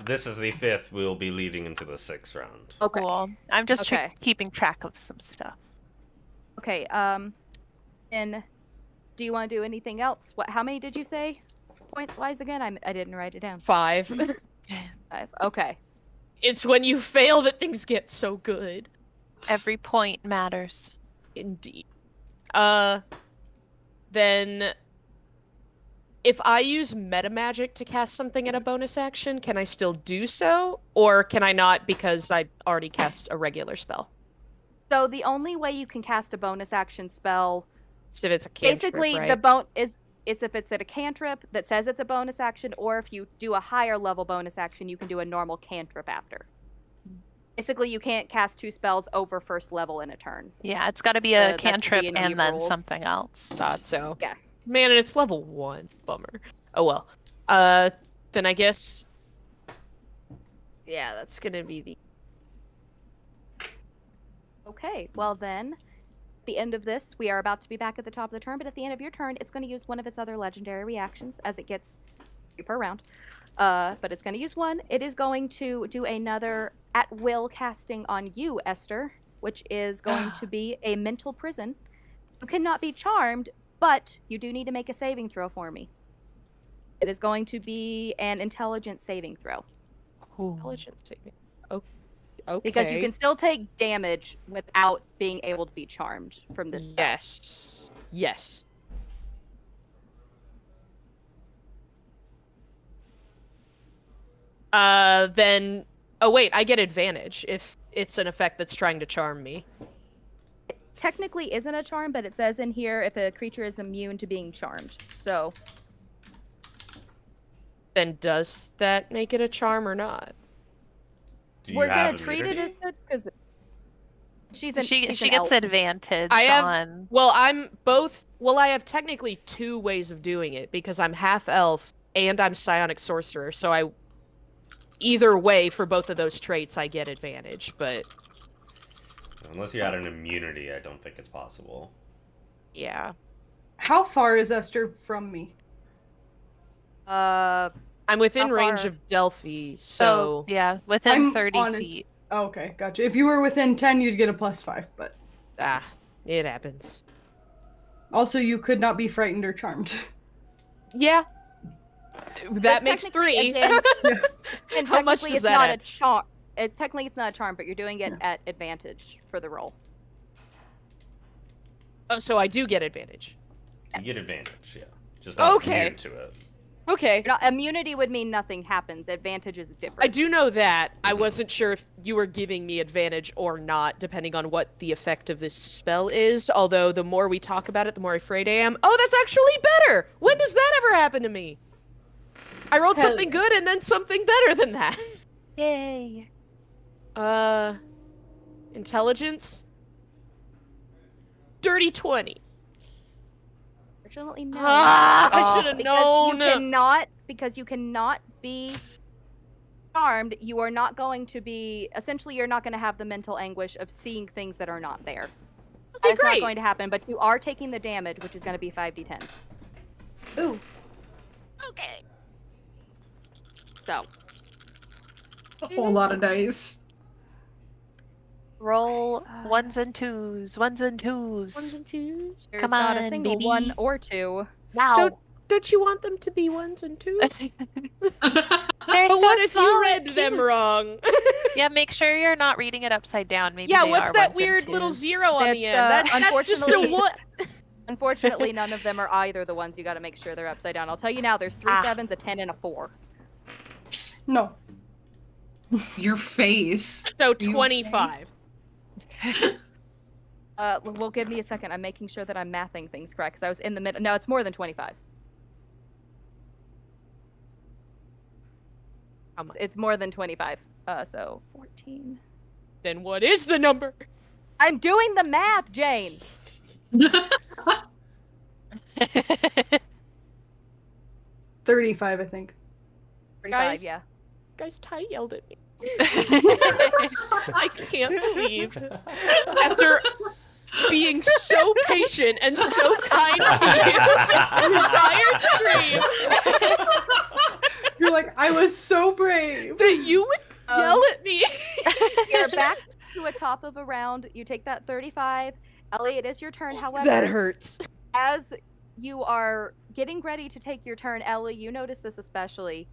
This is the 5th. We'll be leading into the 6th round. Okay. Cool. I'm just Okay. keeping track of some stuff. Okay. And do you want to do anything else? How many did you say? Point wise again? I didn't write it down. 5. 5. Okay. It's when you fail that things get so good. Every point matters. Indeed. Then if I use meta magic to cast something at a bonus action, can I still do so? Or can I not because I already cast a regular spell? So the only way you can cast a bonus action spell, So if it's a cantrip, basically right? the is if it's at a cantrip that says it's a bonus action, or if you do a higher level bonus action, you can do a normal cantrip after. Basically, you can't cast 2 spells over first level in a turn. Yeah, it's got to be That's a the cantrip D&D and then rules. something else. Thought so. Yeah. Man, and it's level 1. Bummer. Oh well. Then I guess... Yeah, that's gonna be the... Okay, well then, at the end of this, we are about to be back at the top of the turn, but at the end of your turn, it's going to use one of its other legendary reactions as it gets 2 per round. But it's going to use one. It is going to do another at-will casting on you, Esther, which is going to be a mental prison. You cannot be charmed, but you do need to make a saving throw for me. It is going to be an intelligence saving throw. Intelligence saving. Oh, Okay. Because you can still take damage without being able to be charmed from this spell. Yes. Yes. Then... Oh, wait, I get advantage if it's an effect that's trying to charm me. It technically isn't a charm, but it says in here if a creature is immune to being charmed. So... Then does that make it a charm or not? Do you We're have gonna treat it as immunity? such because she's She an gets elf. advantage I have... on. Well, I'm both... Well, I have technically 2 ways of doing it, because I'm half-elf and I'm psionic sorcerer, so I... Either way, for both of those traits, I get advantage, but... Unless you had an immunity, I don't think it's possible. Yeah. How far is Esther from me? I'm within How range far? of Delphi, So, so... yeah, within I'm 30 on it. feet. Oh, okay, gotcha. If you were within 10, you'd get a +5, but Ah, it happens. also you could not be frightened or charmed. Yeah. That makes technically, 3. again, and How much technically does it's that not add? a charm. Technically, it's not a charm, but you're doing it at advantage for the roll. Oh, so I do get advantage. You get advantage, yeah. Just not Okay. immune to it. Okay. You're not, immunity would mean nothing happens. Advantage is different. I do know that. I Mhm. wasn't sure if you were giving me advantage or not, depending on what the effect of this spell is. Although, the more we talk about it, the more afraid I am. Oh, that's actually better! When does that ever happen to me? I rolled Hell something yeah. good and then something better than that. Yay. Intelligence? Dirty 20. Unfortunately, no. Ah, I Oh. should have Because known. because you cannot be charmed, you are not going to be, essentially you're not going to have the mental anguish of seeing things that are not there. Okay, That's not great. going to happen, but you are taking the damage, which is going to be 5d10. Ooh. Okay. So, A whole lot of dice. Roll ones and twos, ones and twos. 1s and 2s. there's Come not a on, single baby. 1 or 2. Now. Don't you want them to be 1s and 2s? They're But so what if small you and read them cute. wrong? Yeah, make sure you're not reading it upside down. Maybe Yeah, they what's are that ones and weird little twos. 0 on the It's, end? That's just a unfortunately- 1. Unfortunately, none of them are either the ones you got to make sure they're upside down. I'll tell you now, there's 3 Ah. 7s, a 10, and a 4. No. Your face. So you okay? 25. Well, give me a second. I'm making sure that I'm mathing things correct because I was in the middle. No, it's more than 25. How much? It's more than 25. So 14. Then what is the number? I'm doing the math, Jane. 35, I think. 35, Guys. yeah. Guys, Ty yelled at me. I can't believe after being so patient and so kind to you this entire stream You're like, I was so brave. that you would yell at me. You're back to a top of a round. You take that 35. Ellie, it is your turn. However, That hurts. as you are getting ready to take your turn, Ellie, you notice this especially.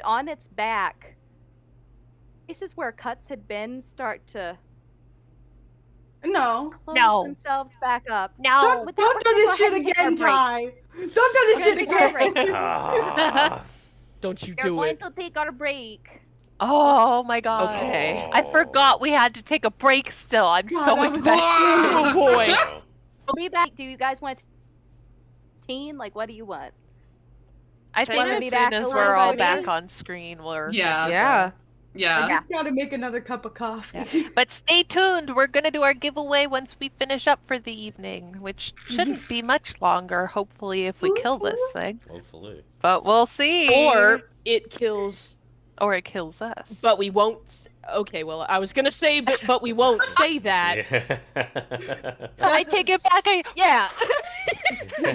On its back, places where cuts had been start to No. close No. themselves back up. No. Don't, With that, don't we're do gonna this go shit ahead and take our again, break. Ty. Don't do this We're shit gonna take our break. again. Ah. Don't you We're do going it. to take our break. Oh my god. Okay. I forgot we had to take a break still. I'm God, so I was invested. Oh boy. We'll be back. Do you guys want teen? Like, what do you want? I Take think it as be soon back as a we're little all bit. back on screen, we're Yeah. Yeah. Yeah. I just gotta make another cup of coffee. But stay tuned. We're gonna do our giveaway once we finish up for the evening, which shouldn't be much longer. Hopefully, if we kill this thing, Hopefully. but we'll see. Or it kills, Or it kills us. but we won't. Okay, well, I was gonna say, but we won't say that. I take it back. Yeah.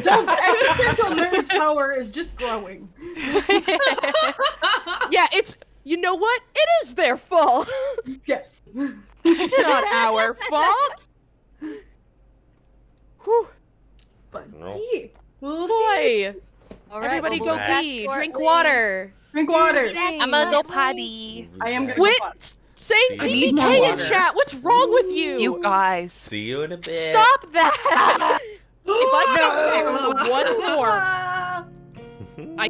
Don't, existential nerd's power is just growing. Yeah, it's. You know what? It is their fault. Yes. It's not our fault. Whew. But No. yeah, we'll see. Boy. All right, Everybody well, go we'll be back pee. Drink shortly. water. Drink water. I'm gonna go potty. I am gonna go Quit potty. saying See you. I need more TPK in water. chat. What's wrong with you? You guys. See you in a bit. Stop that! If I come back for one more, I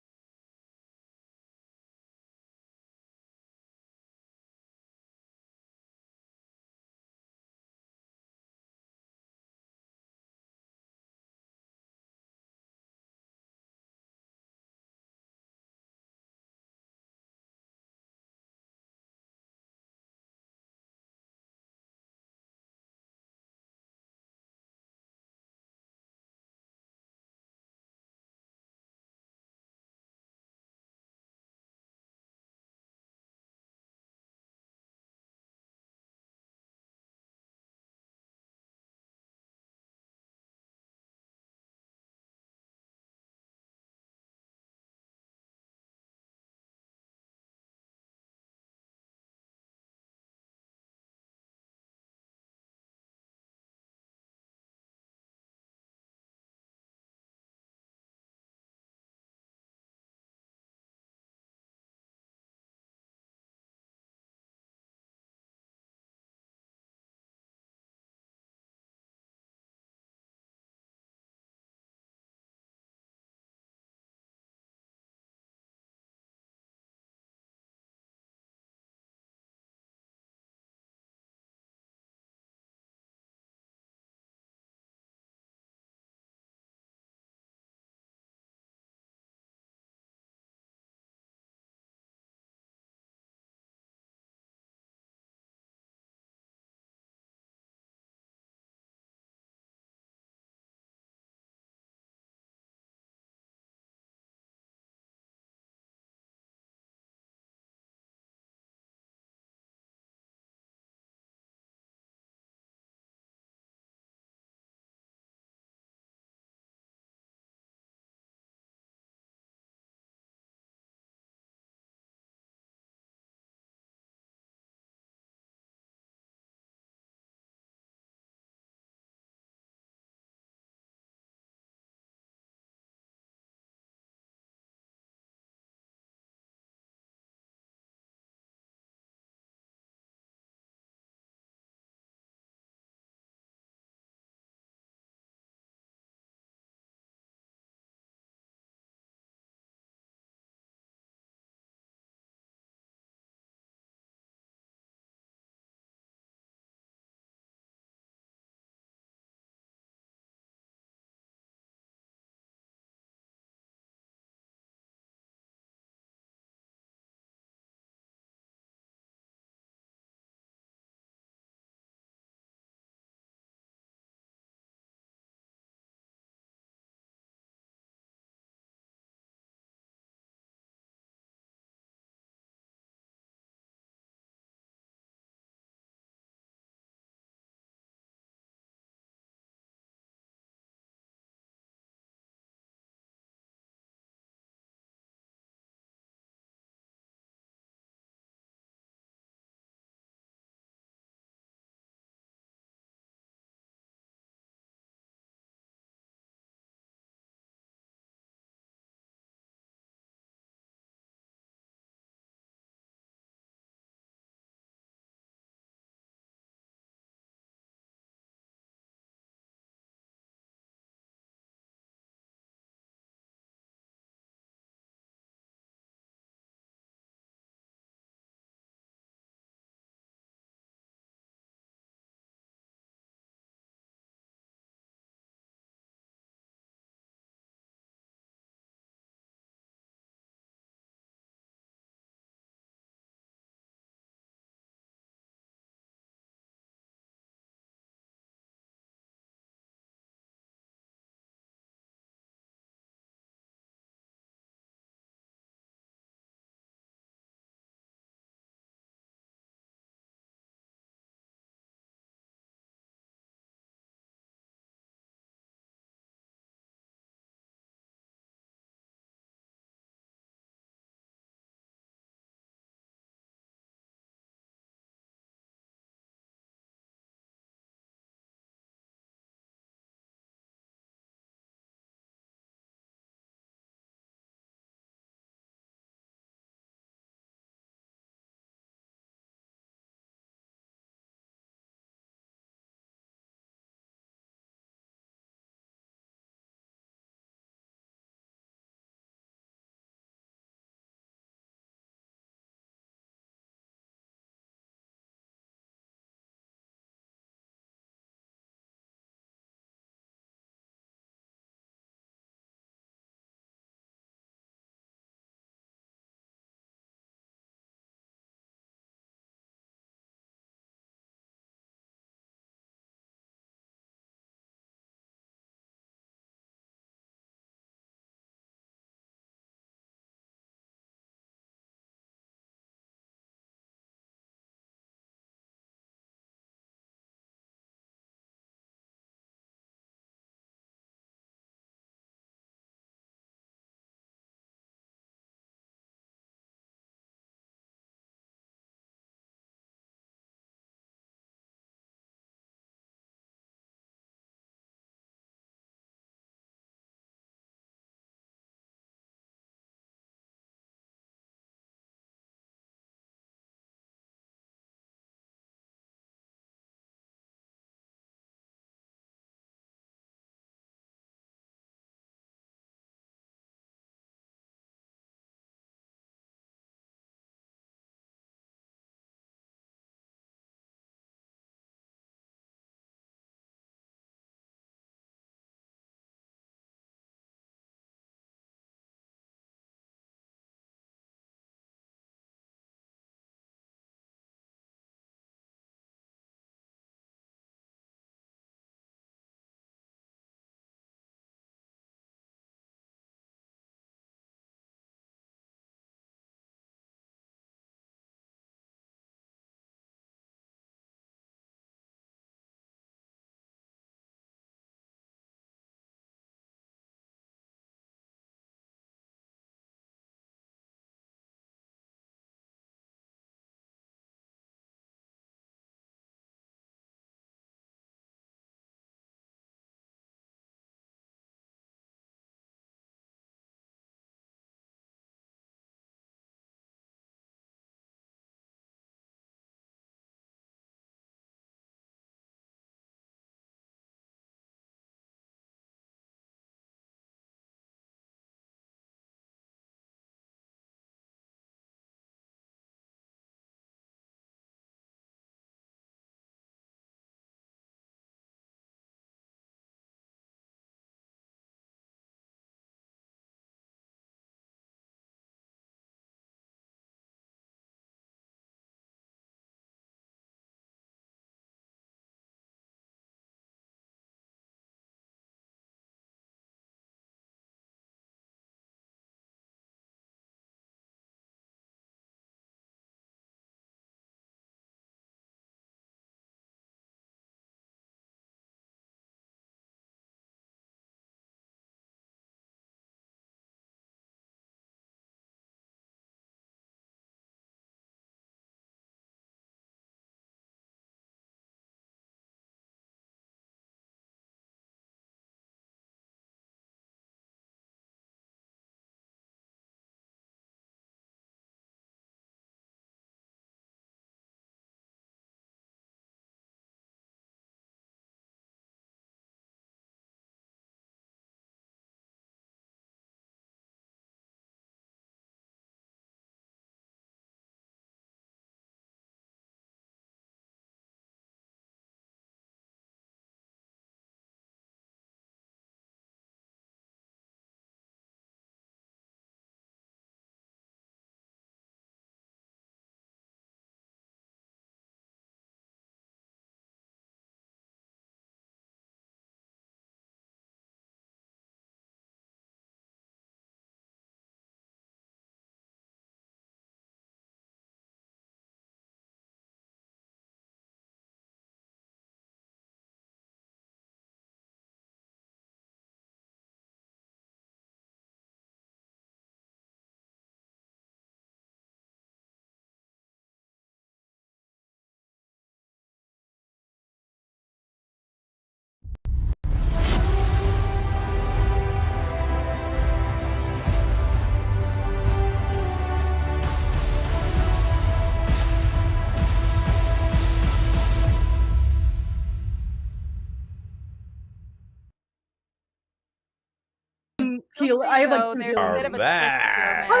heal. I have like So 2 there's a healing. bit of a Back. twist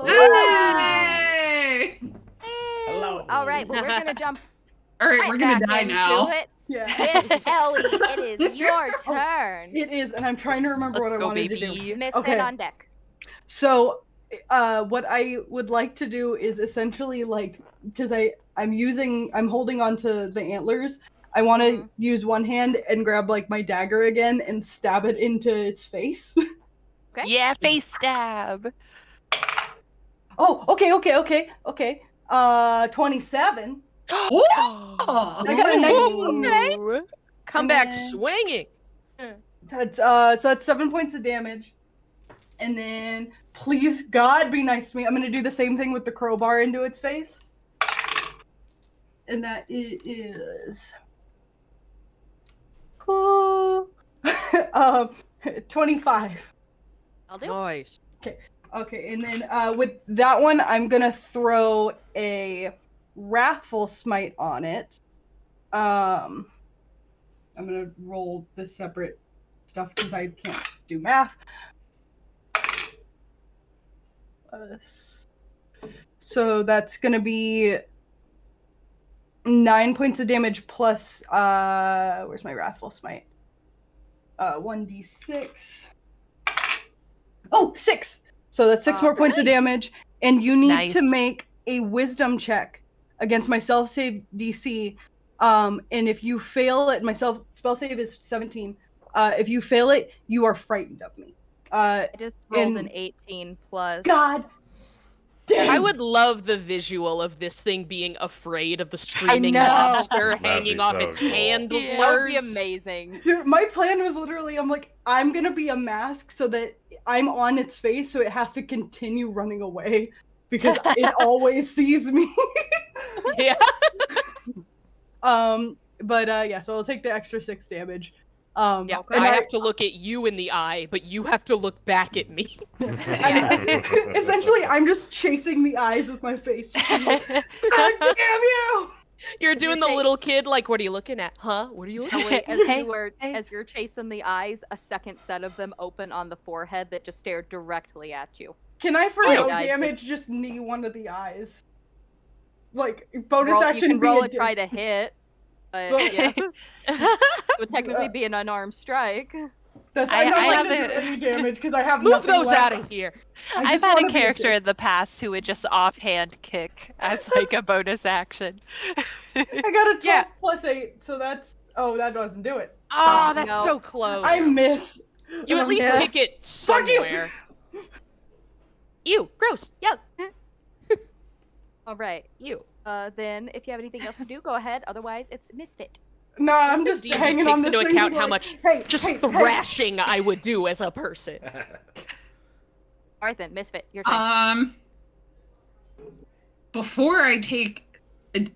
here, Maddie. Hello! Yay! Hello. All right, well, we're gonna jump All right, right we're gonna back die into now. it. Yeah, Miss Ellie, it is your turn. it is, and I'm trying to remember what I Let's go, wanted to do. baby. Misfit Okay. on deck. So, what I would like to do is essentially like, because I'm holding on to the antlers. I want to use one hand and grab like my dagger again and stab it into its face. Okay. Yeah, face stab. Oh, okay. 27. Oh, I got a 19. Okay. Come back And then- swinging. That's so that's 7 points of damage. And then please God be nice to me. I'm gonna do the same thing with the crowbar into its face. And that is 25. I'll do. Nice. Okay, and then with that one, I'm gonna throw a Wrathful Smite on it. I'm gonna roll the separate stuff because I can't do math. So that's gonna be 9 points of damage plus where's my Wrathful Smite? 1d6. Oh, 6! So that's 6 more points of Nice. damage, and you need to Nice. make a wisdom check against my self-save DC. And if you fail it, my spell save is 17. If you fail it, you are frightened of me. I just rolled an and- 18 plus. God damn! I would love the visual of this thing being afraid of the screaming know. monster That'd hanging be off so its cool. handlers. That would be amazing. Dude, my plan was literally, I'm like, I'm gonna be a mask so that I'm on its face, so it has to continue running away because it always sees me. Yeah. But yeah, so I'll take the extra 6 damage. Yeah, and I have to look at you in the eye, but you have to look back at me. essentially, I'm just chasing the eyes with my face. Just being like, God damn you! You're doing the little kid, like, what are you looking at? Huh? What are you looking Ellie, at? as you're chasing the eyes, a second set of them open on the forehead that just stare directly at you. Can I, for Oh, no guys, damage, just knee one of the eyes? Like, bonus You action can be roll a and try to hit, but Well- yeah, it would technically be an unarmed strike. That's, I I'm not have gonna do a- any damage because I have Move nothing those left. out of here. I I've just had wanna a be character dick. in the past who would just offhand kick as like a bonus action. I got a 12 Yeah. plus 8, so that's... Oh, that doesn't do it. Oh, that's No. so close. I miss. You at least Yeah. kick it Fuck you. somewhere. Ew, gross. Yuck. All right. Ew. Then, if you have anything else to do, go ahead. Otherwise, it's Misfit. No, I'm just D&D hanging on takes this into thing account being how like, much hey, just hey, hey. thrashing I would do as a person. All right, then, Misfit, your turn. Before I take,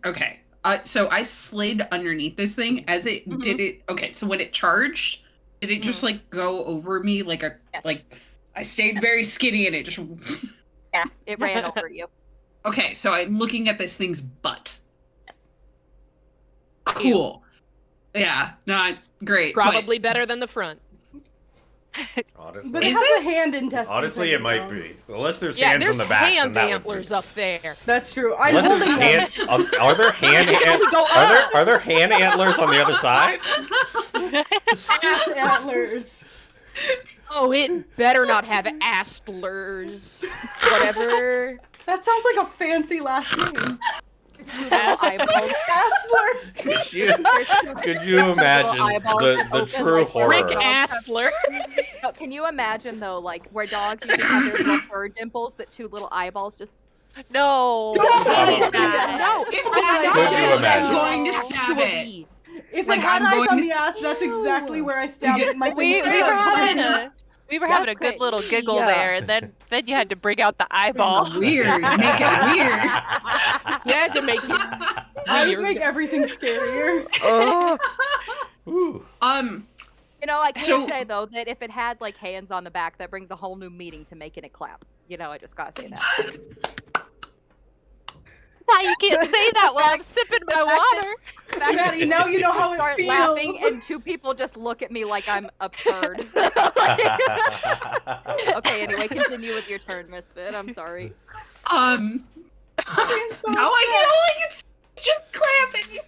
okay. So I slid underneath this thing as it did it. Okay, so when it charged, did it just like go over me like a Yes. like? I stayed very skinny and it just. Yeah, it ran over you. Okay, so I'm looking at this thing's butt. Yes. Cool. Yeah, not great. but- Probably better than the front. Honestly, But it Is has a hand intestine. honestly, it might be. Unless there's Yeah, hands there's on the back, then hand that would antlers be. up there. That's true. I'm Unless there's holding hand, are there hand Go are there hand antlers on the other side? ass antlers. Oh, it better not have astlers. Whatever. That sounds like a fancy last name. There's two little eyeballs. Astler. Could you imagine the open true like horror? Rick Astler. Oh, can you imagine though, like where dogs usually have their little fur dimples, that two little eyeballs just No. Don't do No. that. If Oh my that Could happens, you I'm imagine? going to stab it. If Like, it had I'm eyes going on to- the ass, that's exactly where I stab it. My We fingers were are having clenched. a having a good great. little giggle Yeah. there, and then you had to bring out the eyeball. Weird. Make it weird. You had to make it. I just weird. make everything scarier. Oh. Ooh. You know, I can So- say though that if it had like hands on the back, that brings a whole new meaning to making it clap. You know, I just gotta say that. You can't say that while I'm sipping my water. Maddie, now you know how it Start feels. laughing, and two people just look at me like I'm absurd. Okay, anyway, continue with your turn, Misfit. I'm sorry. I'm so Now I can just clapping.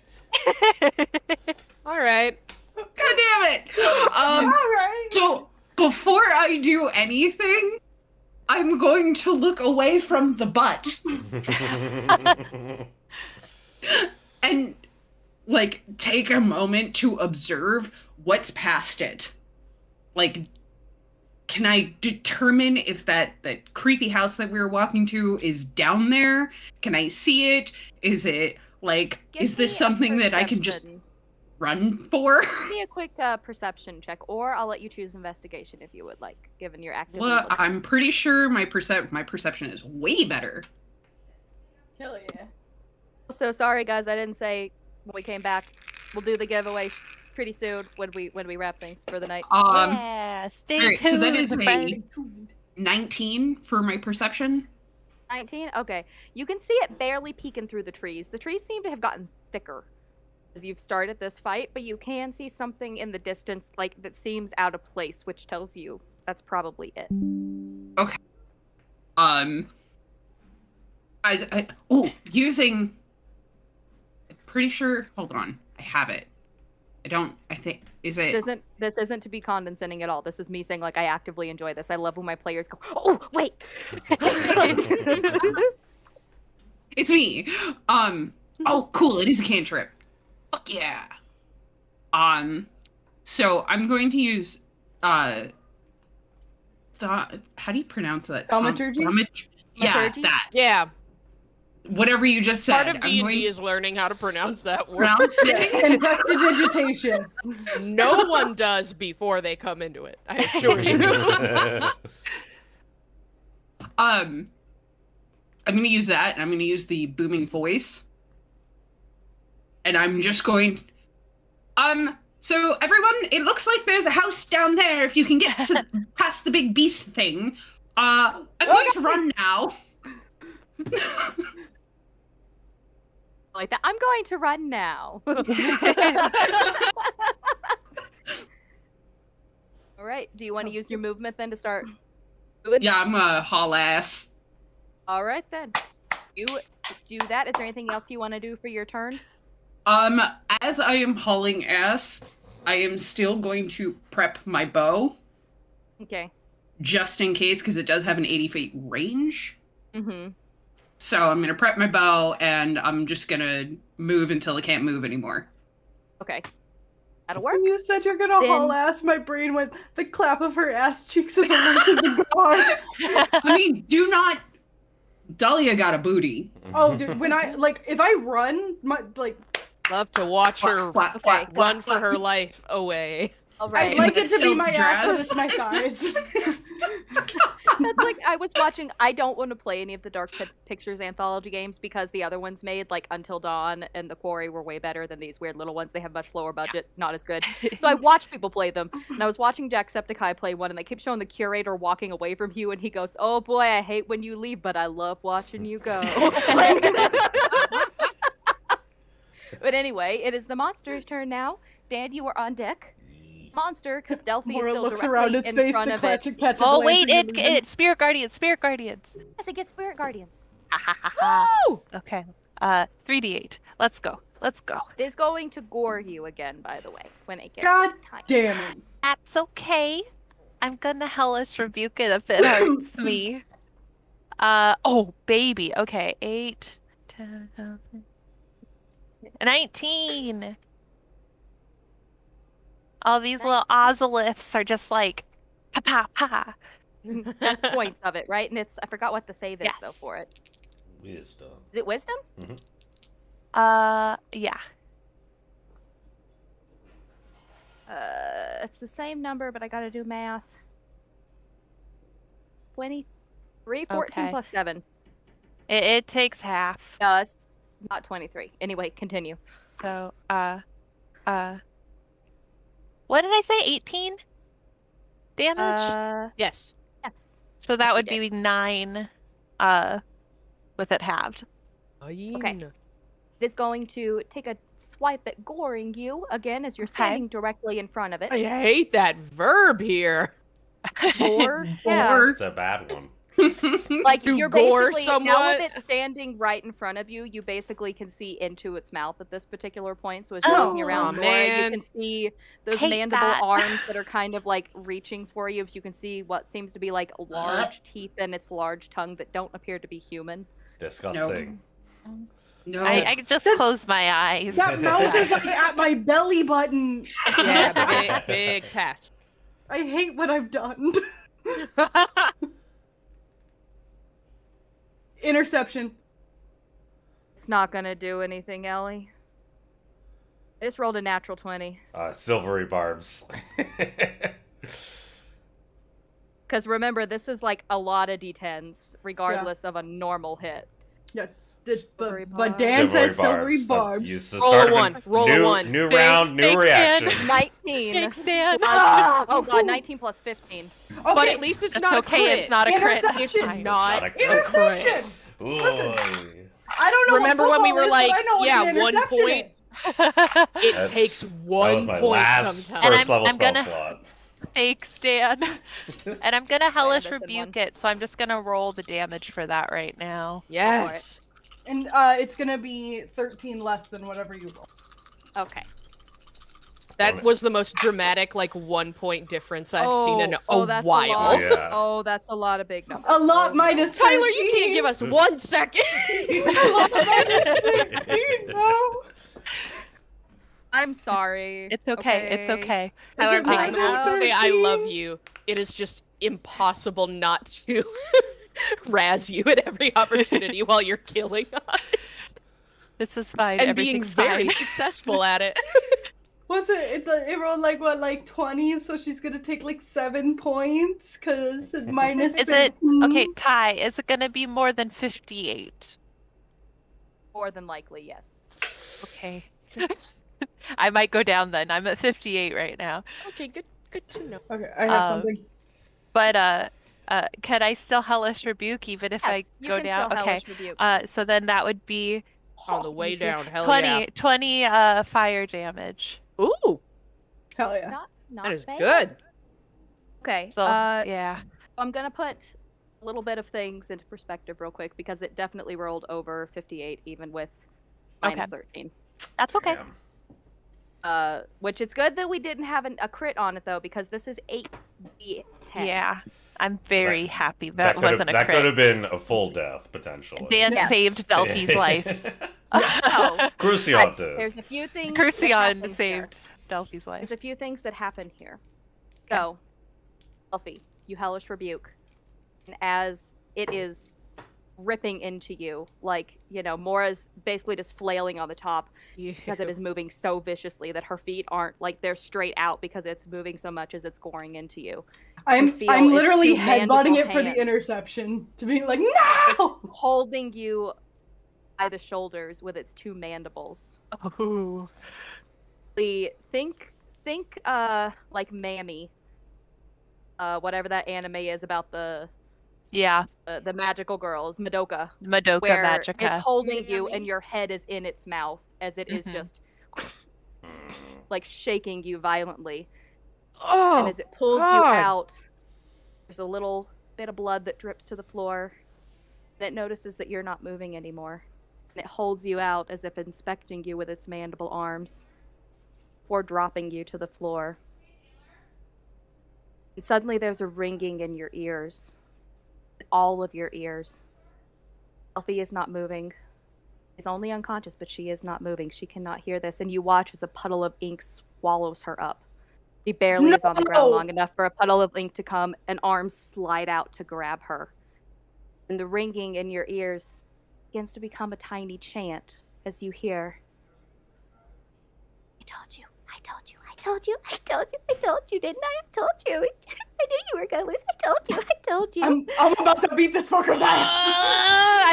All right. God damn it. All right. So before I do anything, I'm going to look away from the butt and like take a moment to observe what's past it. Like, can I determine if that creepy house that we were walking to is down there? Can I see it? Is it like, is this something that I can just run for? Give me a quick perception check, or I'll let you choose investigation if you would like, given your active. Well, I'm pretty sure my perception is way better. Hell yeah. So sorry, guys. I didn't say when we came back. We'll do the giveaway pretty soon when we wrap things for the night. Yeah, stay Alright, tuned. so that is friends. a 19 for my perception. 19. Okay, you can see it barely peeking through the trees. The trees seem to have gotten thicker as you've started this fight, but you can see something in the distance like that seems out of place, which tells you that's probably it. Okay. Using. Pretty sure. Hold on, I have it. I think. Is it? This isn't to be condescending at all. This is me saying like I actively enjoy this. I love when my players go, "Oh, wait." It's me. Oh, cool. It is a cantrip. Fuck yeah. So I'm going to use how do you pronounce that? Thaumaturgy? Yeah, Thaumaturgy? that. Yeah. Whatever you just said. Part of D&D is learning how to pronounce that word. pronounce things. And prestidigitation. No one does before they come into it. I assure you. I'm gonna use that, and I'm gonna use the booming voice. And I'm just going so everyone, it looks like there's a house down there if you can get to past the big beast thing. I'm going to run now. Like that. I'm going to run now. All right. Do you want to use your movement then to start moving? Yeah, I'm a haul ass. All right then. You do that. Is there anything else you want to do for your turn? As I am hauling ass, I am still going to prep my bow. Okay. Just in case, because it does have an 80 feet range. Mm-hmm. So I'm going to prep my bow, and I'm just going to move until I can't move anymore. Okay. That'll work. When you said you're gonna Then- haul ass, my brain went, the clap of her ass cheeks is a link to the gods. I mean, do not... Dahlia got a booty. Oh, dude, when if I run, Love to watch her Quack, Okay. quack, run quack, for her life away. All right. I'd like it to be Silk my ass, but dress. it's my thighs. That's like I was watching. I don't want to play any of the Dark Pictures anthology games because the other ones made like Until Dawn and The Quarry were way better than these weird little ones. They have much lower budget, not as good. So I watched people play them, and I was watching Jacksepticeye play one, and they keep showing the curator walking away from you, and he goes, "Oh boy, I hate when you leave, but I love watching you go." But anyway, it is the monster's turn now. Dan, you are on deck. Monster, because Delphi is Mora still looks directly around its in face front to of catch it. a Oh glance wait, of you. it's Spirit Guardians. Yes, it gets Spirit Guardians. Woo! Okay. 3d8. Let's go. It is going to gore you again, by the way, when it gets God its time. damn it. That's okay. I'm gonna hellish rebuke it if it hurts me. Oh baby. Okay. 8, 10, 11, 19. All these little ozoliths are just like pa pa pa. That's points of it, right? And it's I forgot what the save is though Yes. for it. Wisdom. Is it wisdom? Yeah. It's the same number, but I gotta do math. 23, 14 Okay. plus 7. It takes half. No, it's not 23. Anyway, continue. So, what did I say? 18 damage? Yes. Yes. So that yes, would you be 9, with it halved. Okay. It is going to take a swipe at goring you again as you're standing directly in front of it. I hate that verb here. Gore? Yeah. It's a bad one. Like, To you're gore basically, now with somewhat? it standing right in front of you, you basically can see into its mouth at this particular point. So as you're looking around Aw, Nora, you man. can see those Hate mandible that. arms that are kind of like reaching for you. If you can see what seems to be like large teeth and its large tongue that don't appear to be human. Disgusting. No. I just closed my eyes. That mouth is like at my belly button. Yeah, big pass. I hate what I've done. Interception. It's not gonna do anything, Ellie. I just rolled a natural 20. Silvery barbs. Because remember, this is like a lot of D10s, regardless of a normal hit. Yeah. Silvery But barbs. Dan said silvery That's barbs. used to Roll start a one. Roll a new, one. New Big- round, new big reaction. stand. 19. Big stand. Ah! Oh god, 19 plus 15. Okay. But at least it's It's not okay, a crit. it's not a crit. Interception. It's Fine. not a a crit. crit. Interception. Ooh. I don't know. Remember what when we football were is, like, but I know what yeah, an 1 interception point? is. It That's- takes that 1 was my point last sometimes. And first level I'm spell gonna- slot. Fake stand. And I'm gonna hellish missing rebuke one. it, so I'm just gonna roll the damage for that right now. Yes. And it's gonna be 13 less than whatever you roll. Okay. That was the most dramatic, like, 1 point difference I've seen in a that's while. A lot. Oh, yeah. Oh, that's a lot of big numbers. A lot Oh, no. minus Tyler, you 13. can't give us 1 second. A lot minus 13, no. I'm sorry. It's okay. It's okay. Tyler, I'm Is it taking a minus moment to say I 13? love you. It is just impossible not to razz you at every opportunity while you're killing us. This is fine. And being Everything's very fine. successful at it. What's it? It rolled like what, like 20, so she's gonna take like 7 points because minus. Is it 13. okay, Ty? Is it gonna be more than 58? More than likely, yes. Okay. I might go down then. I'm at 58 right now. Okay, good to know. Okay, I have Um, something. But can I still hellish rebuke even if I Yes, you go can down? still Okay. hellish rebuke. So then that would be On the way down, hell 20 yeah. 20 fire damage. Ooh, Hell yeah. Not that is bad. good. Okay. So yeah. I'm gonna put a little bit of things into perspective real quick because it definitely rolled over 58 even with minus Okay. 13. That's okay. Damn. Which it's good that we didn't have a crit on it though because this is 8d10. Yeah. I'm very That- happy that wasn't a That crit. could have been a full death potentially. Dan Yes. saved Delphi's life. Crucial But to. there's a few things. that Crucian happen here. saved Delphi's life. There's a few things that happen here. So, Delphi, you hellish rebuke, and as it is ripping into you, like Mora's basically just flailing on the top because it is moving so viciously that her feet aren't like they're straight out because it's moving so much as it's goring into you. I'm feel I'm its literally two mandible headbutting it for the hands. interception to be like no. Holding you by the shoulders with its two mandibles. Oh. Think like Mammy. Whatever that anime is about the Yeah. magical girls, Madoka, Madoka where Magica. it's holding you Yummy. and your head is in its mouth as it is Mhm. just like shaking you violently. Oh, And as it pulls you God. out, there's a little bit of blood that drips to the floor. And it notices that you're not moving anymore. And it holds you out as if inspecting you with its mandible arms before dropping you to the floor. And suddenly there's a ringing in your ears. All of your ears. Elfie is not moving. She's only unconscious, but she is not moving. She cannot hear this. And you watch as a puddle of ink swallows her up. She barely is on the ground No! long enough for a puddle of ink to come and arms slide out to grab her. And the ringing in your ears begins to become a tiny chant as you hear, I told you, I told you, I told you, I told you, I told you, didn't I? I told you. I knew you were gonna lose. I told you, I told you. I'm about to beat this fucker's ass.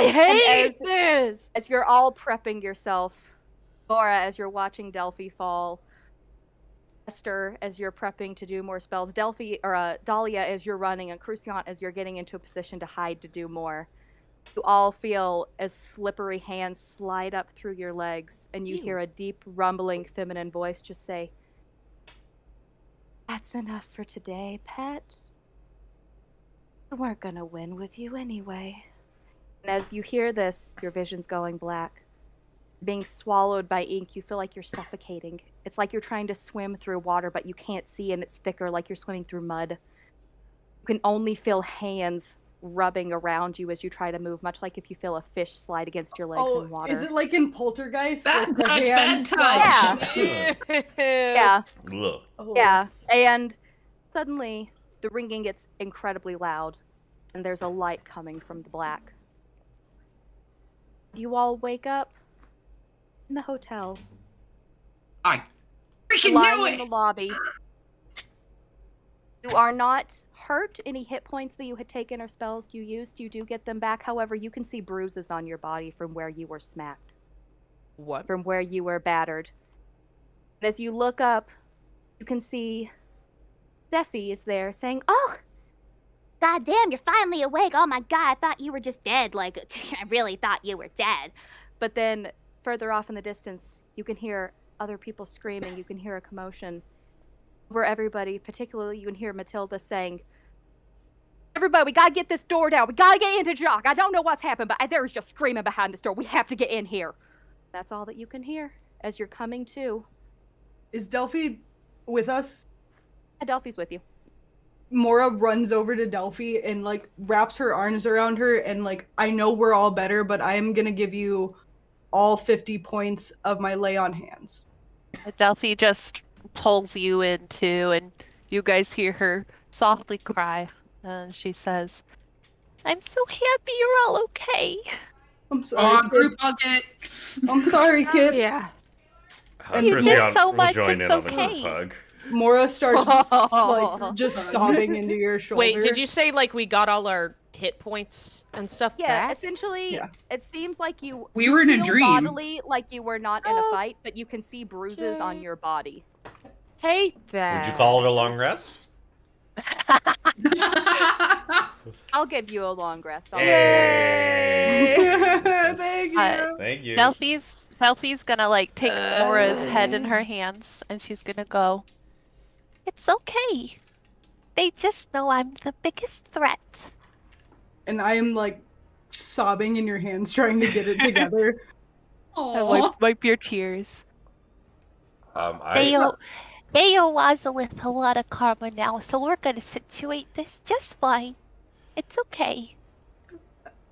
I hate as- this. As you're all prepping yourself, Laura, as you're watching Delphi fall, Esther, as you're prepping to do more spells, Delphi or Dahlia, as you're running, and Crucian, as you're getting into a position to hide to do more. You all feel as slippery hands slide up through your legs, and you hear a deep, rumbling feminine voice just say, "That's enough for today, pet. We weren't gonna win with you anyway." And as you hear this, your vision's going black. Being swallowed by ink, you feel like you're suffocating. It's like you're trying to swim through water, but you can't see, and it's thicker, like you're swimming through mud. You can only feel hands rubbing around you as you try to move, much like if you feel a fish slide against your legs in water. Is it like in Poltergeist? Bad Like the touch, hands- bad touch. Yeah. Ugh. Oh. Yeah, and suddenly the ringing gets incredibly loud, and there's a light coming from the black. You all wake up in the hotel, I freaking lying knew in the it! lobby. You are not hurt. Any hit points that you had taken or spells you used, you do get them back. However, you can see bruises on your body from where you were smacked, What? from where you were battered. And as you look up, you can see Steffi is there saying, Oh, goddamn, you're finally awake. Oh my god, I thought you were just dead. Like, I really thought you were dead. but then further off in the distance, you can hear other people screaming. You can hear a commotion over everybody. Particularly, you can hear Matilda saying, "Everybody, we gotta get this door down. We gotta get into Jock. I don't know what's happened, but there's just screaming behind this door. We have to get in here." That's all that you can hear as you're coming to. Is Delphi with us? Adelphi's with you. Mora runs over to Delphi and like wraps her arms around her and like, I know we're all better, but I am gonna give you all 50 points of my lay on hands. Delphi just pulls you in too, and you guys hear her softly cry. And she says, "I'm so happy you're all okay." I'm sorry, Oh, kid. group hug it. I'm sorry, kid. Yeah. You did Christian so will much, join it's in on the group okay. hug. Mora starts like just sobbing into your shoulder. Wait, did you say like we got all our hit points and stuff Yeah, back? essentially, Yeah. it seems like you We were in a feel dream. bodily like you were not in a Oh. fight, but you can see bruises on Okay. your body. Hate that. Would you call it a long rest? I'll give you a long rest. I'll- Yay! Thank you. Thank you. Delphi's gonna like take Mora's head in her hands, and she's gonna go, "It's okay. They just know I'm the biggest threat." And I am like sobbing in your hands trying to get it together. And Aw. wipe your tears. Deo was with a lot of karma now, so we're gonna situate this just fine. It's okay.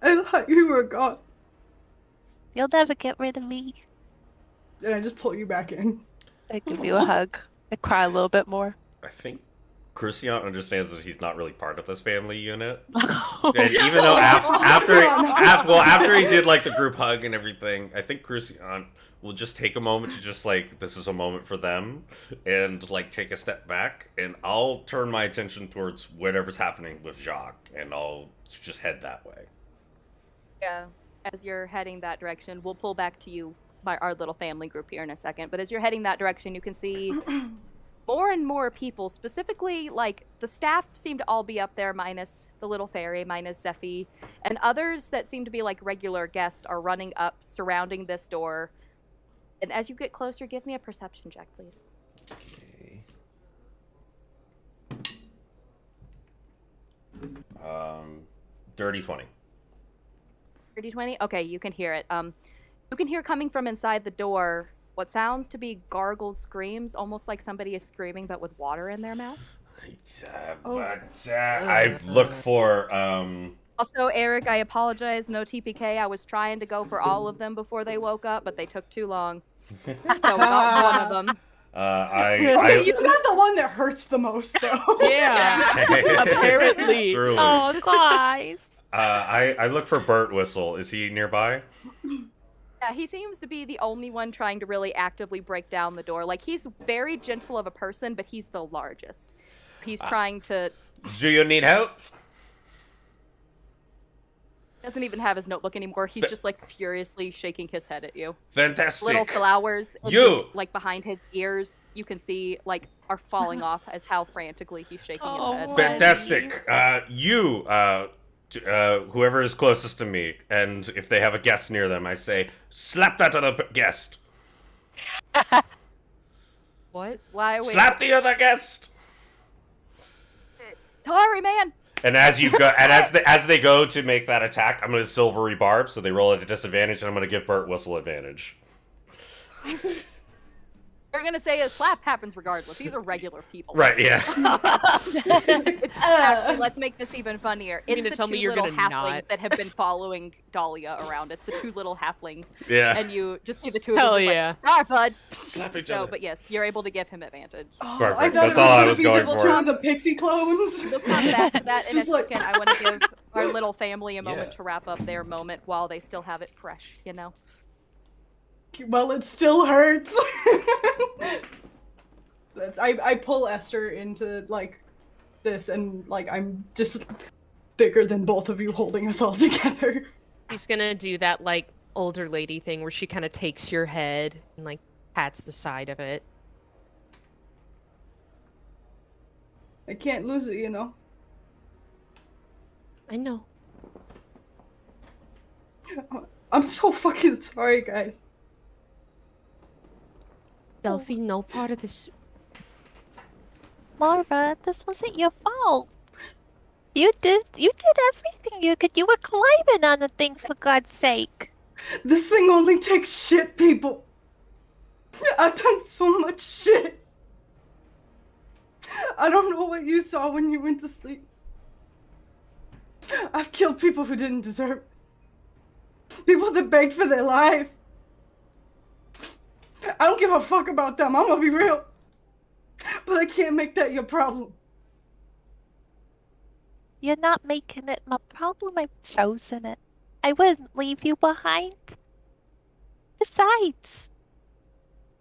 I thought you were gone. You'll never get rid of me. And I just pull you back in. I give you a hug. I cry a little bit more. I think Crucian understands that he's not really part of this family unit. And even though after he did like the group hug and everything, I think Crucian will just take a moment to just like, this is a moment for them, and like take a step back, and I'll turn my attention towards whatever's happening with Jacques, and I'll just head that way. Yeah. As you're heading that direction, we'll pull back to you by our little family group here in a second. But as you're heading that direction, you can see more and more people, specifically, like, the staff seem to all be up there, minus the little fairy, minus Zephy, and others that seem to be, like, regular guests are running up, surrounding this door. And as you get closer, give me a perception check, please. Dirty 20. 30-20? Okay, you can hear it. You can hear coming from inside the door what sounds to be gargled screams, almost like somebody is screaming but with water in their mouth. I look for Also, Eric, I apologize. No TPK. I was trying to go for all of them before they woke up, but they took too long. So we got one of them. You're not the one that hurts the most, though. Yeah. Apparently. Truly. Oh, guys. I look for Burt Whistle. Is he nearby? Yeah, he seems to be the only one trying to really actively break down the door. Like, he's very gentle of a person, but he's the largest. He's trying to... Do you need help? Doesn't even have his notebook anymore. He's just, like, furiously shaking his head at you. Fantastic. Little flowers, like, behind his ears, you can see, like, are falling off as how frantically he's shaking his head. Fantastic. Whoever is closest to me, and if they have a guest near them, I say, slap that other guest. What? Why? Wait. Slap the other guest. Sorry, man. And as you go, and as they go to make that attack, I'm gonna silvery barb, so they roll at a disadvantage, and I'm gonna give Burt Whistle advantage. You're gonna say a slap happens regardless. These are regular people. Right? Yeah. Actually, let's make this even funnier. You It's mean to the tell two me you're little gonna halflings not? that have been following Dahlia around. It's the two little halflings, Yeah. and you just see the two of Hell them. just yeah. Like, bud. Slap each So, other. but yes, you're able to give him advantage. Oh, Perfect. I thought That's it all I gonna was be going the for. two of the pixie clones. We'll come back to that in a Just like- second. I want to give our little family a moment Yeah. to wrap up their moment while they still have it fresh, you know? Well, it still hurts. I pull Esther into like this, and like I'm just bigger than both of you holding us all together. She's gonna do that like older lady thing where she kind of takes your head and like pats the side of it. I can't lose it, you know. I know. I'm so fucking sorry, guys. Delphi, no part of this. Laura, this wasn't your fault. You did everything you could. You were climbing on the thing, for God's sake. This thing only takes shit, people. I've done so much shit. I don't know what you saw when you went to sleep. I've killed people who didn't deserve it. People that begged for their lives. I don't give a fuck about them, I'm gonna be real. But I can't make that your problem. You're not making it my problem. I've chosen it. I wouldn't leave you behind. Besides,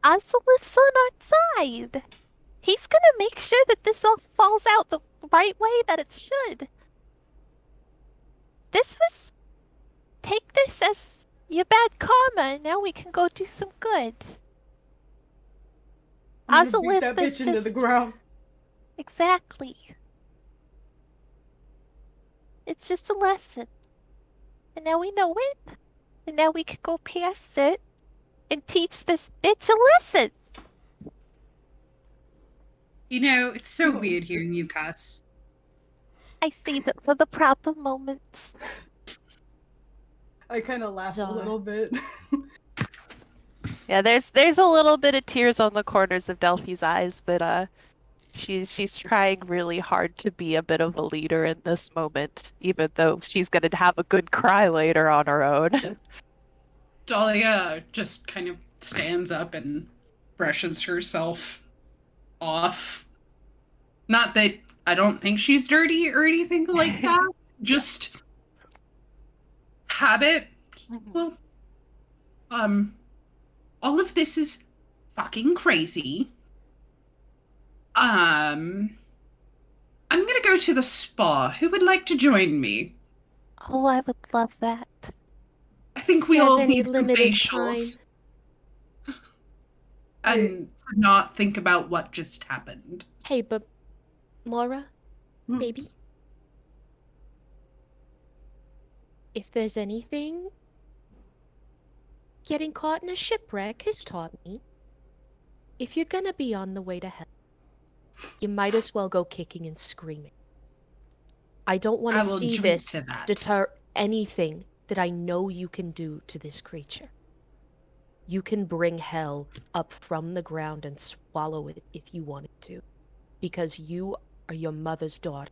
Ozolith's on our side. He's gonna make sure that this all falls out the right way that it should. Take this as your bad karma, and now we can go do some good. I'm gonna beat Ozolith that is bitch into the just- ground. Exactly. It's just a lesson. And now we know it. And now we can go past it and teach this bitch a lesson. You know, it's so weird hearing you cuss. I save it for the proper moments. I kind of laugh a Zara. little bit. Yeah, there's a little bit of tears on the corners of Delphi's eyes, but she's trying really hard to be a bit of a leader in this moment, even though she's gonna have a good cry later on her own. Dahlia just kind of stands up and brushes herself off. Not that I don't think she's dirty or anything like that. Just habit. Well, all of this is fucking crazy. I'm gonna go to the spa. Who would like to join me? Oh, I would love that. I think we Have all any need some limited facials. And to not think about what just happened. Hey, but Laura, Hmm. baby, if there's anything getting caught in a shipwreck has taught me, if you're gonna be on the way to hell, you might as well go kicking and screaming. I don't want I to will see drink this to that. deter anything that I know you can do to this creature. You can bring hell up from the ground and swallow it if you wanted to, because you are your mother's daughter.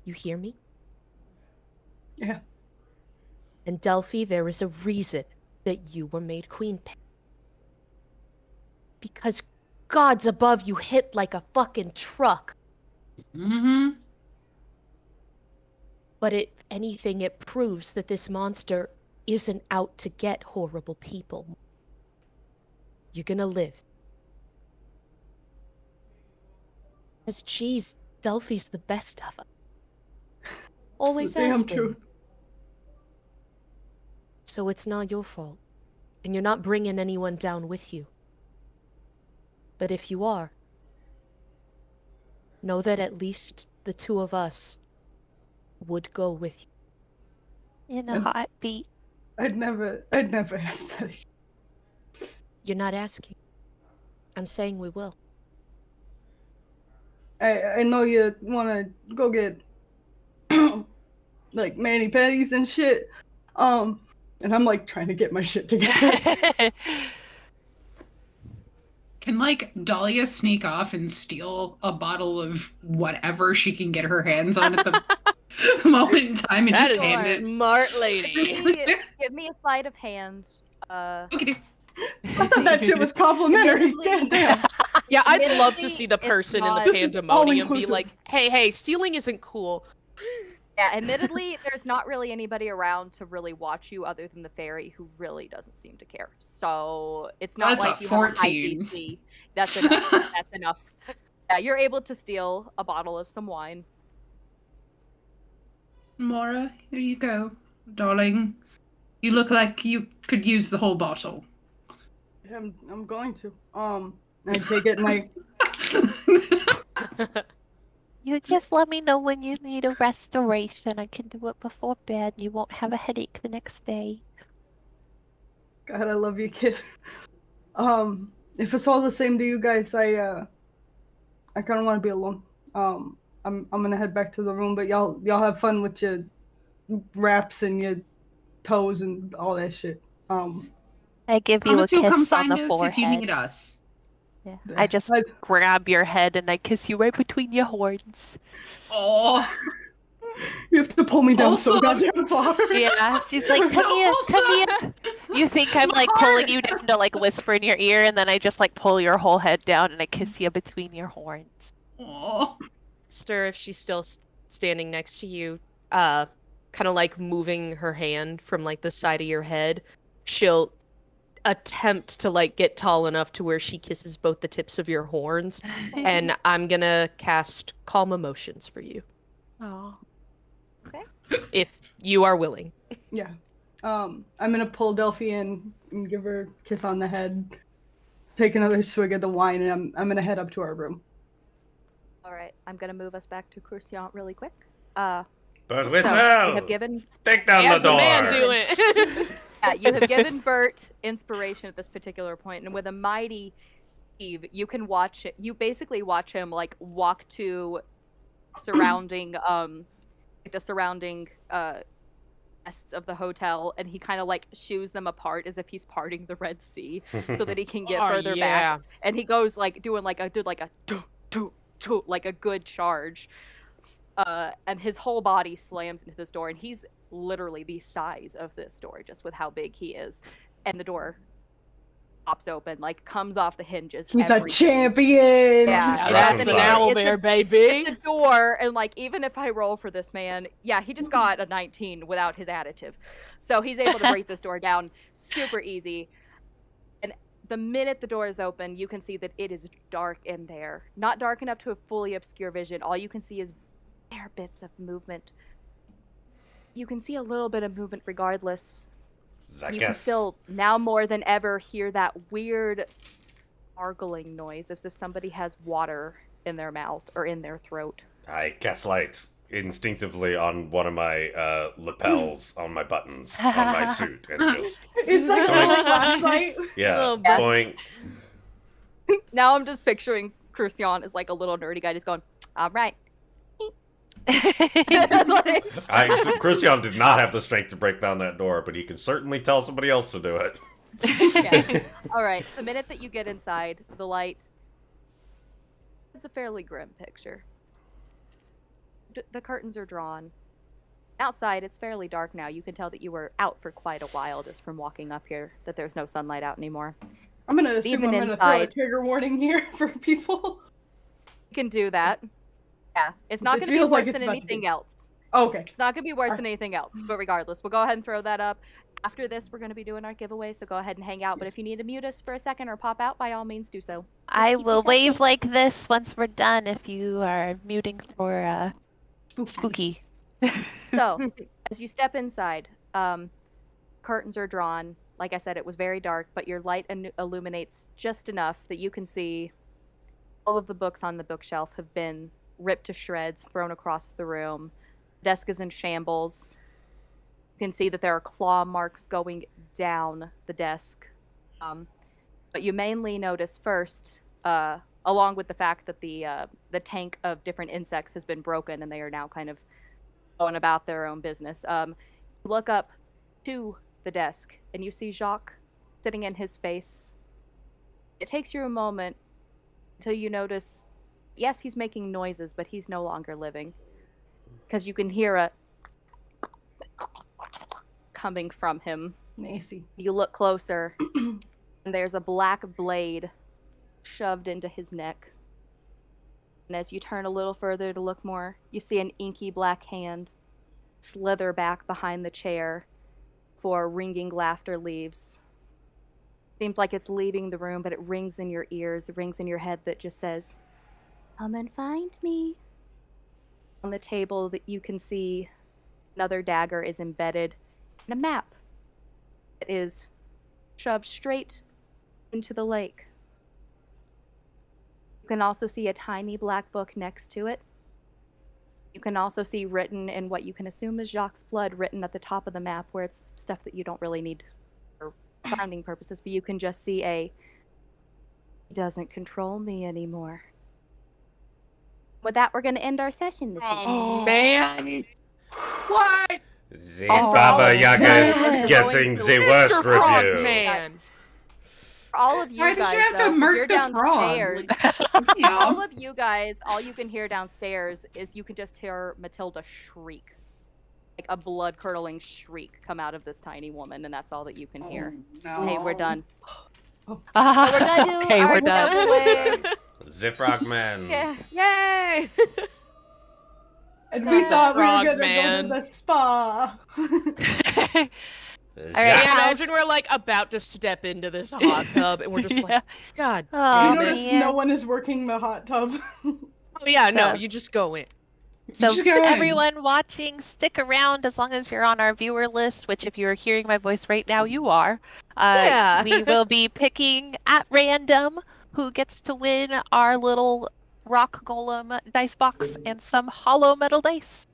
You hear me? Yeah. And Delphi, there is a reason that you were made queen. Because gods above you hit like a fucking truck. Mm-hmm. But if anything, it proves that this monster isn't out to get horrible people. You're gonna live. Because, geez, Delphi's the best of them. Always It's the has damn been. truth. So it's not your fault. And you're not bringing anyone down with you. But if you are, know that at least the two of us would go with you. In a heartbeat. I'd never ask that. You're not asking. I'm saying we will. I know you wanna go get like mani petties and shit. And I'm like trying to get my shit together. Can like Dahlia sneak off and steal a bottle of whatever she can get her hands on at the moment in time and That just is hand a it? smart lady. Give me a sleight of hand. Okay. I thought that shit was complimentary. Admittedly- Goddamn. Yeah, I'd love to Admittedly, see the it's person in not- the This is pandemonium be all-inclusive. like, hey, stealing isn't cool. Yeah, admittedly, there's not really anybody around to really watch you other than the fairy, who really doesn't seem to care. So it's not That's a like you have a high 14. DC. That's enough. That's enough. Yeah, you're able to steal a bottle of some wine. Mora, here you go, darling. You look like you could use the whole bottle. I'm going to. I take it and I You just let me know when you need a restoration. I can do it before bed. You won't have a headache the next day. God, I love you, kid. If it's all the same to you guys, I kind of want to be alone. I'm gonna head back to the room, but y'all have fun with your wraps and your toes and all that shit. I give you a Promise you'll come kiss on find the us forehead. if you need us. Yeah. I just grab your head and I kiss you right between your horns. Oh, You have to pull me down so Also- goddamn far. Yeah, she's like, We're come so here, come wholesome." here. You think I'm like pulling you down to like whisper in your ear, and then I just like pull your whole head down and I kiss you between your horns. oh. Stir, if she's still standing next to you, kind of like moving her hand from like the side of your head, she'll attempt to like get tall enough to where she kisses both the tips of your horns, and I'm gonna cast Calm Emotions for you, Oh. if you are willing. Yeah. I'm gonna pull Delphi in and give her a kiss on the head. Take another swig of the wine, and I'm gonna head up to our room. All right, I'm gonna move us back to Cruciant really quick. But So whistle! you have given Take down As the the door! man do it. you have given Bert inspiration at this particular point, and with a mighty heave, you can watch it. You basically watch him like walk to surrounding the surrounding guests of the hotel, and he kind of like shoos them apart as if he's parting the Red Sea so that he can get Oh, further yeah. back. And he goes like doing like a like a good charge. And his whole body slams into this door, and he's literally the size of this door, just with how big he is. And the door pops open, like comes off the hinges. He's a everything. champion. Yeah, Russian That's an size. owl It's bear, a- baby. It's a door, and like even if I roll for this man, yeah, he just got a 19 without his additive, so he's able to break this door down super easy. And the minute the door is open, you can see that it is dark in there. Not dark enough to fully obscure vision. All you can see is bare bits of movement. You can see a little bit of movement regardless. I You can guess. still, now more than ever, hear that weird gargling noise as if somebody has water in their mouth or in their throat. I gaslight instinctively on one of my lapels on my buttons on my suit and just It's like a little flashlight. yeah, Little Yeah. boing. Now I'm just picturing Crucian as like a little nerdy guy just going, all right. Like, Crucian did not have the strength to break down that door, but he can certainly tell somebody else to do it. yeah. All right. The minute that you get inside, the light, it's a fairly grim picture. The curtains are drawn. Outside, it's fairly dark now. You can tell that you were out for quite a while just from walking up here, that there's no sunlight out anymore. I'm gonna assume Even I'm gonna throw a inside. trigger warning here for people. You can do that. Yeah. It's not It going to be feels worse like it's than about to anything be. else. Okay. It's not going to be worse Alright. than anything else. But regardless, we'll go ahead and throw that up. After this, we're going to be doing our giveaway, so go ahead and hang out. But if you need to mute us for a second or pop out, by all means do so. I keep will yourself wave safe. like this once we're done if you are muting for spooky. So, as you step inside, curtains are drawn. Like I said, it was very dark, but your light illuminates just enough that you can see all of the books on the bookshelf have been ripped to shreds, thrown across the room. Desk is in shambles. You can see that there are claw marks going down the desk. But you mainly notice first, along with the fact that the tank of different insects has been broken and they are now kind of going about their own business. You look up to the desk and you see Jacques sitting in his space. It takes you a moment until you notice, yes, he's making noises, but he's no longer living. Because you can hear a coming from him. Macy. You look closer, and there's a black blade shoved into his neck. And as you turn a little further to look more, you see an inky black hand slither back behind the chair before ringing laughter leaves. Seems like it's leaving the room, but it rings in your ears, it rings in your head that just says, "Come and find me." On the table that you can see, another dagger is embedded in a map that is shoved straight into the lake. You can also see a tiny black book next to it. You can also see written in what you can assume is Jacques' blood written at the top of the map, where it's stuff that you don't really need for finding purposes, but you can just see "He doesn't control me anymore." With that, we're going to end our session this week. Oh, man. What? The Oh, Baba Yaga yes. is getting the worst Mr. Frog review. Man. For all of you Why did guys, you have to though, 'cause murk you're the frog? downstairs, You know? all of you guys, all you can hear downstairs is you can just hear Matilda shriek. Like a blood-curdling shriek come out of this tiny woman, and that's all that you can hear. No. Hey, we're done. we're We're gonna do okay, our we're done. giveaway. Zifrog Man. Yeah. Yay! And we thought we were Frog gonna man. go to the spa. right. Yeah, How's- imagine we're like about to step into this hot tub, and we're just like, God Do you Oh, damn it. notice man. no one is working the hot tub? Oh, yeah, no, So- you just go in. So just go in. everyone watching, stick around as long as you're on our viewer list, which if you're hearing my voice right now, you are. Yeah. We will be picking at random who gets to win our little rock golem dice box and some hollow metal dice.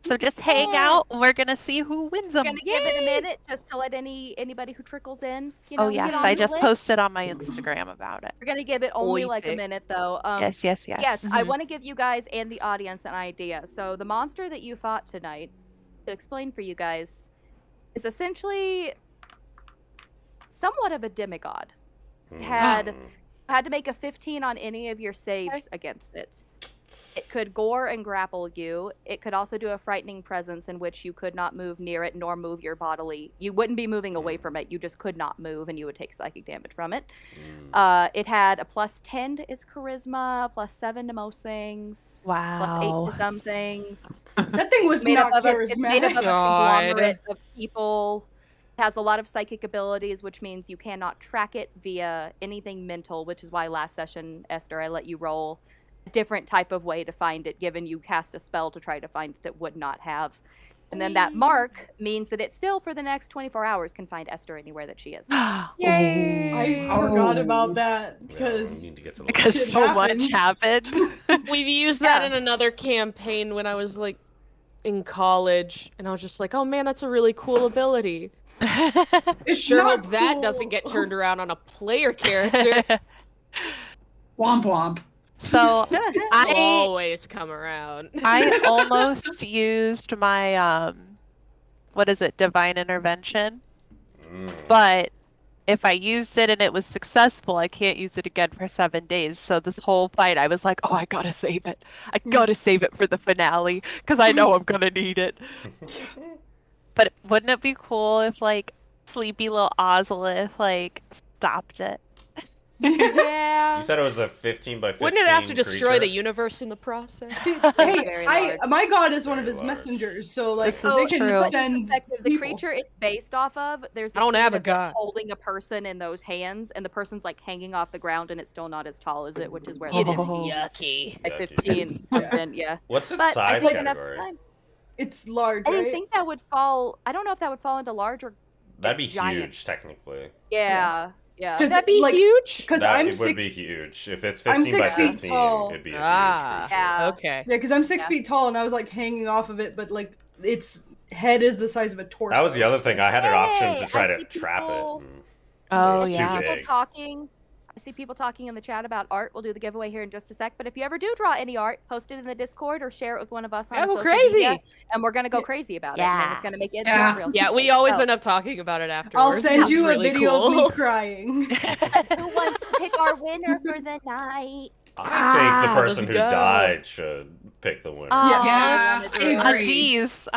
So just hang out. We're going to see who wins We're them. gonna give it a minute just to let anybody who trickles in, you know, Oh, get yes. on I the just list. posted on my Instagram about it. We're gonna give it only Oy like a vey. minute though. Yes, yes, yes. Yes, I Mhm. want to give you guys and the audience an idea. So the monster that you fought tonight, to explain for you guys, is essentially somewhat of a demigod. Had to make a 15 on any of your saves Okay. against it. It could gore and grapple you. It could also do a frightening presence in which you could not move near it nor move your bodily. You wouldn't be moving away from it. You just could not move and you would take psychic damage from it. It had a +10 to its charisma, +7 to most things, +8 Wow. to some things. That thing was Made not up of it's made up charismatic. of a God. conglomerate of people. It has a lot of psychic abilities, which means you cannot track it via anything mental, which is why last session, Esther, I let you roll a different type of way to find it, given you cast a spell to try to find it that would not have. And then that mark means that it still, for the next 24 hours, can find Esther anywhere that she is. I forgot about that Yeah, because we need to get to the Because Shit so much happens. happened. We've used that Yeah. in another campaign when I was like in college, and I was just like, oh man, that's a really cool ability. it's Sure not hope that cool. doesn't get turned around on a player character. Womp womp. So I Always come around. I almost used my what is it, divine intervention, but if I used it and it was successful, I can't use it again for 7 days. So this whole fight, I was like, oh, I gotta save it. I gotta save it for the finale because I know I'm gonna need it. But wouldn't it be cool if like sleepy little Ozolith like stopped it? Yeah. You said it was a 15 by 15. Wouldn't it have to destroy creature? the universe in the process? Hey, Very my god is one of Very his large. messengers, so like This they is can true. send Perspective, the people. creature it's based off of, there's I don't scene have a of it god. holding a person in those hands, and the person's like hanging off the ground, and it's still not as tall as it, which is where It is Oh. yucky. like Yucky. 15 comes in. Yeah, What's its but I size played enough category? time. It's large, I didn't right? think that would fall. I don't know if that would fall into large or That'd be giant. huge, technically. yeah. Yeah. Because Would that be huge? Because That I'm it would six. be huge. If it's I'm 15 by 6 feet 15, tall. it'd be a Ah. huge creature. Yeah. Okay. Yeah, because I'm 6 Yeah. feet tall, and I was like hanging off of it, but like its head is the size of a torso. That was the other thing. I had an option to Hey, try I to see trap it. people- and Oh, it was yeah. too People big. talking. I see people talking in the chat about art. We'll do the giveaway here in just a sec. But if you ever do draw any art, post it in the Discord or share it with one of us on Yeah, go social crazy. media, and we're gonna go crazy about it. And then Yeah. it's gonna make it Yeah. real. Yeah, we always end up talking about it afterwards. I'll send It's you a really video cool. of me crying. Who wants to pick our winner for the night? I think the person let's who go. died should pick the winner. Aw, Yeah, wanna I do it. Ah, agree.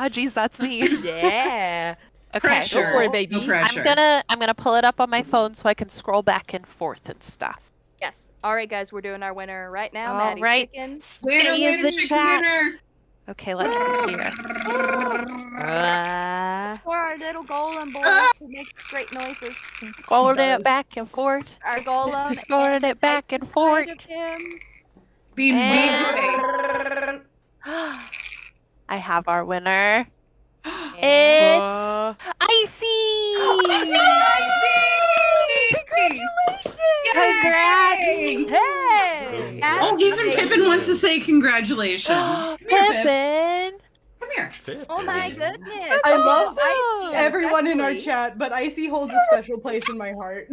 jeez, that's me. Yeah. Okay. Pressure. Go for it, baby. No pressure. I'm gonna pull it up on my phone so I can scroll back and forth and stuff. Yes. All right, guys, we're doing our winner right now. All Maddie's right. picking. Winner, Stay in winner, the chicken chat. dinner. Okay, let's see here. For our little golem boy who makes great noises. Scrolling does. it back and forth. Our golem. Scrolling it back and forth. Inside of him. Being And- weird. I have our winner. And It's Uh, Congratulations! Congrats! hey! Oh, even Pippin wants to say congratulations. Come here, Pip. Pippin! Come here. oh my goodness. I love Icy, everyone in our especially. chat, but Icy holds a special place in my heart.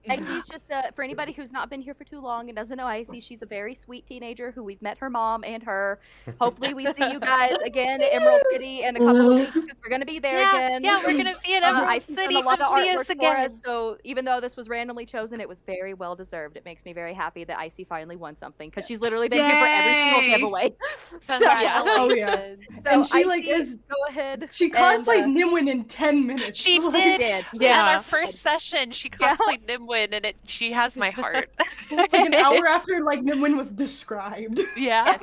Icy's just for anybody who's not been here for too long and doesn't know Icy, she's a very sweet teenager who we've met her mom and her. Hopefully we see you guys again at Emerald City in a couple of weeks because we're gonna be there again. Yeah, we're gonna be in Icy's Emerald done City. a lot Come of see artwork us for again. us, so even though this was randomly chosen, it was very well deserved. It makes me very happy that Icy finally won something because she's literally been here for every single Yay! giveaway. So, Oh, yeah. so And she, like, Icy, is- go ahead. She and, cosplayed Nimwin in 10 minutes. She Like, did. did. Yeah. At our first session, she cosplayed Nimwin, and she has my heart. like an hour after like Nimwin was described. Yeah.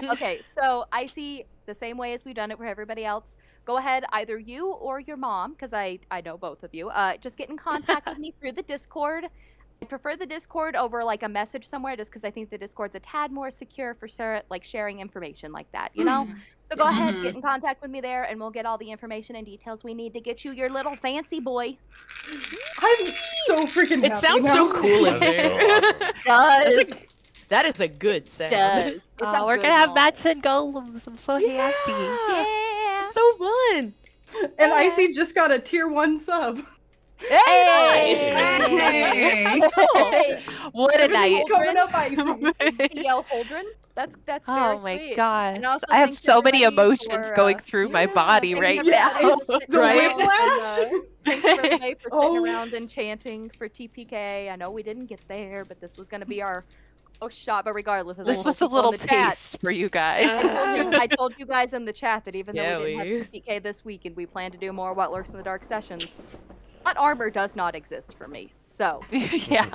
Okay, so Icy, the same way as we've done it for everybody else, go ahead, either you or your mom, because I know both of you, just get in contact with me through the Discord. I prefer the Discord over like a message somewhere just because I think the Discord's a tad more secure for like sharing information like that, you know? So go ahead, get in contact with me there, and we'll get all the information and details we need to get you your little fancy boy. I'm so freaking happy It sounds now. so cool in That's so here. awesome. Does. That is a good sound. Does. It's a We're good gonna have moment. matching golems. I'm so happy. Yeah. So fun. And Icy just got a tier 1 sub. Hey, Hey. Hey, What a Everything's night. coming up, Icy. E.L. Holdren. That's very Oh my sweet. gosh. And also I have thanks so many everybody emotions for, going through my body thanks right everybody now. for sitting The Right. around whiplash. and, thanks everybody for sitting Oh. around and chanting for TPK. I know we didn't get there, but this was gonna be our shot. But regardless, of This was a little taste for you guys. I told you guys in the chat that even though we didn't Scary. have TPK this week and we plan to do more What Lurks in the Dark sessions, hot armor does not exist for me. So, Yeah.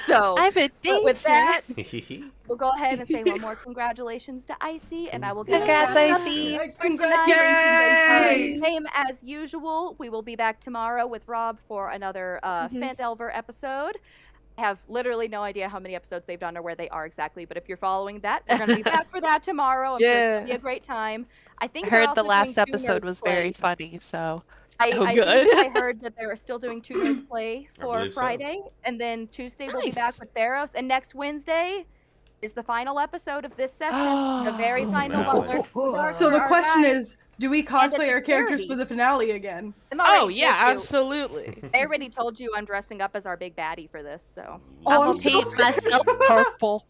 so I'm a but with that, Yay. we'll go ahead and say one more congratulations to Icy, and I will get Congrats, Icy. Congratulations. Same as usual, we will be back tomorrow with Rob for another Fandelver episode. I have literally no idea how many episodes they've done or where they are exactly, but if you're following that, we're going to be back for that tomorrow. I'm sure it's going to be a great time. I think I they're heard the also last doing Two episode Nerds was Play. very funny, so Oh, I good. think I heard that they're still doing Two Nerds Play for believe so. Friday, and then Tuesday we'll be back Nice. with Theros, and next Wednesday is the final episode of this session, the very final finale. What Lurks in the Dark So for the our question guys. is, do we it's cosplay a our characters charity. for the finale again? I'm already Oh yeah, told you. absolutely. I already told you I'm dressing up as our big baddie for this, so. I Oh, will I'm so paint excited. myself purple.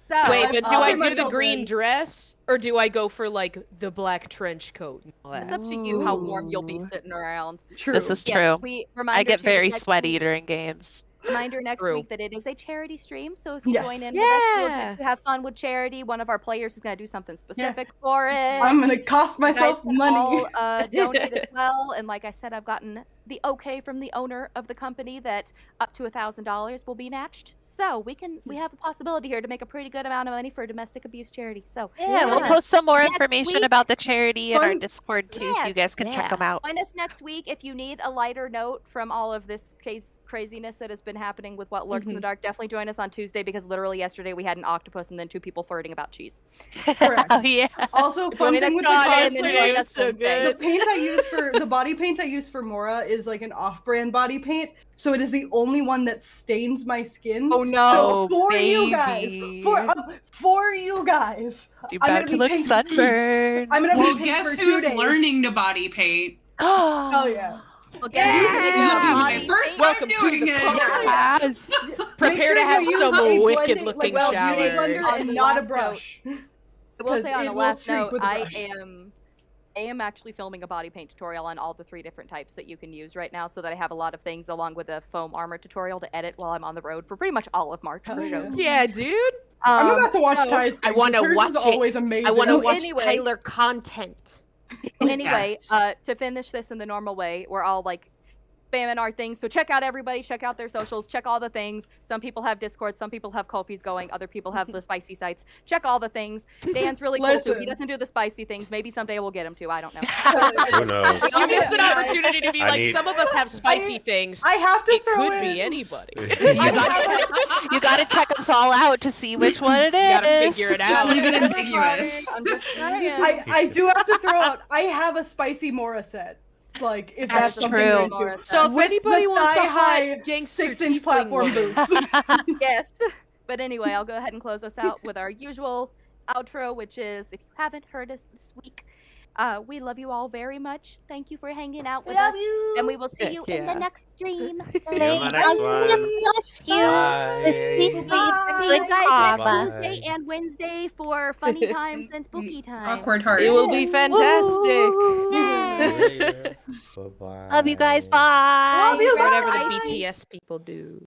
So, Wait, but do I I'll do the myself green ready. dress or do I go for like the black trench coat and all it's that? up to you how warm you'll be Ooh. sitting around. True. This is Yes, true. we I reminder get to you very next sweaty week- during games. Reminder next True. week that it is a charity stream, so if you Yes. join in with us, we'll Yeah. get to have fun with charity. One of our players is going to do something specific for it. I'm gonna cost You guys myself can money. all, donate as well, and like I said, I've gotten the okay from the owner of the company that up to $1,000 will be matched. So we have a possibility here to make a pretty good amount of money for a domestic abuse charity. So Yeah, we'll Yeah. post some more Next information week- about the charity in our Fun- Discord too, so you Yes, guys can check yeah. them out. join us next week if you need a lighter note from all of this case craziness that has been happening with what lurks in the dark, definitely join us on Tuesday because literally yesterday we had an octopus and then 2 people flirting about cheese. Correct. Oh yeah. Also, fun Join thing us with the on cosplay, and then join us so Wednesday. the paint I use for the body paint I use for Mora is like an off-brand body paint, so it is the only one that stains my skin. Oh, no, So for you baby. guys, for you guys, You're I'm about gonna to be look pink. sunburned. I'm gonna Well, be pink guess for 2 who's days. learning to body paint? Hell yeah. Well, This is my body first paint. time doing it. Yes. Prepare sure to you have use some a wicked blending- looking like, showers. beauty blender On and the not a last brush. I will 'Cause say on it the will last streak note, with a I brush. am actually filming a body paint tutorial on all the 3 different types that you can use right now, so that I have a lot of things along with a foam armor tutorial to edit while I'm on the road for pretty much all of March for Hell shows. Yeah, dude. I'm about to watch so- Ty's I thing, want to 'cause hers watch is always it. amazing. I want to So watch anyway- Tyler content. Anyway, Yes. to finish this in the normal way, we're all like spamming our things. So check out everybody, check out their socials, check all the things. Some people have Discord, some people have Ko-fi's going, other people have the spicy sites. Check all the things. Dan's really cool too. He Listen. doesn't do the spicy things. Maybe someday we'll get him to. I don't know. Who knows? You missed an opportunity to be I like, need- some of us have spicy things. I have to It throw could in. be anybody. You gotta check us all out to see which one it is. You gotta figure it Just out. leave it ambiguous. I'm just saying. I do have to throw out. I have a spicy Mora set. Like if that's, That's something true. we do. So if With anybody the wants a thigh-high hot gangster 6-inch tiefling platform woman. boots. Yes. But anyway, I'll go ahead and close us out with our usual outro, which is if you haven't heard us this week, we love you all very much. Thank you for hanging out with us. And we will see Heck you in the yeah. next stream. See you in the next one. Bless you. Bye. Sweet See sleep. you guys Bye. next Tuesday and Wednesday for funny times and spooky times. Awkward heart. It will be fantastic. Yay. Bye-bye. Love you guys. Bye. Love you. Whatever the Bye. BTS people do.